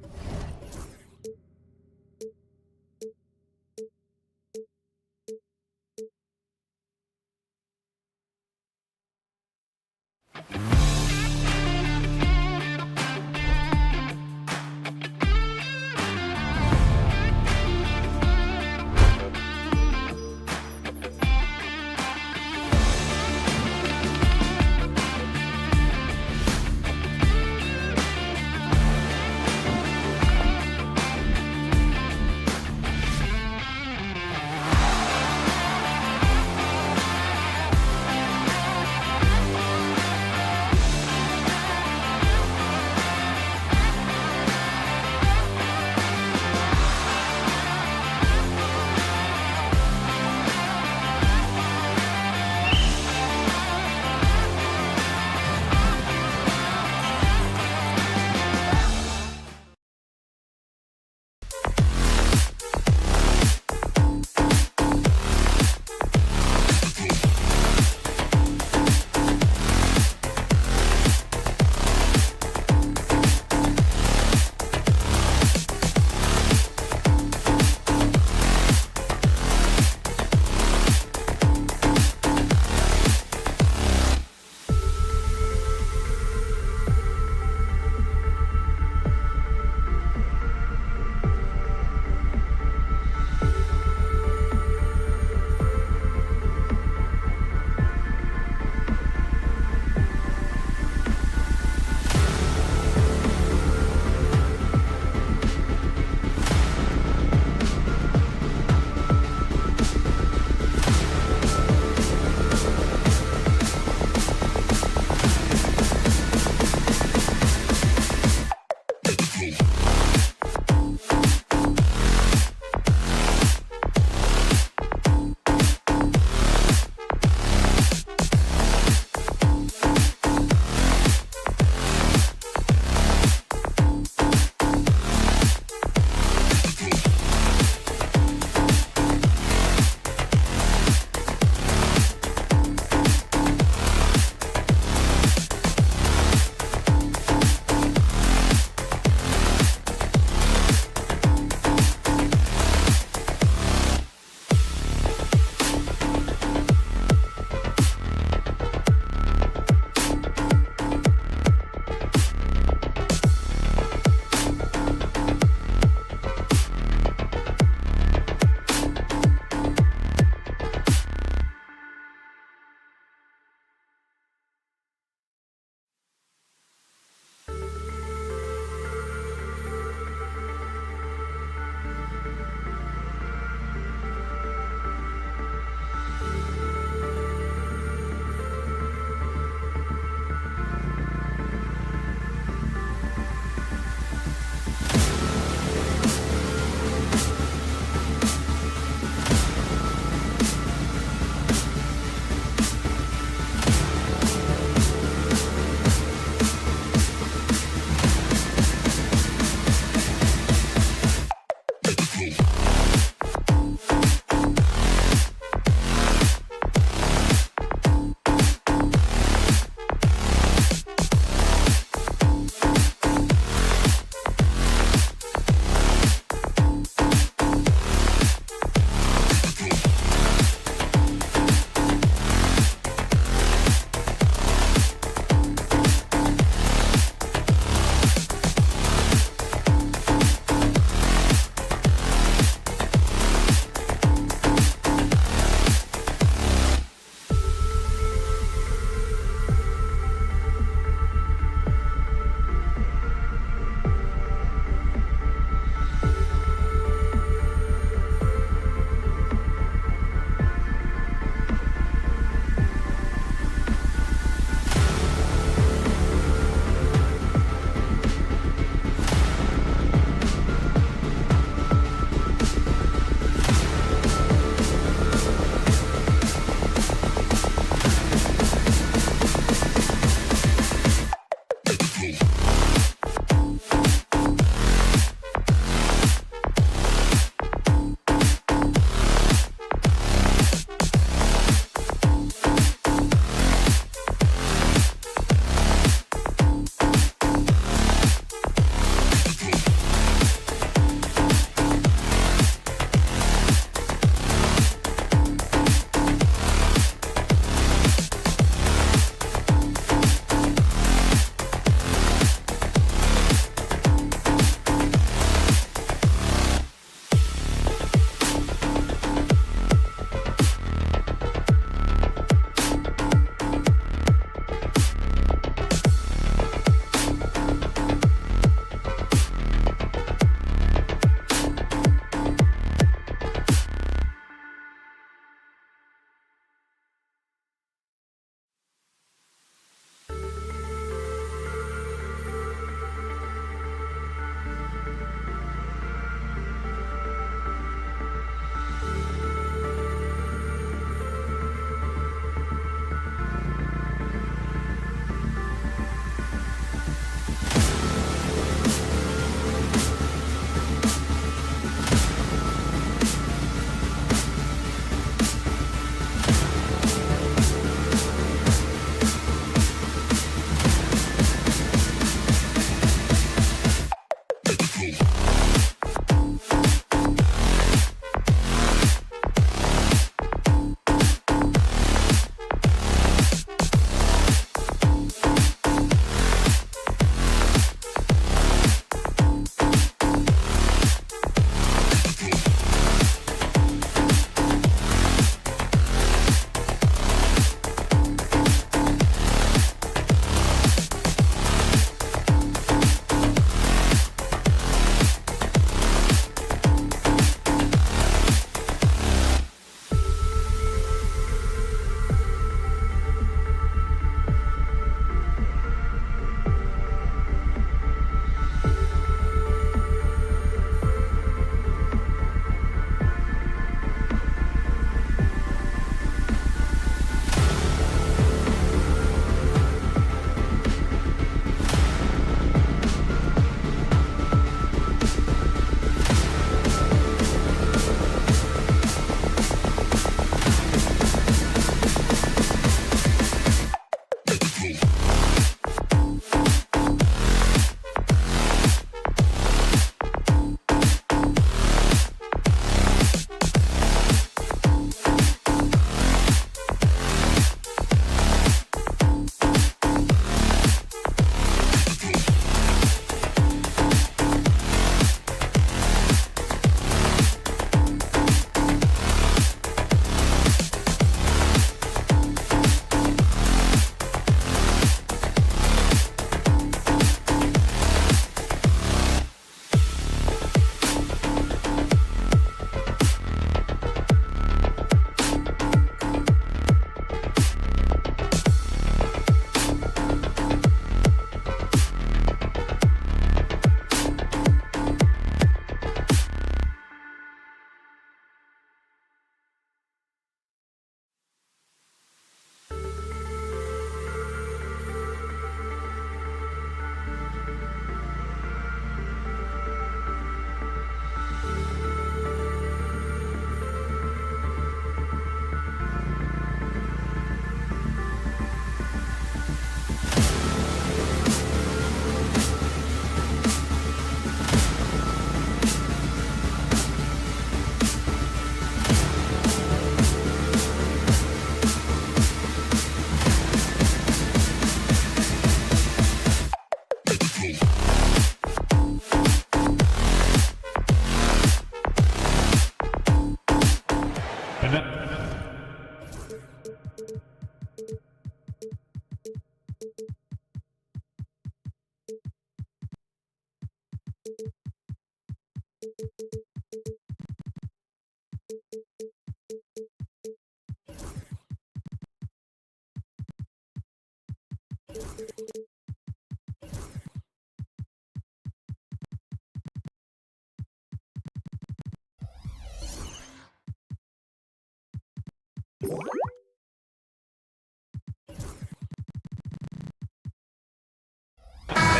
And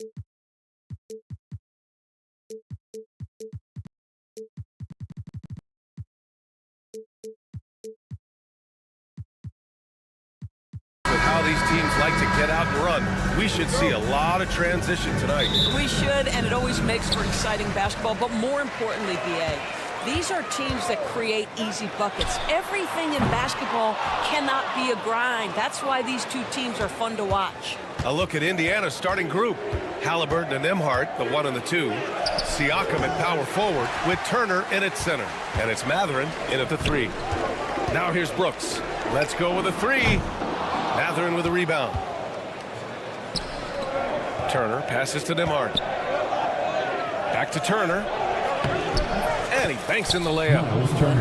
With how these teams like to get out and run, we should see a lot of transition tonight. We should, and it always makes for exciting basketball. But more importantly, B.A., these are teams that create easy buckets. Everything in basketball cannot be a grind. That's why these two teams are fun to watch. A look at Indiana's starting group. Halliburton and Nembhard, the 1 and the 2. Siakam at power forward with Turner in at center. And it's Mathurin in at the 3. Now here's Brooks. Let's go with a 3. Mathurin with a rebound. Turner passes to Nembhard. Back to Turner. And he banks in the layup.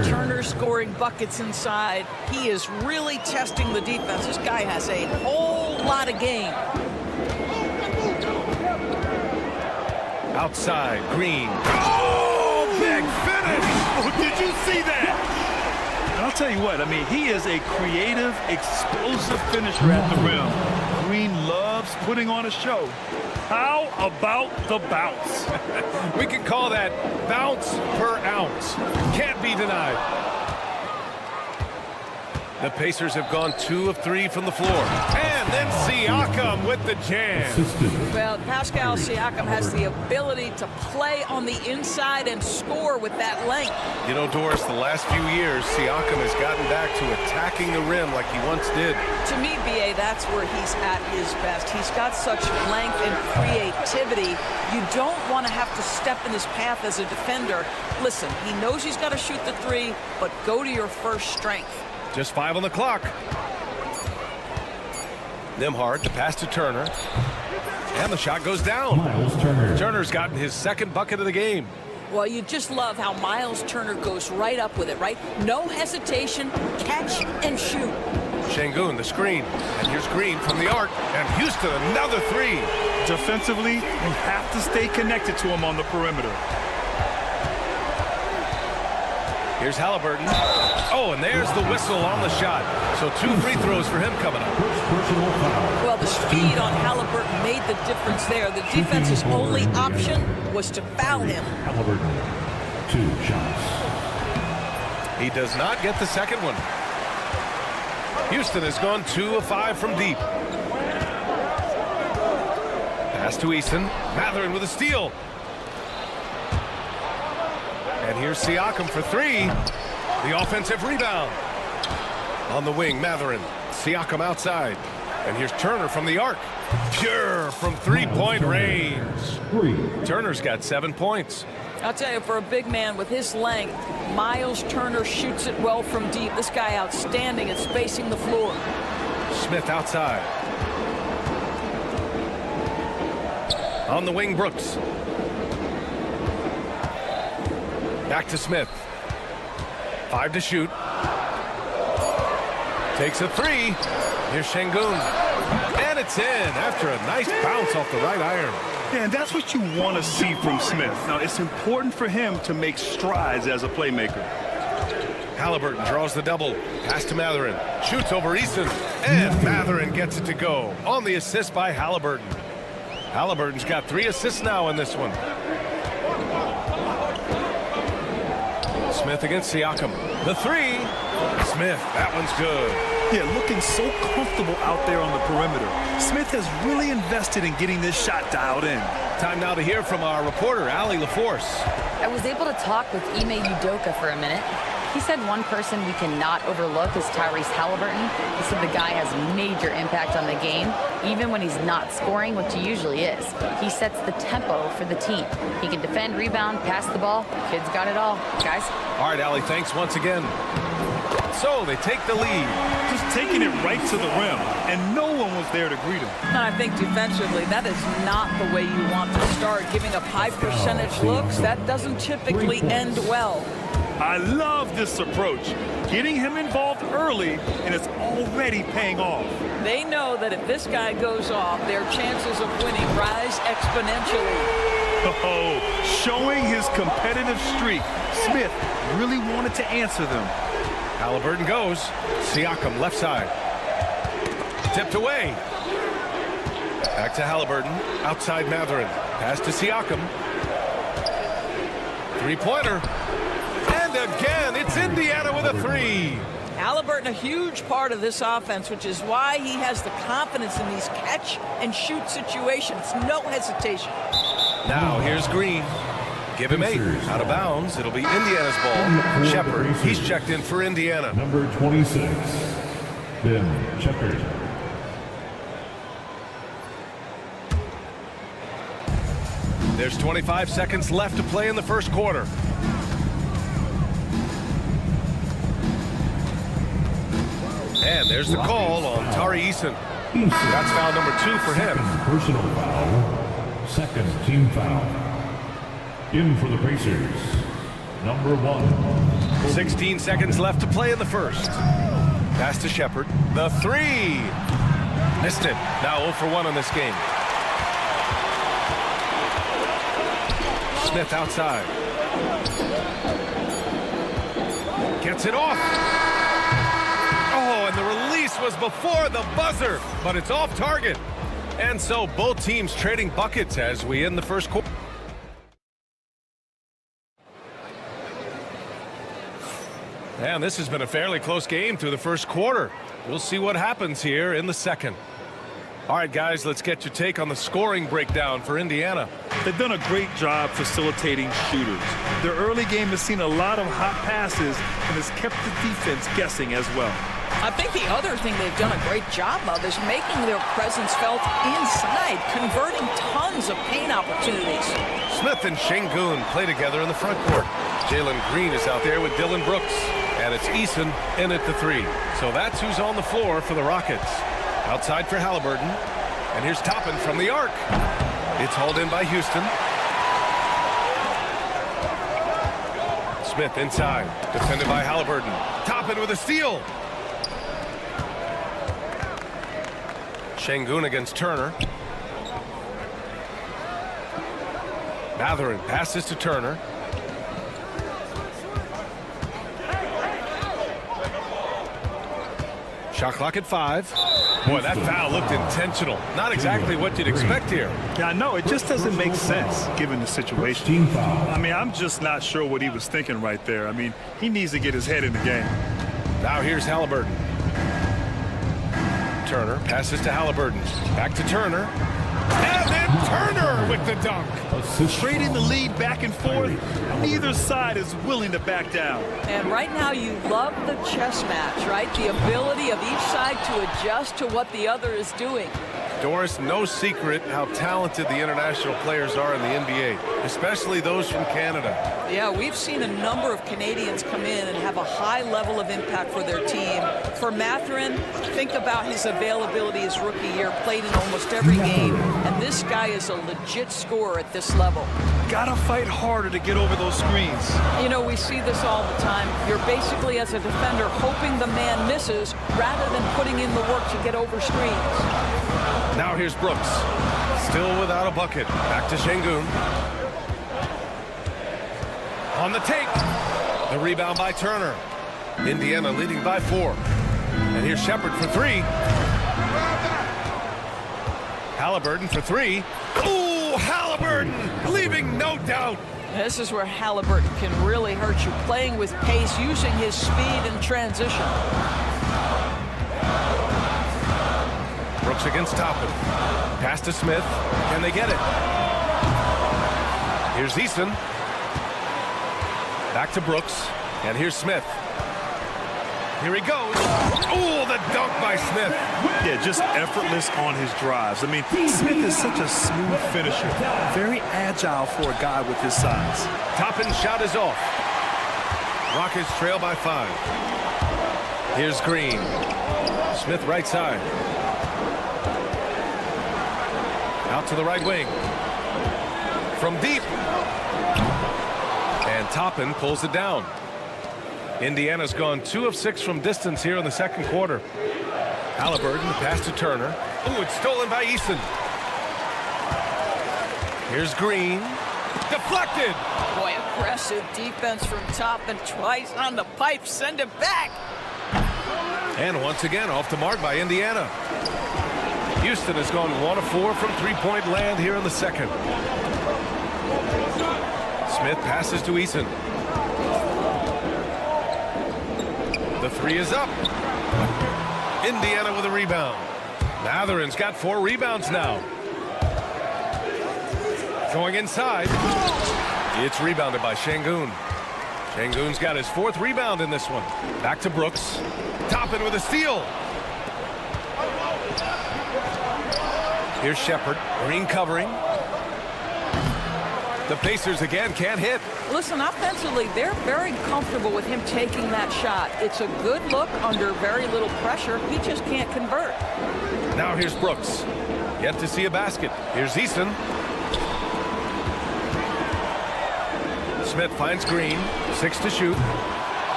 Turner scoring buckets inside. He is really testing the defense. This guy has a whole lot of game. Outside, Green. Oh, big finish! Oh, did you see that? And I'll tell you what, I mean, he is a creative, explosive finisher at the rim. Green loves putting on a show. How about the bounce? We can call that bounce per ounce. Can't be denied. The Pacers have gone 2 of 3 from the floor. And then Siakam with the jam. Well, Pascal Siakam has the ability to play on the inside and score with that length. You know, Doris, the last few years, Siakam has gotten back to attacking the rim like he once did. To me, B.A., that's where he's at his best. He's got such length and creativity. You don't want to have to step in his path as a defender. Listen, he knows he's got to shoot the 3, but go to your first strength. Just 5 on the clock. Nembhard, the pass to Turner. And the shot goes down. Turner's gotten his second bucket of the game. Well, you just love how Miles Turner goes right up with it, right? No hesitation, catch and shoot. Şengün, the screen. And here's Green from the arc. And Houston, another 3. Defensively, you have to stay connected to him on the perimeter. Here's Halliburton. Oh, and there's the whistle on the shot. So 2 free throws for him coming up. Well, the speed on Halliburton made the difference there. The defense's only option was to foul him. Halliburton, 2 shots. He does not get the second one. Houston has gone 2 of 5 from deep. Pass to Eason. Mathurin with a steal. And here's Siakam for 3. The offensive rebound. On the wing, Mathurin. Siakam outside. And here's Turner from the arc. Pure from 3-point range. Turner's got 7 points. I'll tell you, for a big man with his length, Miles Turner shoots it well from deep. This guy outstanding at spacing the floor. Smith outside. On the wing, Brooks. Back to Smith. 5 to shoot. Takes a 3. Here's Şengün. And it's in after a nice bounce off the right iron. Yeah, and that's what you want to see from Smith. Now, it's important for him to make strides as a playmaker. Halliburton draws the double. Pass to Mathurin. Shoots over Eason. And Mathurin gets it to go on the assist by Halliburton. Halliburton's got 3 assists now in this one. Smith against Siakam. The 3. Smith, that one's good. Yeah, looking so comfortable out there on the perimeter. Smith has really invested in getting this shot dialed in. Time now to hear from our reporter, Allie LaForce. I was able to talk with Ime Udoka for a minute. He said one person we cannot overlook is Tyrese Halliburton. He said the guy has major impact on the game, even when he's not scoring, which he usually is. He sets the tempo for the team. He can defend, rebound, pass the ball. Kid's got it all. Guys? All right, Allie, thanks once again. So they take the lead. Just taking it right to the rim, and no one was there to greet him. And I think defensively, that is not the way you want to start. Giving up high percentage looks, that doesn't typically end well. I love this approach. Getting him involved early, and it's already paying off. They know that if this guy goes off, their chances of winning rise exponentially. Oh, showing his competitive streak. Smith really wanted to answer them. Halliburton goes. Siakam left side. Tipped away. Back to Halliburton. Outside Mathurin. Pass to Siakam. Three-pointer. And again, it's Indiana with a three. Halliburton, a huge part of this offense, which is why he has the confidence in these catch-and-shoot situations. No hesitation. Now here's Green. Give him 8. Out of bounds. It'll be Indiana's ball. Shepard, he's checked in for Indiana. Number 26, Ben Shepard. There's 25 seconds left to play in the first quarter. And there's the call on Tari Eason. That's foul number 2 for him. Personal foul. Second team foul. In for the Pacers. Number 1. 16 seconds left to play in the first. Pass to Shepard. The 3. Missed it. Now 0 for 1 in this game. Smith outside. Gets it off. Oh, and the release was before the buzzer, but it's off target. And so both teams trading buckets as we end the first quarter. And this has been a fairly close game through the first quarter. We'll see what happens here in the second. All right, guys, let's get your take on the scoring breakdown for Indiana. They've done a great job facilitating shooters. Their early game has seen a lot of hot passes and has kept the defense guessing as well. I think the other thing they've done a great job of is making their presence felt inside, converting tons of paint opportunities. Smith and Şengün play together in the front court. Jalen Green is out there with Dylan Brooks. And it's Eason in at the 3. So that's who's on the floor for the Rockets. Outside for Halliburton. And here's Toppin from the arc. It's hauled in by Houston. Smith inside. Defended by Halliburton. Toppin with a steal. Şengün against Turner. Mathurin passes to Turner. Shot clock at 5. Boy, that foul looked intentional. Not exactly what you'd expect here. Yeah, I know. It just doesn't make sense given the situation. I mean, I'm just not sure what he was thinking right there. I mean, he needs to get his head in the game. Now here's Halliburton. Turner passes to Halliburton. Back to Turner. And then Turner with the dunk. Trading the lead back and forth. Neither side is willing to back down. And right now you love the chess match, right? The ability of each side to adjust to what the other is doing. Doris, no secret how talented the international players are in the NBA, especially those from Canada. Yeah, we've seen a number of Canadians come in and have a high level of impact for their team. For Mathurin, think about his availability his rookie year, played in almost every game, and this guy is a legit scorer at this level. Gotta fight harder to get over those screens. You know, we see this all the time. You're basically, as a defender, hoping the man misses rather than putting in the work to get over screens. Now here's Brooks. Still without a bucket. Back to Şengün. On the take. The rebound by Turner. Indiana leading by 4. And here's Shepard for 3. Halliburton for 3. Ooh, Halliburton leaving no doubt. This is where Halliburton can really hurt you, playing with pace, using his speed in transition. Brooks against Toppin. Pass to Smith. Can they get it? Here's Eason. Back to Brooks. And here's Smith. Here he goes. Oh, the dunk by Smith. Yeah, just effortless on his drives. I mean, Smith is such a smooth finisher. Very agile for a guy with his size. Toppin's shot is off. Rockets trail by 5. Here's Green. Smith right side. Out to the right wing. From deep. And Toppin pulls it down. Indiana's gone 2 of 6 from distance here in the second quarter. Halliburton, pass to Turner. Oh, it's stolen by Eason. Here's Green. Deflected. Boy, aggressive defense from Toppin, twice on the pipe. Send it back. And once again, off the mark by Indiana. Houston has gone 1 of 4 from three-point land here in the second. Smith passes to Eason. The three is up. Indiana with a rebound. Matherin's got 4 rebounds now. Going inside. It's rebounded by Şengün. Şengün's got his 4th rebound in this one. Back to Brooks. Toppin with a steal. Here's Shepherd. Green covering. The Pacers again can't hit. Listen, offensively, they're very comfortable with him taking that shot. It's a good look under very little pressure. He just can't convert. Now here's Brooks. Yet to see a basket. Here's Eason. Smith finds Green. 6 to shoot.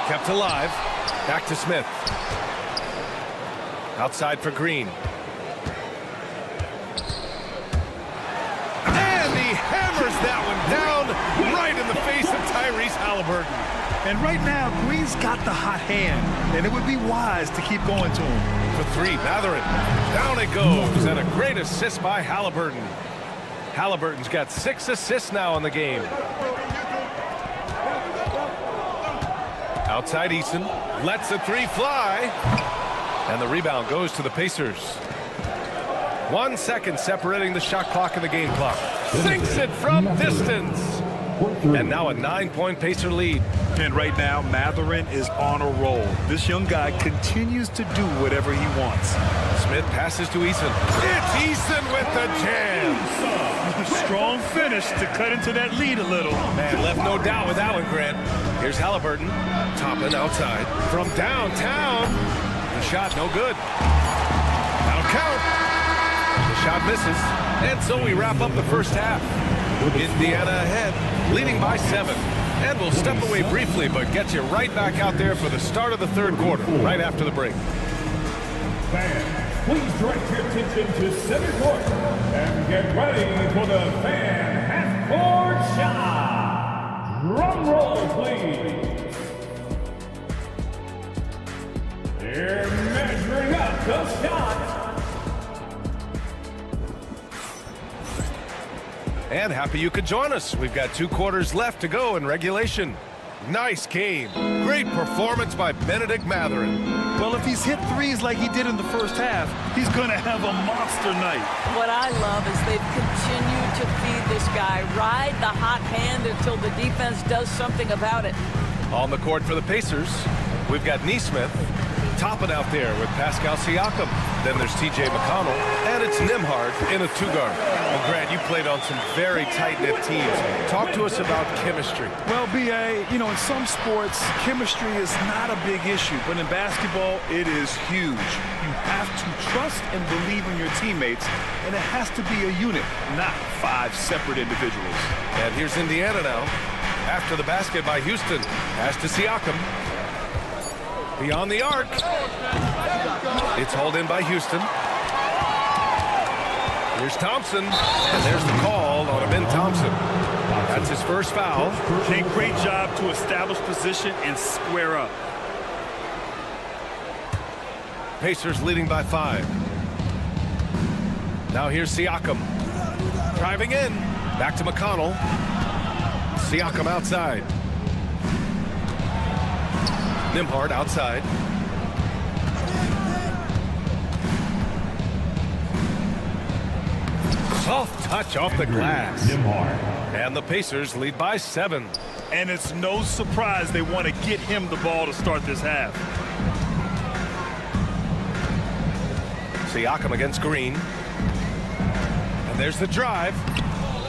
Kept alive. Back to Smith. Outside for Green. Hammers that one down right in the face of Tyrese Halliburton. And right now, Green's got the hot hand, and it would be wise to keep going to him. For 3, Matherin. Down it goes, and a great assist by Halliburton. Halliburton's got 6 assists now in the game. Outside Eason. Lets the 3 fly. And the rebound goes to the Pacers. 1 second separating the shot clock and the game clock. Sinks it from distance. And now a 9-point Pacer lead. And right now, Matherin is on a roll. This young guy continues to do whatever he wants. Smith passes to Eason. It's Eason with the jam. Strong finish to cut into that lead a little. Man, left no doubt with that one, Grant. Here's Halliburton. Toppin outside. From downtown. The shot no good. That'll count. The shot misses. And so we wrap up the first half. Indiana ahead, leading by 7. And we'll step away briefly, but get you right back out there for the start of the third quarter, right after the break. Fans, please direct your attention to center court and get ready for the fan half-court shot. Drum roll, please. They're measuring up the shot. And happy you could join us. We've got 2 quarters left to go in regulation. Nice game. Great performance by Benedict Matherin. Well, if he's hit threes like he did in the first half, he's going to have a monster night. What I love is they've continued to feed this guy. Ride the hot hand until the defense does something about it. On the court for the Pacers, we've got Nesmith. Toppin out there with Pascal Siakam. Then there's TJ McConnell, and it's Nembhard in a 2-guard. Well, Grant, you played on some very tight-knit teams. Talk to us about chemistry. Well, B.A., you know, in some sports, chemistry is not a big issue, but in basketball, it is huge. You have to trust and believe in your teammates, and it has to be a unit, not 5 separate individuals. And here's Indiana now. After the basket by Houston. Pass to Siakam. Beyond the arc. It's hauled in by Houston. Here's Thompson. And there's the call on Ben Thompson. That's his first foul. A great job to establish position and square up. Pacers leading by 5. Now here's Siakam. Driving in. Back to McConnell. Siakam outside. Nembhard outside. Soft touch off the glass. And the Pacers lead by 7. And it's no surprise they want to get him the ball to start this half. Siakam against Green. And there's the drive.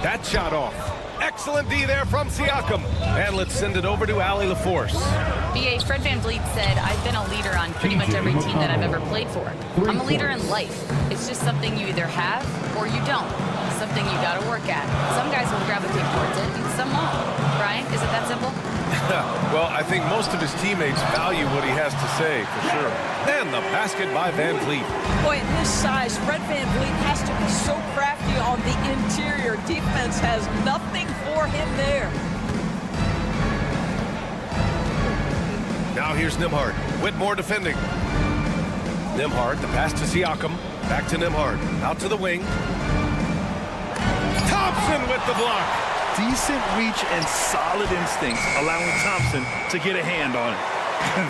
That shot off. Excellent D there from Siakam. And let's send it over to Allie LaForce. BA, Fred VanVleet said, I've been a leader on pretty much every team that I've ever played for. I'm a leader in life. It's just something you either have or you don't. Something you got to work at. Some guys will gravitate towards it and some won't. Brian, is it that simple? Well, I think most of his teammates value what he has to say, for sure. And the basket by VanVleet. Boy, at his size, Fred VanVleet has to be so crafty on the interior. Defense has nothing for him there. Now here's Nembhard. Whitmore defending. Nembhard, the pass to Siakam. Back to Nimhard. Out to the wing. Thompson with the block. Decent reach and solid instincts, allowing Thompson to get a hand on it.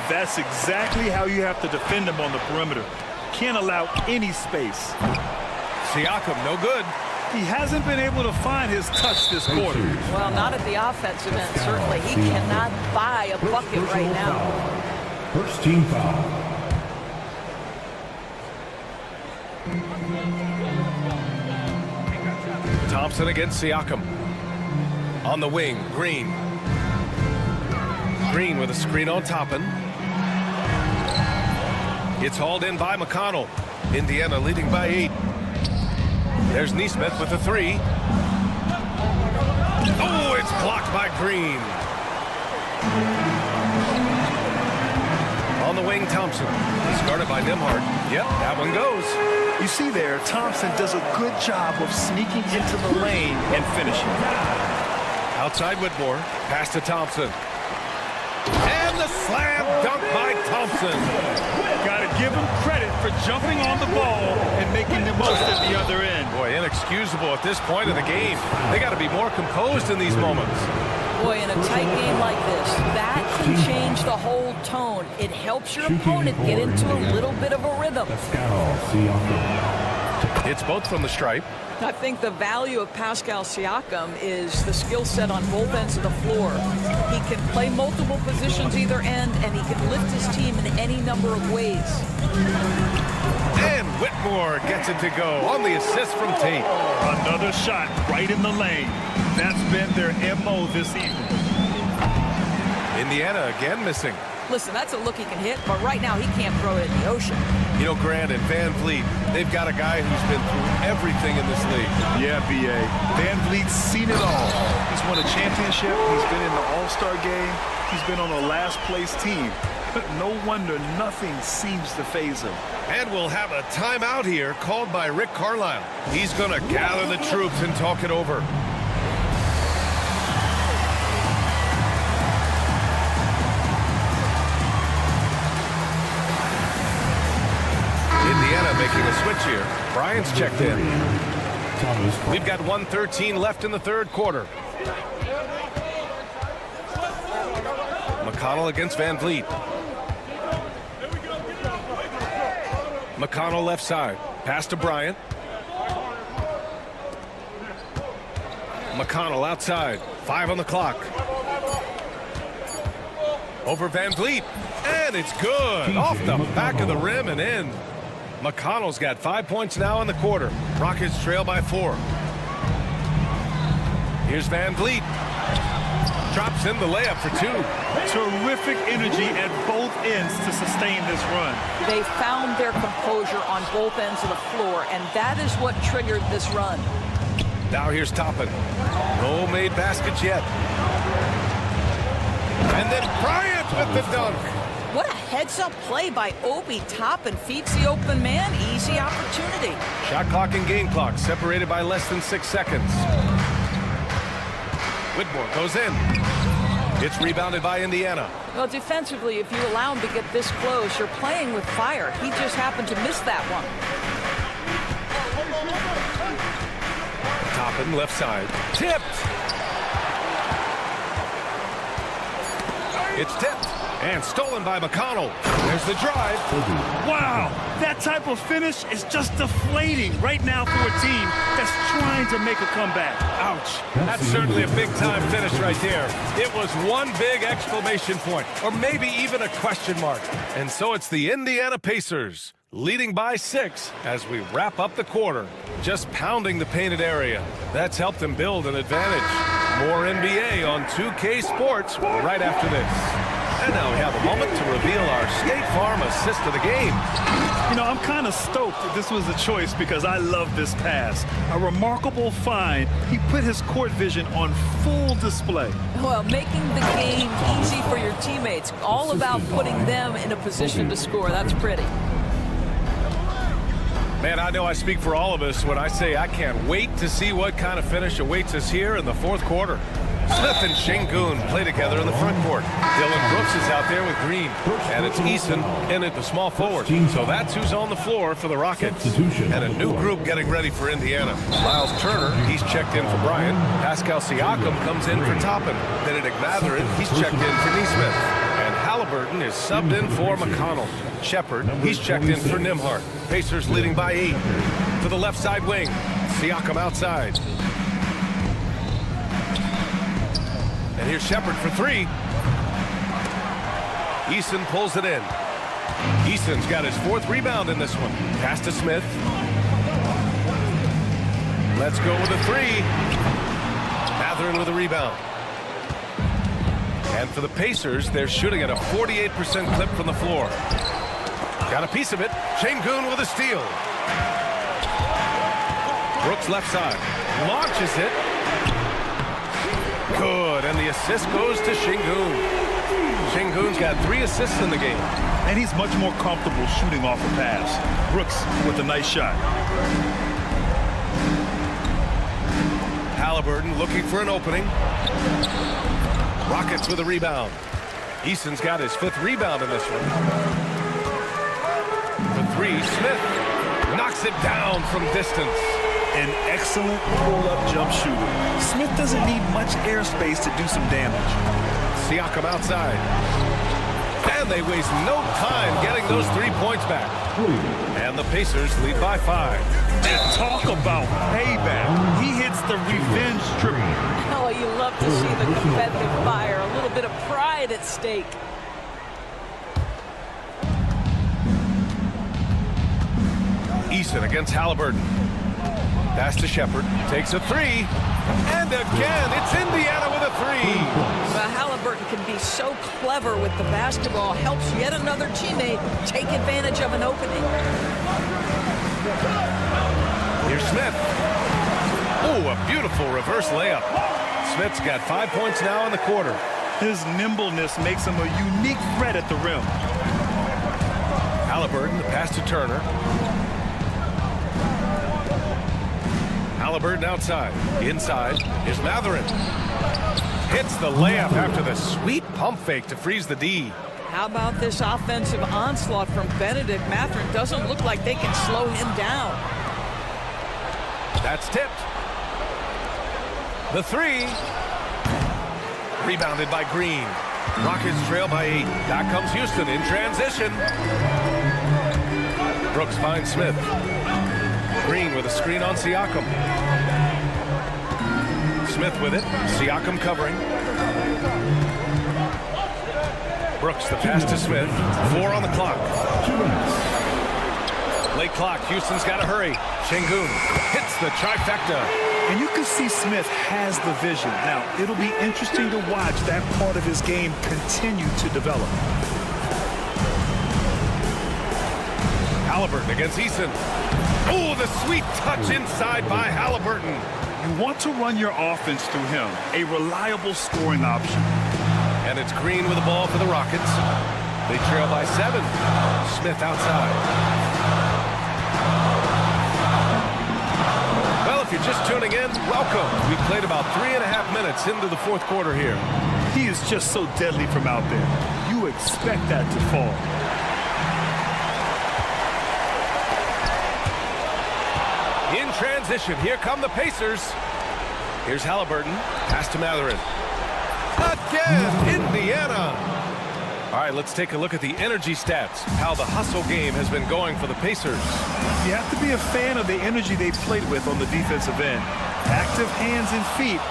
That's exactly how you have to defend him on the perimeter. Can't allow any space. Siakam, no good. He hasn't been able to find his touch this quarter. Well, not at the offensive end, certainly. He cannot buy a bucket right now. First team foul. Thompson against Siakam. On the wing, Green. Green with a screen on Toppin. It's hauled in by McConnell. Indiana leading by 8. There's Neesmith with a 3. Oh, it's blocked by Green. On the wing, Thompson. Started by Nimhard. Yep, that one goes. You see there, Thompson does a good job of sneaking into the lane and finishing. Outside Whitmore. Pass to Thompson. And the slam dunk by Thompson. Got to give him credit for jumping on the ball and making the most at the other end. Boy, inexcusable at this point of the game. They got to be more composed in these moments. Boy, in a tight game like this, that can change the whole tone. It helps your opponent get into a little bit of a rhythm. It's both from the stripe. I think the value of Pascal Siakam is the skill set on both ends of the floor. He can play multiple positions either end, and he can lift his team in any number of ways. And Whitmore gets it to go on the assist from Tate. Another shot right in the lane. That's been their MO this evening. Indiana again missing. Listen, that's a look he can hit, but right now he can't throw it in the ocean. You know, Grant and Van Vliet, they've got a guy who's been through everything in this league. Yeah, B.A. Van Vliet's seen it all. He's won a championship. He's been in the All-Star game. He's been on a last-place team. No wonder nothing seems to faze him. And we'll have a timeout here called by Rick Carlisle. He's going to gather the troops and talk it over. Indiana making a switch here. Bryant's checked in. We've got 1:13 left in the third quarter. McConnell against Van Vliet. McConnell left side. Pass to Bryant. McConnell outside. 5 on the clock. Over Van Vliet. And it's good. Off the back of the rim and in. McConnell's got 5 points now in the quarter. Rockets trail by 4. Here's Van Vliet. Drops in the layup for 2. Terrific energy at both ends to sustain this run. They found their composure on both ends of the floor, and that is what triggered this run. Now here's Toppin. No made baskets yet. And then Bryant with the dunk. What a heads-up play by Obi. Toppin feeds the open man. Easy opportunity. Shot clock and game clock separated by less than 6 seconds. Whitmore goes in. It's rebounded by Indiana. Well, defensively, if you allow him to get this close, you're playing with fire. He just happened to miss that one. Toppin left side. Tipped. It's tipped. And stolen by McConnell. There's the drive. Wow, that type of finish is just deflating right now for a team that's trying to make a comeback. Ouch. That's certainly a big-time finish right there. It was one big exclamation point, or maybe even a question mark. And so it's the Indiana Pacers leading by 6 as we wrap up the quarter. Just pounding the painted area. That's helped them build an advantage. More NBA on 2K Sports right after this. And now we have a moment to reveal our State Farm assist of the game. You know, I'm kind of stoked that this was a choice because I love this pass. A remarkable find. He put his court vision on full display. Well, making the game easy for your teammates. All about putting them in a position to score. That's pretty. Man, I know I speak for all of us when I say I can't wait to see what kind of finish awaits us here in the fourth quarter. Smith and Şengün play together in the front court. Dylan Brooks is out there with Green. And it's Eason in at the small forward. So that's who's on the floor for the Rockets. And a new group getting ready for Indiana. Miles Turner, he's checked in for Bryant. Pascal Siakam comes in for Toppin. Benedict Mathurin, he's checked in for Nesmith. And Halliburton is subbed in for McConnell. Shepard, he's checked in for Nembhard. Pacers leading by 8. To the left side wing. Siakam outside. And here's Shepard for 3. Eason pulls it in. Eason's got his 4th rebound in this one. Pass to Smith. Let's go with a 3. Mathurin with a rebound. And for the Pacers, they're shooting at a 48% clip from the floor. Got a piece of it. Şengün with a steal. Brooks left side. Launches it. Good, and the assist goes to Şengün. Şengün's got 3 assists in the game. And he's much more comfortable shooting off a pass. Brooks with a nice shot. Halliburton looking for an opening. Rockets with a rebound. Eason's got his 5th rebound in this one. For 3, Smith knocks it down from distance. An excellent pull-up jump shooter. Smith doesn't need much airspace to do some damage. Siakam outside. And they waste no time getting those 3 points back. And the Pacers lead by 5. And talk about payback. He hits the revenge triple. Oh, you love to see the competitive fire. A little bit of pride at stake. Eason against Halliburton. Pass to Shepard. Takes a 3. And again, it's Indiana with a 3. Well, Halliburton can be so clever with the basketball. Helps yet another teammate take advantage of an opening. Here's Smith. Oh, a beautiful reverse layup. Smith's got 5 points now in the quarter. His nimbleness makes him a unique threat at the rim. Halliburton, the pass to Turner. Halliburton outside. Inside is Mathurin. Hits the layup after the sweet pump fake to freeze the D. How about this offensive onslaught from Benedict? Mathurin doesn't look like they can slow him down. That's tipped. The 3. Rebounded by Green. Rockets trail by 8. Back comes Houston in transition. Brooks finds Smith. Green with a screen on Siakam. Smith with it. Siakam covering. Brooks the pass to Smith. 4 on the clock. Late clock. Houston's got to hurry. Şengün hits the trifecta. And you can see Smith has the vision. Now, it'll be interesting to watch that part of his game continue to develop. Halliburton against Eason. Oh, the sweet touch inside by Halliburton. You want to run your offense through him, a reliable scoring option. And it's Green with the ball for the Rockets. They trail by 7. Smith outside. Well, if you're just tuning in, welcome. We've played about 3.5 minutes into the 4th quarter here. He is just so deadly from out there. You expect that to fall. In transition, here come the Pacers. Here's Halliburton. Pass to Mathurin. Again, Indiana. All right, let's take a look at the energy stats. How the hustle game has been going for the Pacers. You have to be a fan of the energy they played with on the defensive end. Active hands and feet,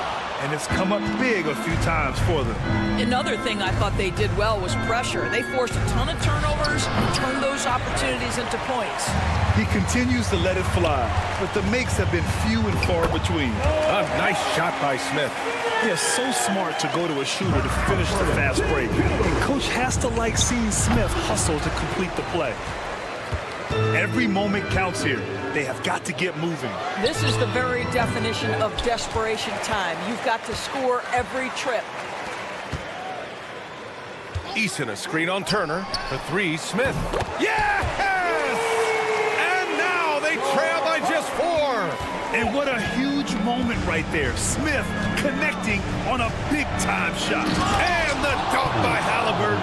and it's come up big a few times for them. Another thing I thought they did well was pressure. They forced a ton of turnovers and turned those opportunities into points. He continues to let it fly, but the makes have been few and far between. A nice shot by Smith. They're so smart to go to a shooter to finish the fast break. And coach has to like seeing Smith hustle to complete the play. Every moment counts here. They have got to get moving. This is the very definition of desperation time. You've got to score every trip. Eason, a screen on Turner. For 3, Smith. Yes! And now they trail by just 4. And what a huge moment right there. Smith connecting on a big-time shot. And the dunk by Halliburton.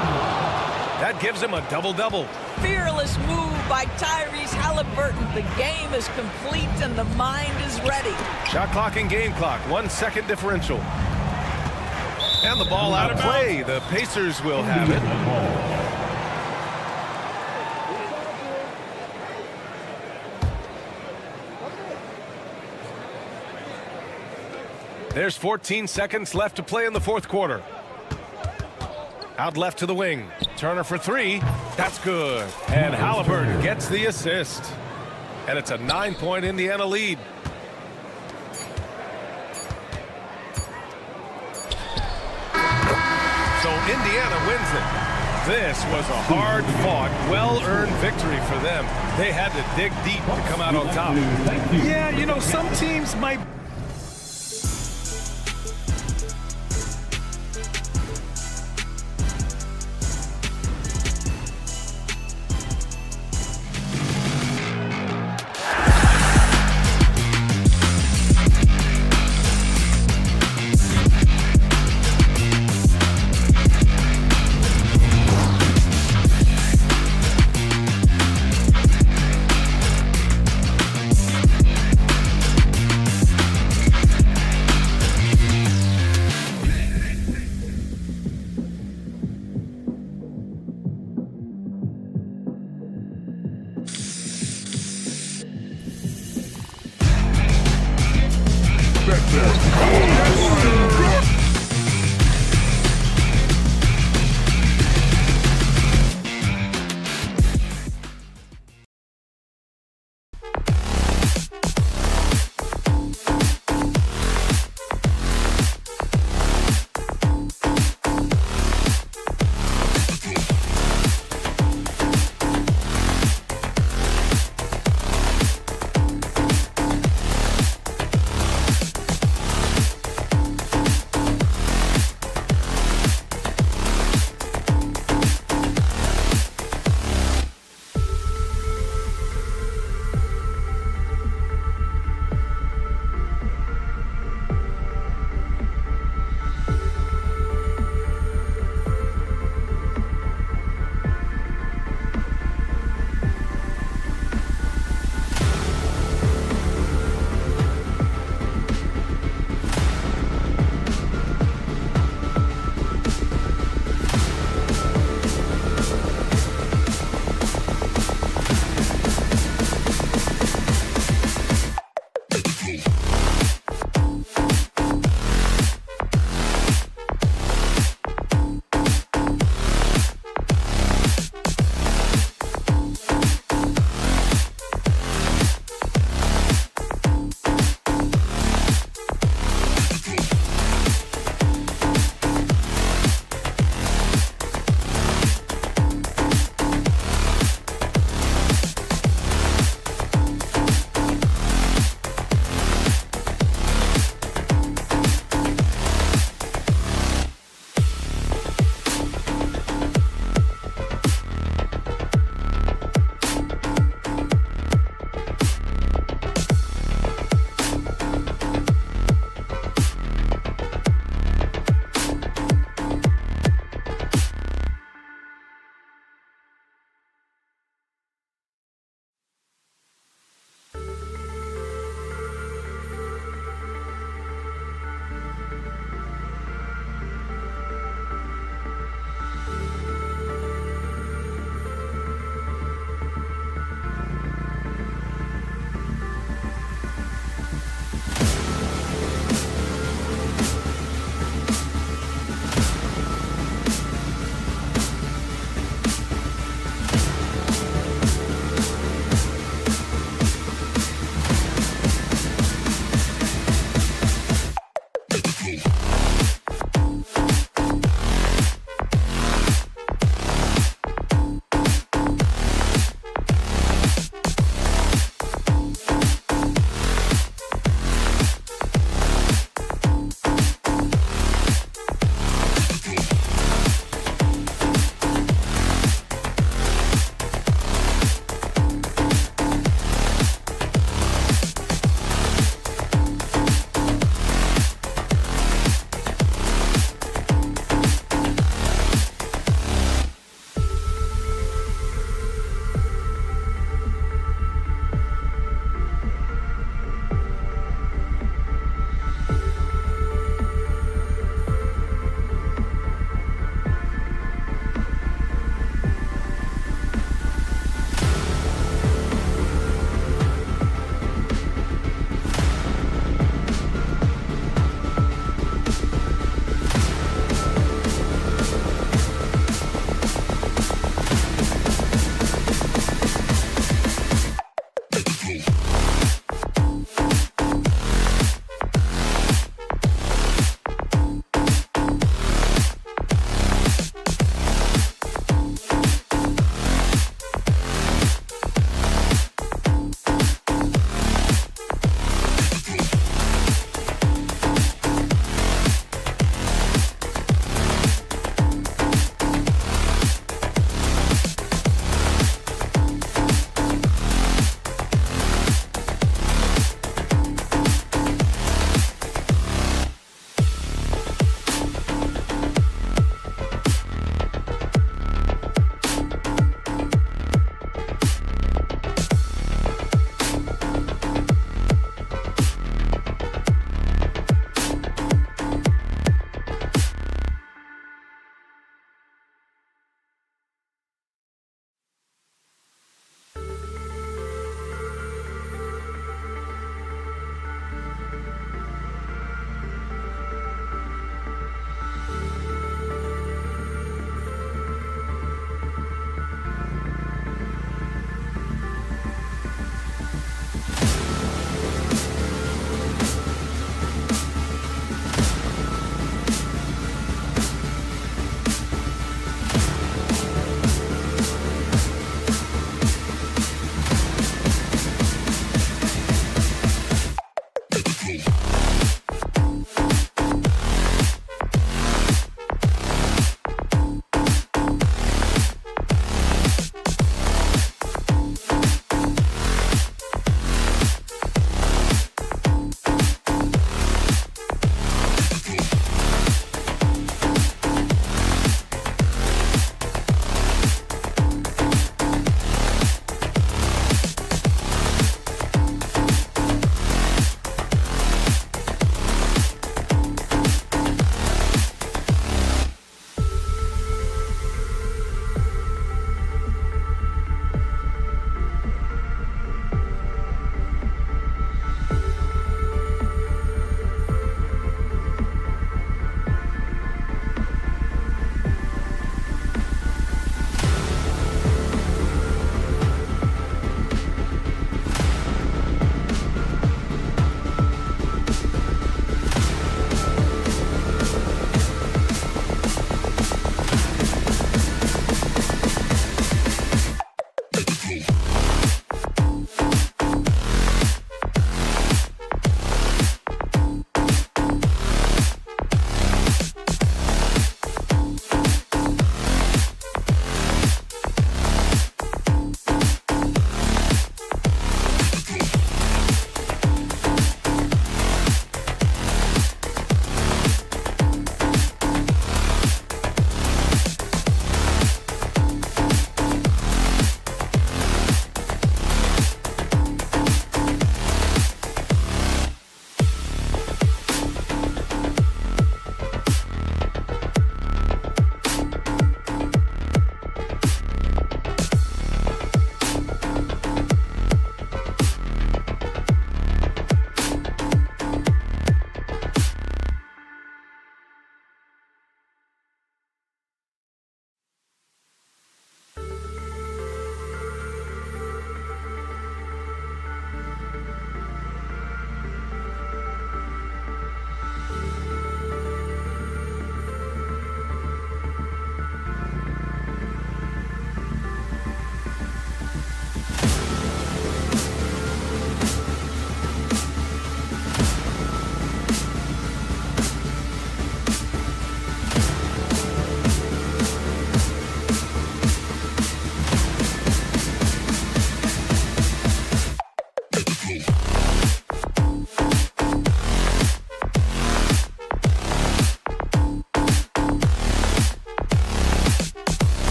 That gives him a double-double. Fearless move by Tyrese Halliburton. The game is complete and the mind is ready. Shot clock and game clock, 1 second differential. And the ball out of play. The Pacers will have it. There's 14 seconds left to play in the fourth quarter. Out left to the wing. Turner for three. That's good. And Halliburton gets the assist. And it's a 9-point Indiana lead. So Indiana wins it. This was a hard-fought, well-earned victory for them. They had to dig deep to come out on top. Yeah, you know, some teams might...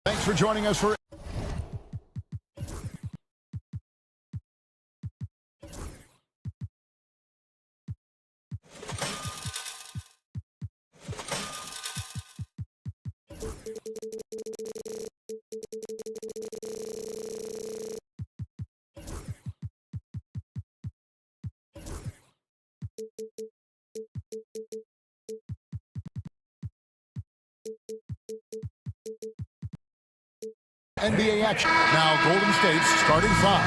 Thanks for joining us for NBA action. Now Golden State's starting five.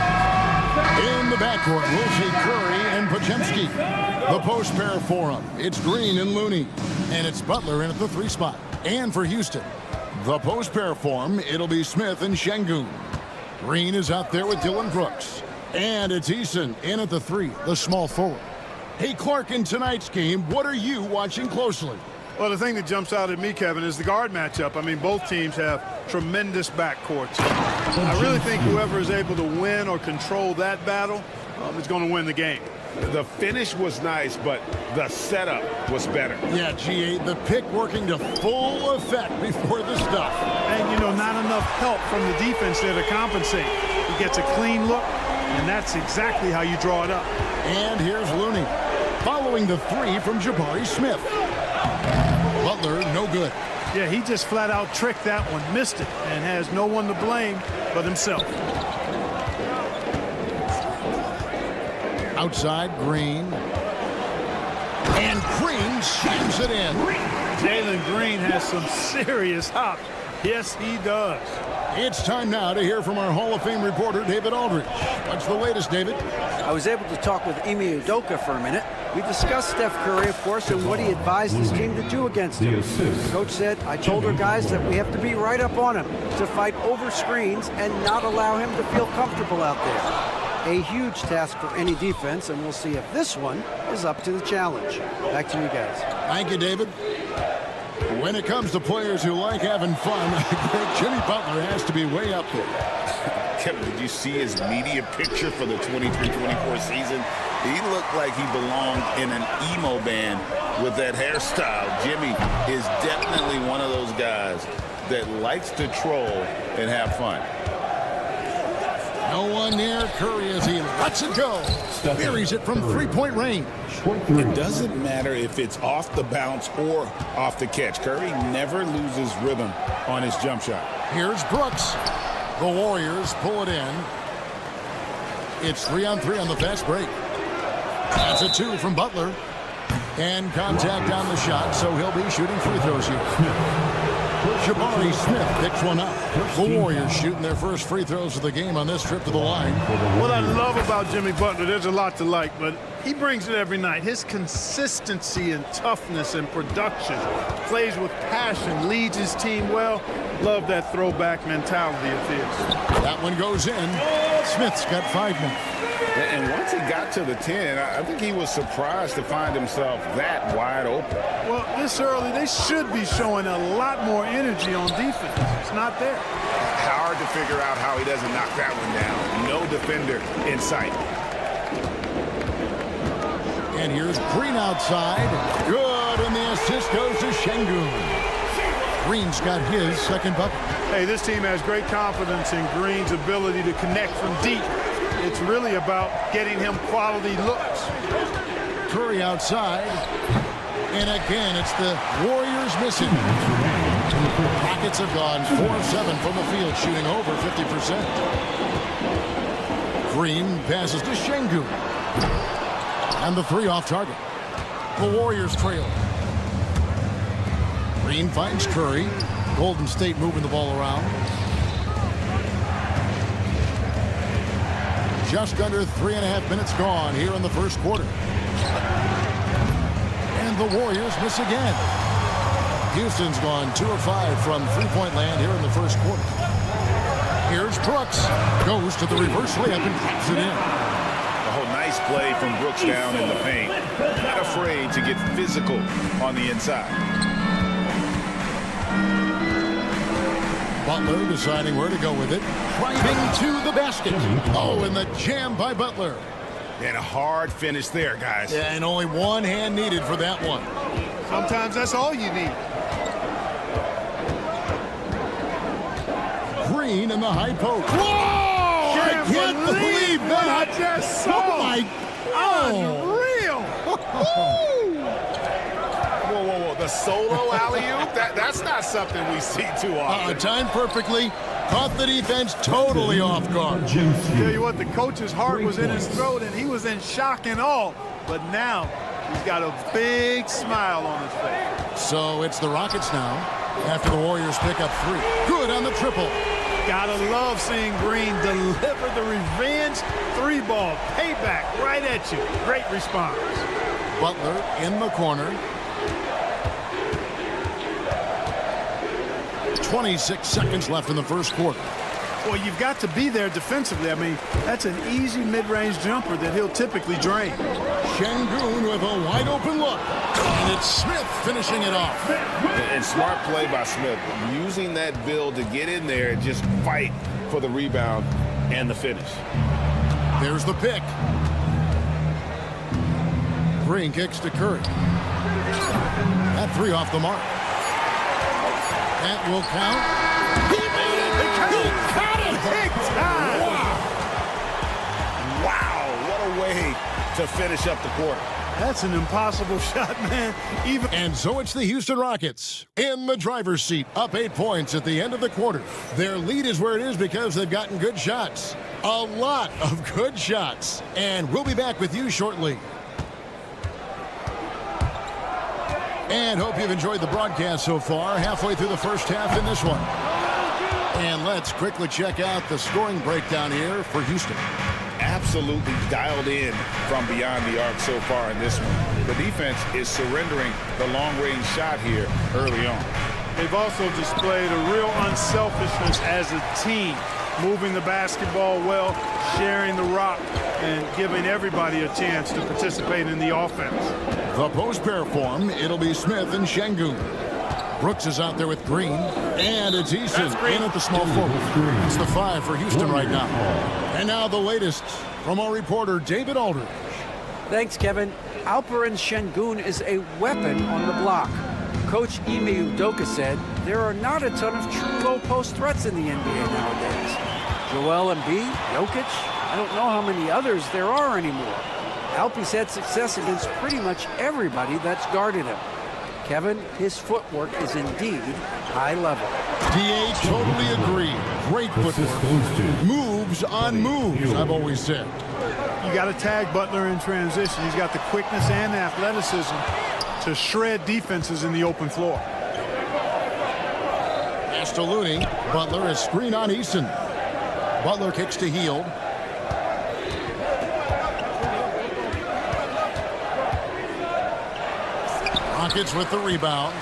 In the backcourt, we'll see Curry and Podziemski. The post pair for him. It's Green and Looney. And it's Butler in at the 3 spot. And for Houston, the post pair for him, it'll be Smith and Şengün. Green is out there with Dylan Brooks. And it's Eason in at the 3, the small forward. Hey, Clark, in tonight's game, what are you watching closely? Well, the thing that jumps out at me, Kevin, is the guard matchup. I mean, both teams have tremendous backcourts. I really think whoever is able to win or control that battle is going to win the game. The finish was nice, but the setup was better. Yeah, G8, the pick working to full effect before the stuff. And, you know, not enough help from the defense there to compensate. He gets a clean look, and that's exactly how you draw it up. And here's Looney, following the 3 from Jabari Smith. Butler, no good. Yeah, he just flat out tricked that one, missed it, and has no one to blame but himself. Outside, Green. And Green slams it in. Jalen Green has some serious hops. Yes, he does. It's time now to hear from our Hall of Fame reporter, David Aldridge. What's the latest, David? I was able to talk with Ime Udoka for a minute. We discussed Steph Curry, of course, and what he advised his team to do against him. Coach said, I told our guys that we have to be right up on him to fight over screens and not allow him to feel comfortable out there. A huge task for any defense, and we'll see if this one is up to the challenge. Back to you guys. Thank you, David. When it comes to players who like having fun, Jimmy Butler has to be way up there. Kevin, did you see his media picture for the 23-24 season? He looked like he belonged in an emo band with that hairstyle. Jimmy is definitely one of those guys that likes to troll and have fun. No one near Curry as he lets it go. Buries it from 3-point range. It doesn't matter if it's off the bounce or off the catch. Curry never loses rhythm on his jump shot. Here's Brooks. The Warriors pull it in. It's 3-on-3 on the fast break. That's a 2 from Butler. And contact on the shot, so he'll be shooting free throws here. Jabari Smith picks one up. The Warriors shooting their first free throws of the game on this trip to the line. What I love about Jimmy Butler, there's a lot to like, but he brings it every night. His consistency and toughness and production, plays with passion, leads his team well. Love that throwback mentality of his. That one goes in. Smith's got 5 minutes. And once he got to the 10, I think he was surprised to find himself that wide open. Well, this early, they should be showing a lot more energy on defense. It's not there. Hard to figure out how he doesn't knock that one down. No defender in sight. And here's Green outside. Good, and the assist goes to Şengün. Green's got his second bucket. Hey, this team has great confidence in Green's ability to connect from deep. It's really about getting him quality looks. Curry outside. And again, it's the Warriors missing. Rockets have gone 4 of 7 from the field, shooting over 50%. Green passes to Şengün. And the 3 off target. The Warriors trail. Green finds Curry. Golden State moving the ball around. Just under 3.5 minutes gone here in the first quarter. And the Warriors miss again. Houston's gone 2 of 5 from 3-point land here in the first quarter. Here's Brooks. Goes to the reverse layup and drops it in. Oh, nice play from Brooks down in the paint. Not afraid to get physical on the inside. Butler deciding where to go with it. Driving to the basket. Oh, and the jam by Butler. And a hard finish there, guys. Yeah, and only one hand needed for that one. Sometimes that's all you need. Green in the high post. Whoa! I can't believe that! I just saw. Oh, my... Unreal! Whoa, whoa, whoa. The solo alley-oop? That's not something we see too often. Timed perfectly. Caught the defense totally off guard. Tell you what, the coach's heart was in his throat, and he was in shock and awe. But now, he's got a big smile on his face. So it's the Rockets now, after the Warriors pick up 3. Good on the triple. Gotta love seeing Green deliver the revenge 3-ball. Payback right at you. Great response. Butler in the corner. 26 seconds left in the first quarter. Well, you've got to be there defensively. I mean, that's an easy mid-range jumper that he'll typically drain. Şengün with a wide-open look. And it's Smith finishing it off. And smart play by Smith, using that build to get in there and just fight for the rebound and the finish. There's the pick. Green kicks to Curry. That 3 off the mark. That will count. He made it! He got it! Big time! Wow, what a way to finish up the quarter. That's an impossible shot, man. And so it's the Houston Rockets in the driver's seat, up 8 points at the end of the quarter. Their lead is where it is because they've gotten good shots. A lot of good shots. And we'll be back with you shortly. And hope you've enjoyed the broadcast so far. Halfway through the first half in this one. And let's quickly check out the scoring breakdown here for Houston. Absolutely dialed in from beyond the arc so far in this one. The defense is surrendering the long-range shot here early on. They've also displayed a real unselfishness as a team, moving the basketball well, sharing the rock, and giving everybody a chance to participate in the offense. The post pair form, it'll be Smith and Şengün. Brooks is out there with Green, and it's Eason in at the small forward. It's the 5 for Houston right now. And now the latest from our reporter, David Aldridge. Thanks, Kevin. Alperen Şengün is a weapon on the block. Coach Ime Udoka said there are not a ton of true low-post threats in the NBA nowadays. Joel Embiid, Jokic, I don't know how many others there are anymore. Alpe's had success against pretty much everybody that's guarded him. Kevin, his footwork is indeed high level. DA totally agree. Great footwork. Moves on moves, I've always said. You got to tag Butler in transition. He's got the quickness and athleticism to shred defenses in the open floor. Pass to Looney. Butler is screen on Eason. Butler kicks to Hield. Rockets with the rebound.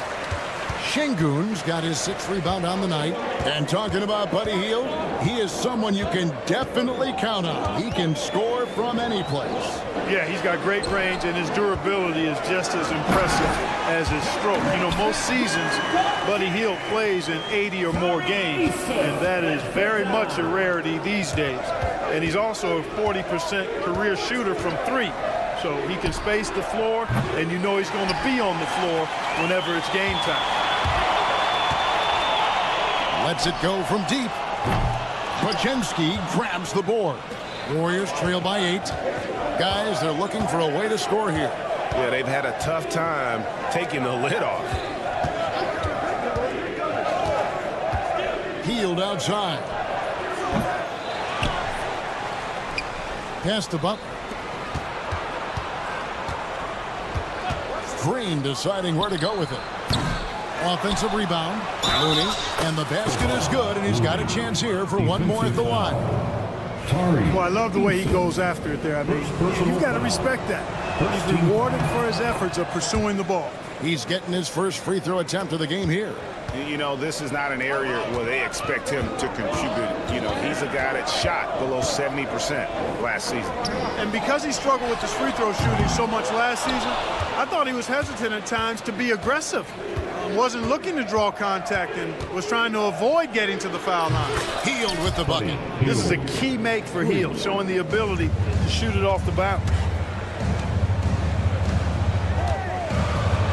Şengün's got his 6th rebound on the night. And talking about Buddy Hield, he is someone you can definitely count on. He can score from any place. Yeah, he's got great range, and his durability is just as impressive as his stroke. You know, most seasons, Buddy Hield plays in 80 or more games, and that is very much a rarity these days. And he's also a 40% career shooter from 3. So he can space the floor, and you know he's going to be on the floor whenever it's game time. Lets it go from deep. Podziemski grabs the board. Warriors trail by 8. Guys, they're looking for a way to score here. Yeah, they've had a tough time taking the lid off. Hield outside. Pass to Butler. Green deciding where to go with it. Offensive rebound. Looney. And the basket is good, and he's got a chance here for one more at the line. Well, I love the way he goes after it there. I mean, you've got to respect that. He's rewarded for his efforts of pursuing the ball. He's getting his first free throw attempt of the game here. You know, this is not an area where they expect him to contribute. You know, he's a guy that shot below 70% last season. And because he struggled with his free throw shooting so much last season, I thought he was hesitant at times to be aggressive. Wasn't looking to draw contact and was trying to avoid getting to the foul line. Hield with the bucket. This is a key make for Hield, showing the ability to shoot it off the bounce.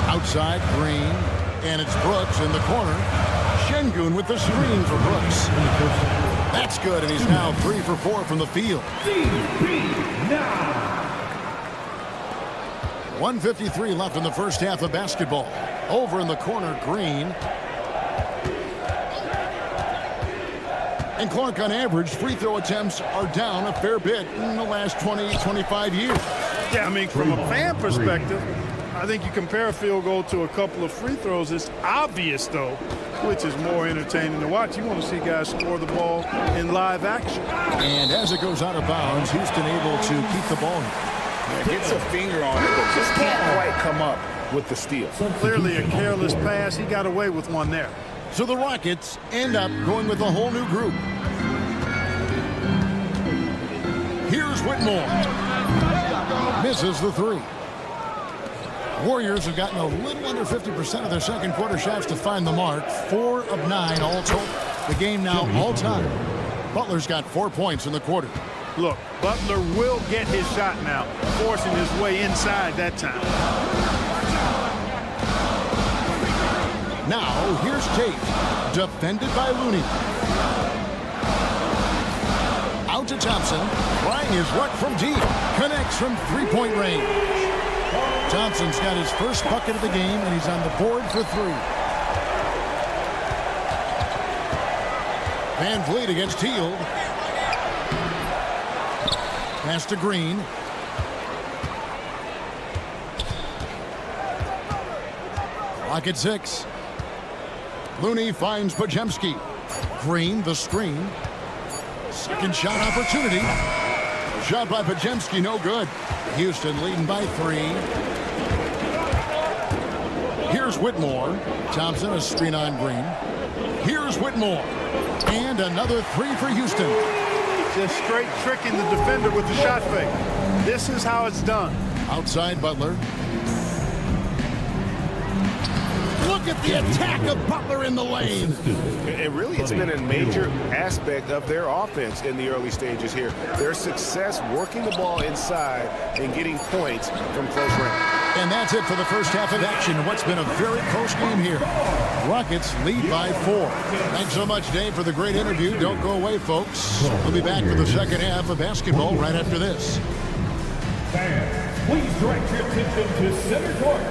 Outside, Green, and it's Brooks in the corner. Şengün with the screen for Brooks. That's good, and he's now 3 for 4 from the field. 1:53 left in the first half of basketball. Over in the corner, Green. And Clark, on average, free throw attempts are down a fair bit in the last 20, 25 years. Yeah, I mean, from a fan perspective, I think you compare a field goal to a couple of free throws. It's obvious, though, which is more entertaining to watch. You want to see guys score the ball in live action. And as it goes out of bounds, Houston able to keep the ball. Yeah, gets a finger on it, but just can't quite come up with the steal. Clearly a careless pass. He got away with one there. So the Rockets end up going with a whole new group. Here's Whitmore. Misses the 3. Warriors have gotten a little under 50% of their second quarter shots to find the mark. 4 of 9 all total. The game now all time. Butler's got 4 points in the quarter. Look, Butler will get his shot now, forcing his way inside that time. Now, here's Tate, defended by Looney. Out to Thompson, trying his luck from deep, connects from three-point range. Thompson's got his first bucket of the game, and he's on the board for 3. Van Vliet against Hield. Pass to Green. Clock at 6. Looney finds Podziemski. Green, the screen. Second shot opportunity. Shot by Podziemski, no good. Houston leading by 3. Here's Whitmore. Thompson, a screen on Green. Here's Whitmore. And another 3 for Houston. Just straight tricking the defender with the shot fake. This is how it's done. Outside Butler. Look at the attack of Butler in the lane. It really has been a major aspect of their offense in the early stages here. Their success working the ball inside and getting points from close range. And that's it for the first half of action. What's been a very close game here. Rockets lead by 4. Thanks so much, Dave, for the great interview. Don't go away, folks. We'll be back for the second half of basketball right after this. Fans, please direct your attention to center court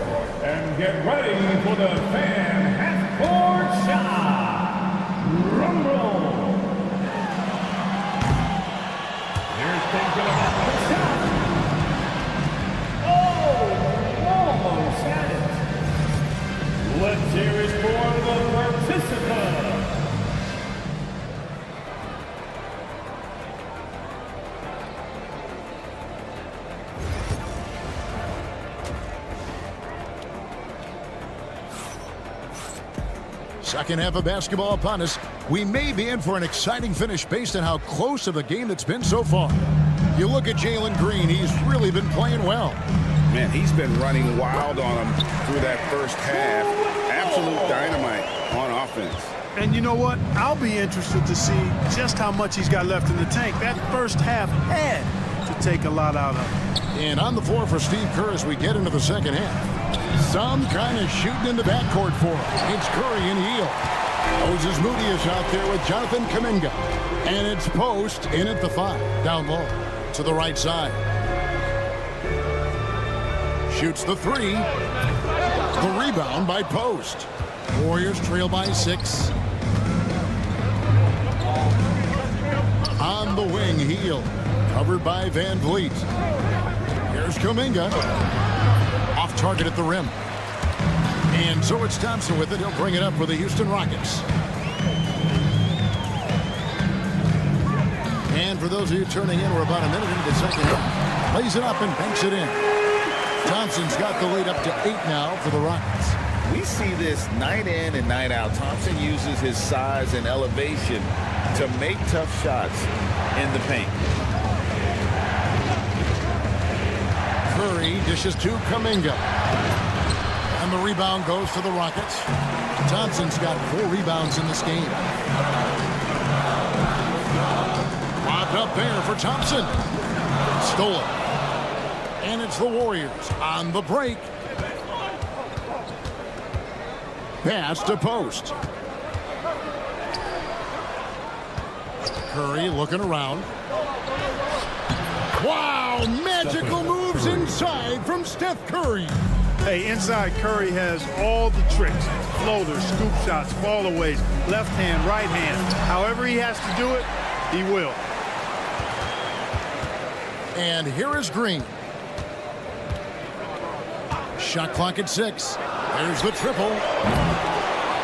and get ready for the fan half-court shot. Drum roll. Here's thinking about the shot. Almost had it. Let's hear it for the participant. Second half of basketball upon us. We may be in for an exciting finish based on how close of a game it's been so far. You look at Jalen Green, he's really been playing well. Man, he's been running wild on him through that first half. Absolute dynamite on offense. And you know what? I'll be interested to see just how much he's got left in the tank. That first half had to take a lot out of him. And on the floor for Steve Kerr as we get into the second half. Some kind of shooting in the backcourt for him. It's Curry and Hield. Moses Moody is out there with Jonathan Kuminga. And it's Post in at the 5. Down low to the right side. Shoots the 3. The rebound by Post. Warriors trail by 6. On the wing, Hield. Covered by Van Vliet. Here's Kuminga. Off target at the rim. And so it's Thompson with it. He'll bring it up for the Houston Rockets. And for those of you turning in, we're about a minute into the second half. Lays it up and banks it in. Thompson's got the lead up to 8 now for the Rockets. We see this night in and night out. Thompson uses his size and elevation to make tough shots in the paint. Curry dishes to Kuminga. And the rebound goes to the Rockets. Thompson's got 4 rebounds in this game. Lobbed up there for Thompson. Stolen. And it's the Warriors on the break. Pass to Post. Curry looking around. Wow, magical moves inside from Steph Curry. Hey, inside Curry has all the tricks. Floaters, scoop shots, fallaways, left hand, right hand. However he has to do it, he will. And here is Green. Shot clock at 6. There's the triple.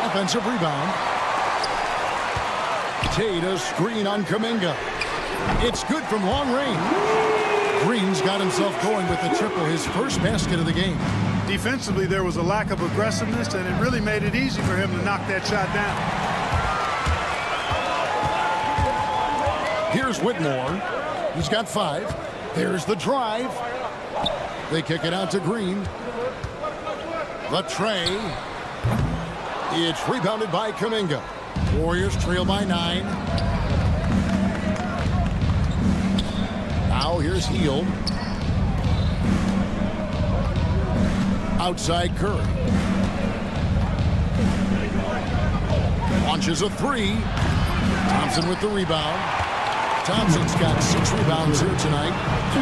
Offensive rebound. Tate a screen on Kuminga. It's good from long range. Green's got himself going with the triple, his first basket of the game. Defensively, there was a lack of aggressiveness, and it really made it easy for him to knock that shot down. Here's Whitmore. He's got 5. There's the drive. They kick it out to Green. The tray. It's rebounded by Kuminga. Warriors trail by 9. Now here's Hield. Outside Curry. Launches a 3. Thompson with the rebound. Thompson's got 6 rebounds here tonight.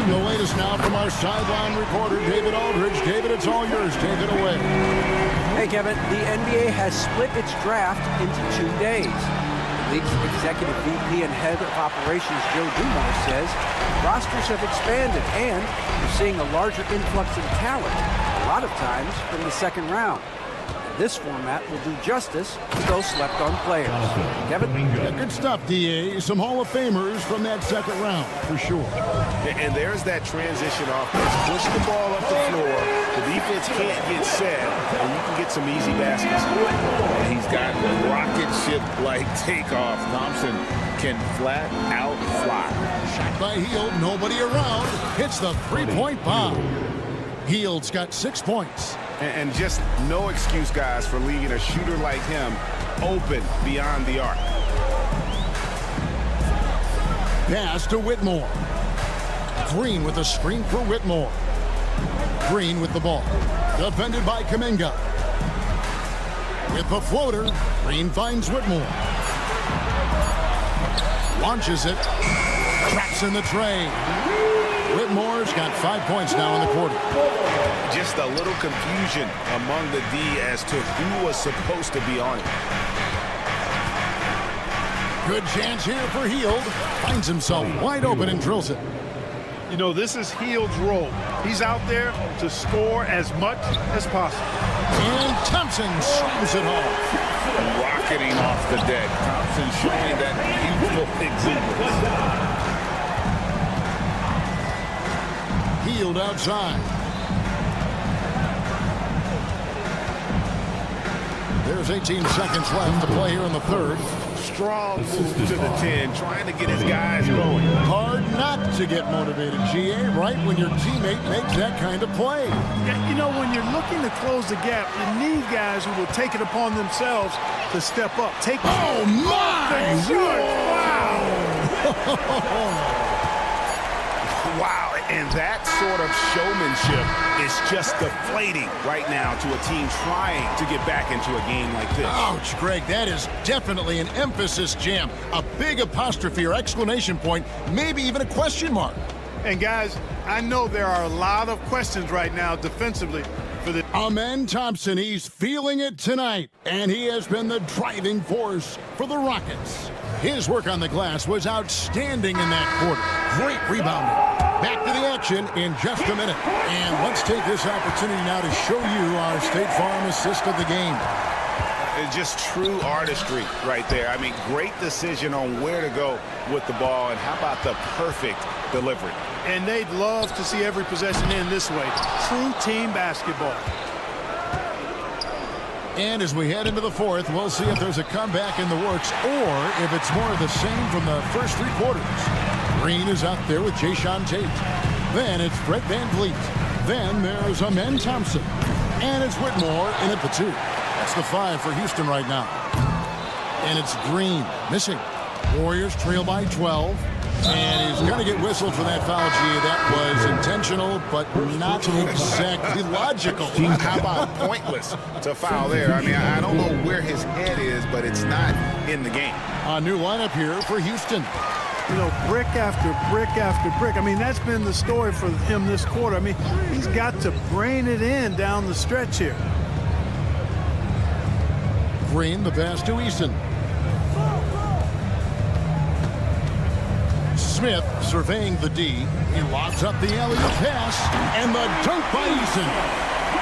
The latest now from our sideline reporter, David Aldridge. David, it's all yours. Take it away. Hey, Kevin, the NBA has split its draft into 2 days. The league's executive VP and head of operations, Joe Dumars, says rosters have expanded and we're seeing a larger influx of talent, a lot of times from the second round. This format will do justice to those slept-on players. Kevin? Yeah, good stuff, D.A. Some Hall of Famers from that second round, for sure. And there's that transition offense. Push the ball up the floor. The defense can't get set, and you can get some easy baskets. He's got rocket ship-like takeoff. Thompson can flat out fly. Shot by Hield, nobody around. Hits the three-point bomb. Hield's got 6 points. And just no excuse, guys, for leaving a shooter like him open beyond the arc. Pass to Whitmore. Green with a screen for Whitmore. Green with the ball. Defended by Kuminga. With the floater, Green finds Whitmore. Launches it. Traps in the tray. Whitmore's got 5 points now in the quarter. Just a little confusion among the D as to who was supposed to be on it. Good chance here for Hield. Finds himself wide open and drills it. You know, this is Hield's role. He's out there to score as much as possible. And Thompson slams it off. Rocketing off the deck. Thompson showing that youthful exuberance. Hield outside. There's 18 seconds left to play here in the third. Strong move to the 10, trying to get his guys going. Hard not to get motivated, GA, right when your teammate makes that kind of play. Yeah, you know, when you're looking to close the gap, you need guys who will take it upon themselves to step up. Oh, my! Wow! Wow, and that sort of showmanship is just deflating right now to a team trying to get back into a game like this. Ouch, Greg, that is definitely an emphasis jam. A big apostrophe or exclamation point, maybe even a question mark. And guys, I know there are a lot of questions right now defensively for the... Amen Thompson, he's feeling it tonight, and he has been the driving force for the Rockets. His work on the glass was outstanding in that quarter. Great rebounding. Back to the action in just a minute. And let's take this opportunity now to show you our State Farm assist of the game. It's just true artistry right there. I mean, great decision on where to go with the ball, and how about the perfect delivery. And they'd love to see every possession end this way. True team basketball. And as we head into the fourth, we'll see if there's a comeback in the works or if it's more of the same from the first 3 quarters. Green is out there with Jayshawn Tate. Then it's Fred VanVleet. Then there's Amen Thompson. And it's Whitmore in at the 2. That's the 5 for Houston right now. And it's Green missing. Warriors trail by 12. And he's going to get whistled for that foul, G. That was intentional, but not exactly logical. How about pointless to foul there? I mean, I don't know where his head is, but it's not in the game. A new lineup here for Houston. You know, brick after brick after brick. I mean, that's been the story for him this quarter. I mean, he's got to brain it in down the stretch here. Green, the pass to Eason. Smith surveying the D. He locks up the alley-oop pass, and the dunk by Eason.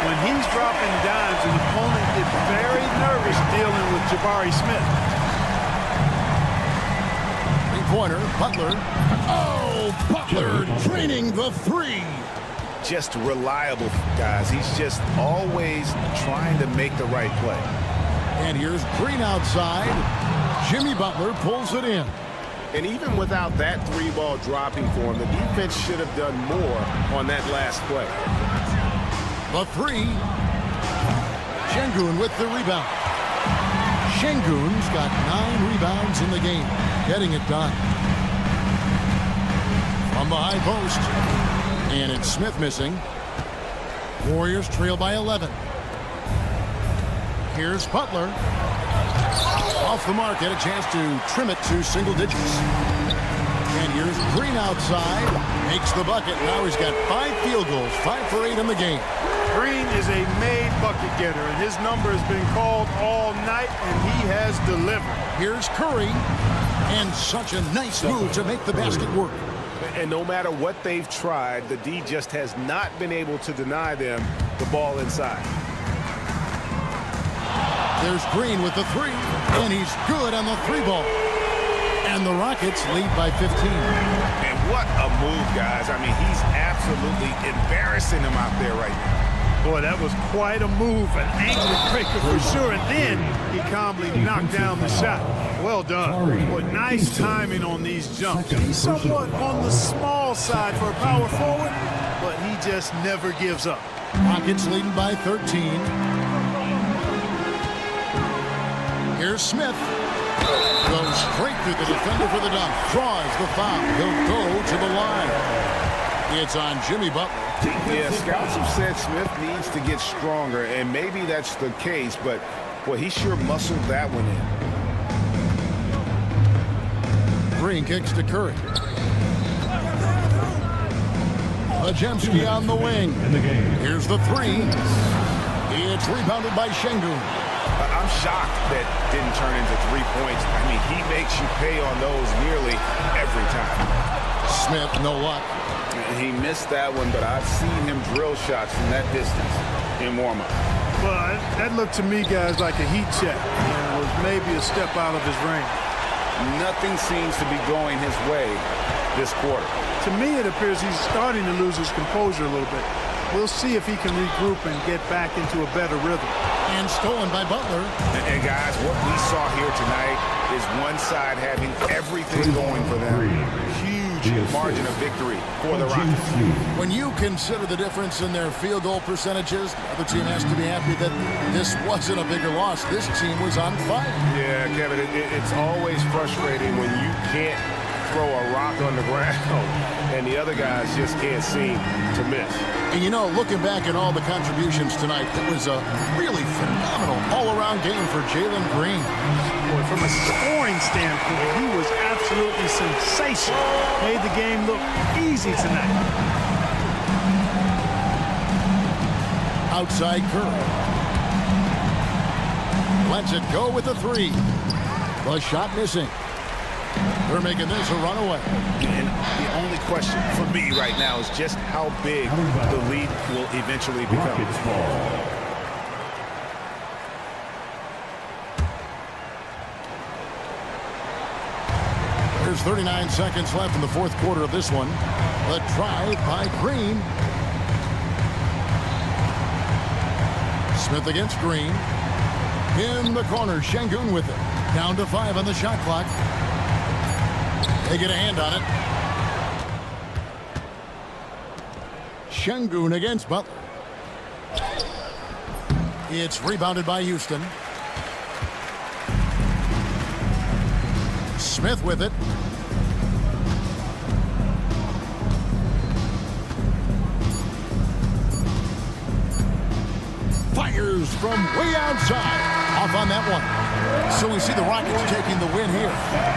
When he's dropping dimes, an opponent gets very nervous dealing with Jabari Smith. Three-pointer, Butler. Oh, Butler draining the three. Just reliable, guys. He's just always trying to make the right play. And here's Green outside. Jimmy Butler pulls it in. And even without that three-ball dropping for him, the defense should have done more on that last play. The three. Şengün with the rebound. Şengün's got 9 rebounds in the game, getting it done. From the high post. And it's Smith missing. Warriors trail by 11. Here's Butler. Off the mark, had a chance to trim it to single digits. And here's Green outside. Makes the bucket. Now he's got 5 field goals, 5 for 8 in the game. Green is a made bucket getter, and his number has been called all night, and he has delivered. Here's Curry. And such a nice move to make the basket work. And no matter what they've tried, the D just has not been able to deny them the ball inside. There's Green with the three, and he's good on the 3-ball. And the Rockets lead by 15. And what a move, guys. I mean, he's absolutely embarrassing them out there right now. Boy, that was quite a move, an ankle breaker for sure. And then he calmly knocked down the shot. Well done. Boy, nice timing on these jumps. He's somewhat on the small side for a power forward, but he just never gives up. Rockets leading by 13. Here's Smith. Goes straight through the defender for the dunk. Draws the foul. He'll go to the line. It's on Jimmy Butler. Yeah, scouts have said Smith needs to get stronger, and maybe that's the case, but, well, he sure muscled that one in. Green kicks to Curry. Ajemski on the wing. Here's the three. It's rebounded by Şengün. I'm shocked that didn't turn into 3 points. I mean, he makes you pay on those nearly every time. Smith, no luck. He missed that one, but I've seen him drill shots from that distance in warm-up. Well, that looked to me, guys, like a heat check. And it was maybe a step out of his range. Nothing seems to be going his way this quarter. To me, it appears he's starting to lose his composure a little bit. We'll see if he can regroup and get back into a better rhythm. And stolen by Butler. And guys, what we saw here tonight is one side having everything going for them. Huge margin of victory for the Rockets. When you consider the difference in their field goal percentages, the other team has to be happy that this wasn't a bigger loss. This team was on fire. Yeah, Kevin, it's always frustrating when you can't throw a rock on the ground and the other guys just can't seem to miss. And you know, looking back at all the contributions tonight, it was a really phenomenal all-around game for Jalen Green. Boy, from a scoring standpoint, he was absolutely sensational. Made the game look easy tonight. Outside Curry. Lets it go with the three. The shot missing. They're making this a runaway. And the only question for me right now is just how big the lead will eventually become. There's 39 seconds left in the fourth quarter of this one. The drive by Green. Smith against Green. In the corner, Şengün with it. Down to 5 on the shot clock. They get a hand on it. Şengün against Butler. It's rebounded by Houston. Smith with it. Warriors from way outside. Off on that one. So we see the Rockets taking the win here.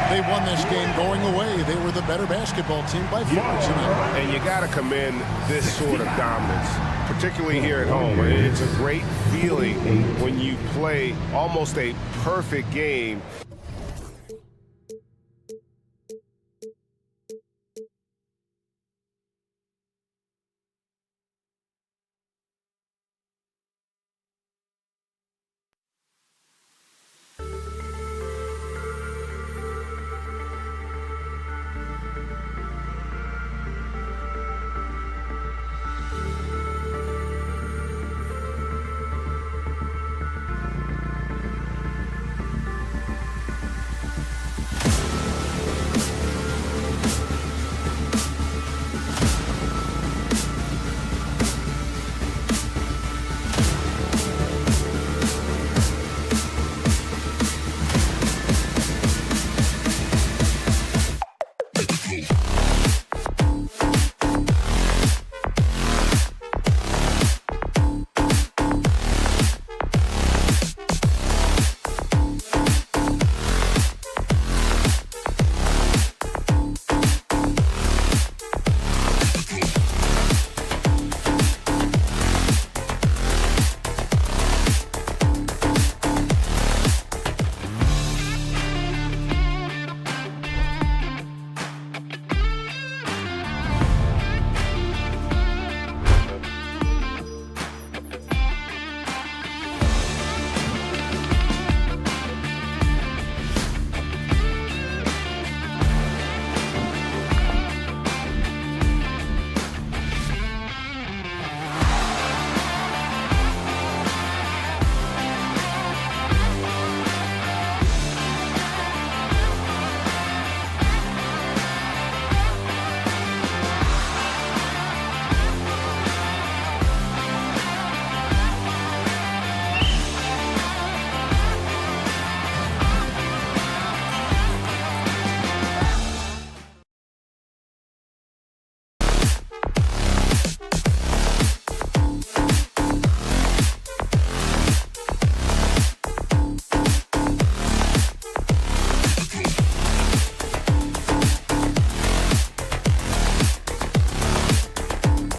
They won this game going away. They were the better basketball team by far tonight. And you got to commend this sort of dominance, particularly here at home. It's a great feeling when you play almost a perfect game.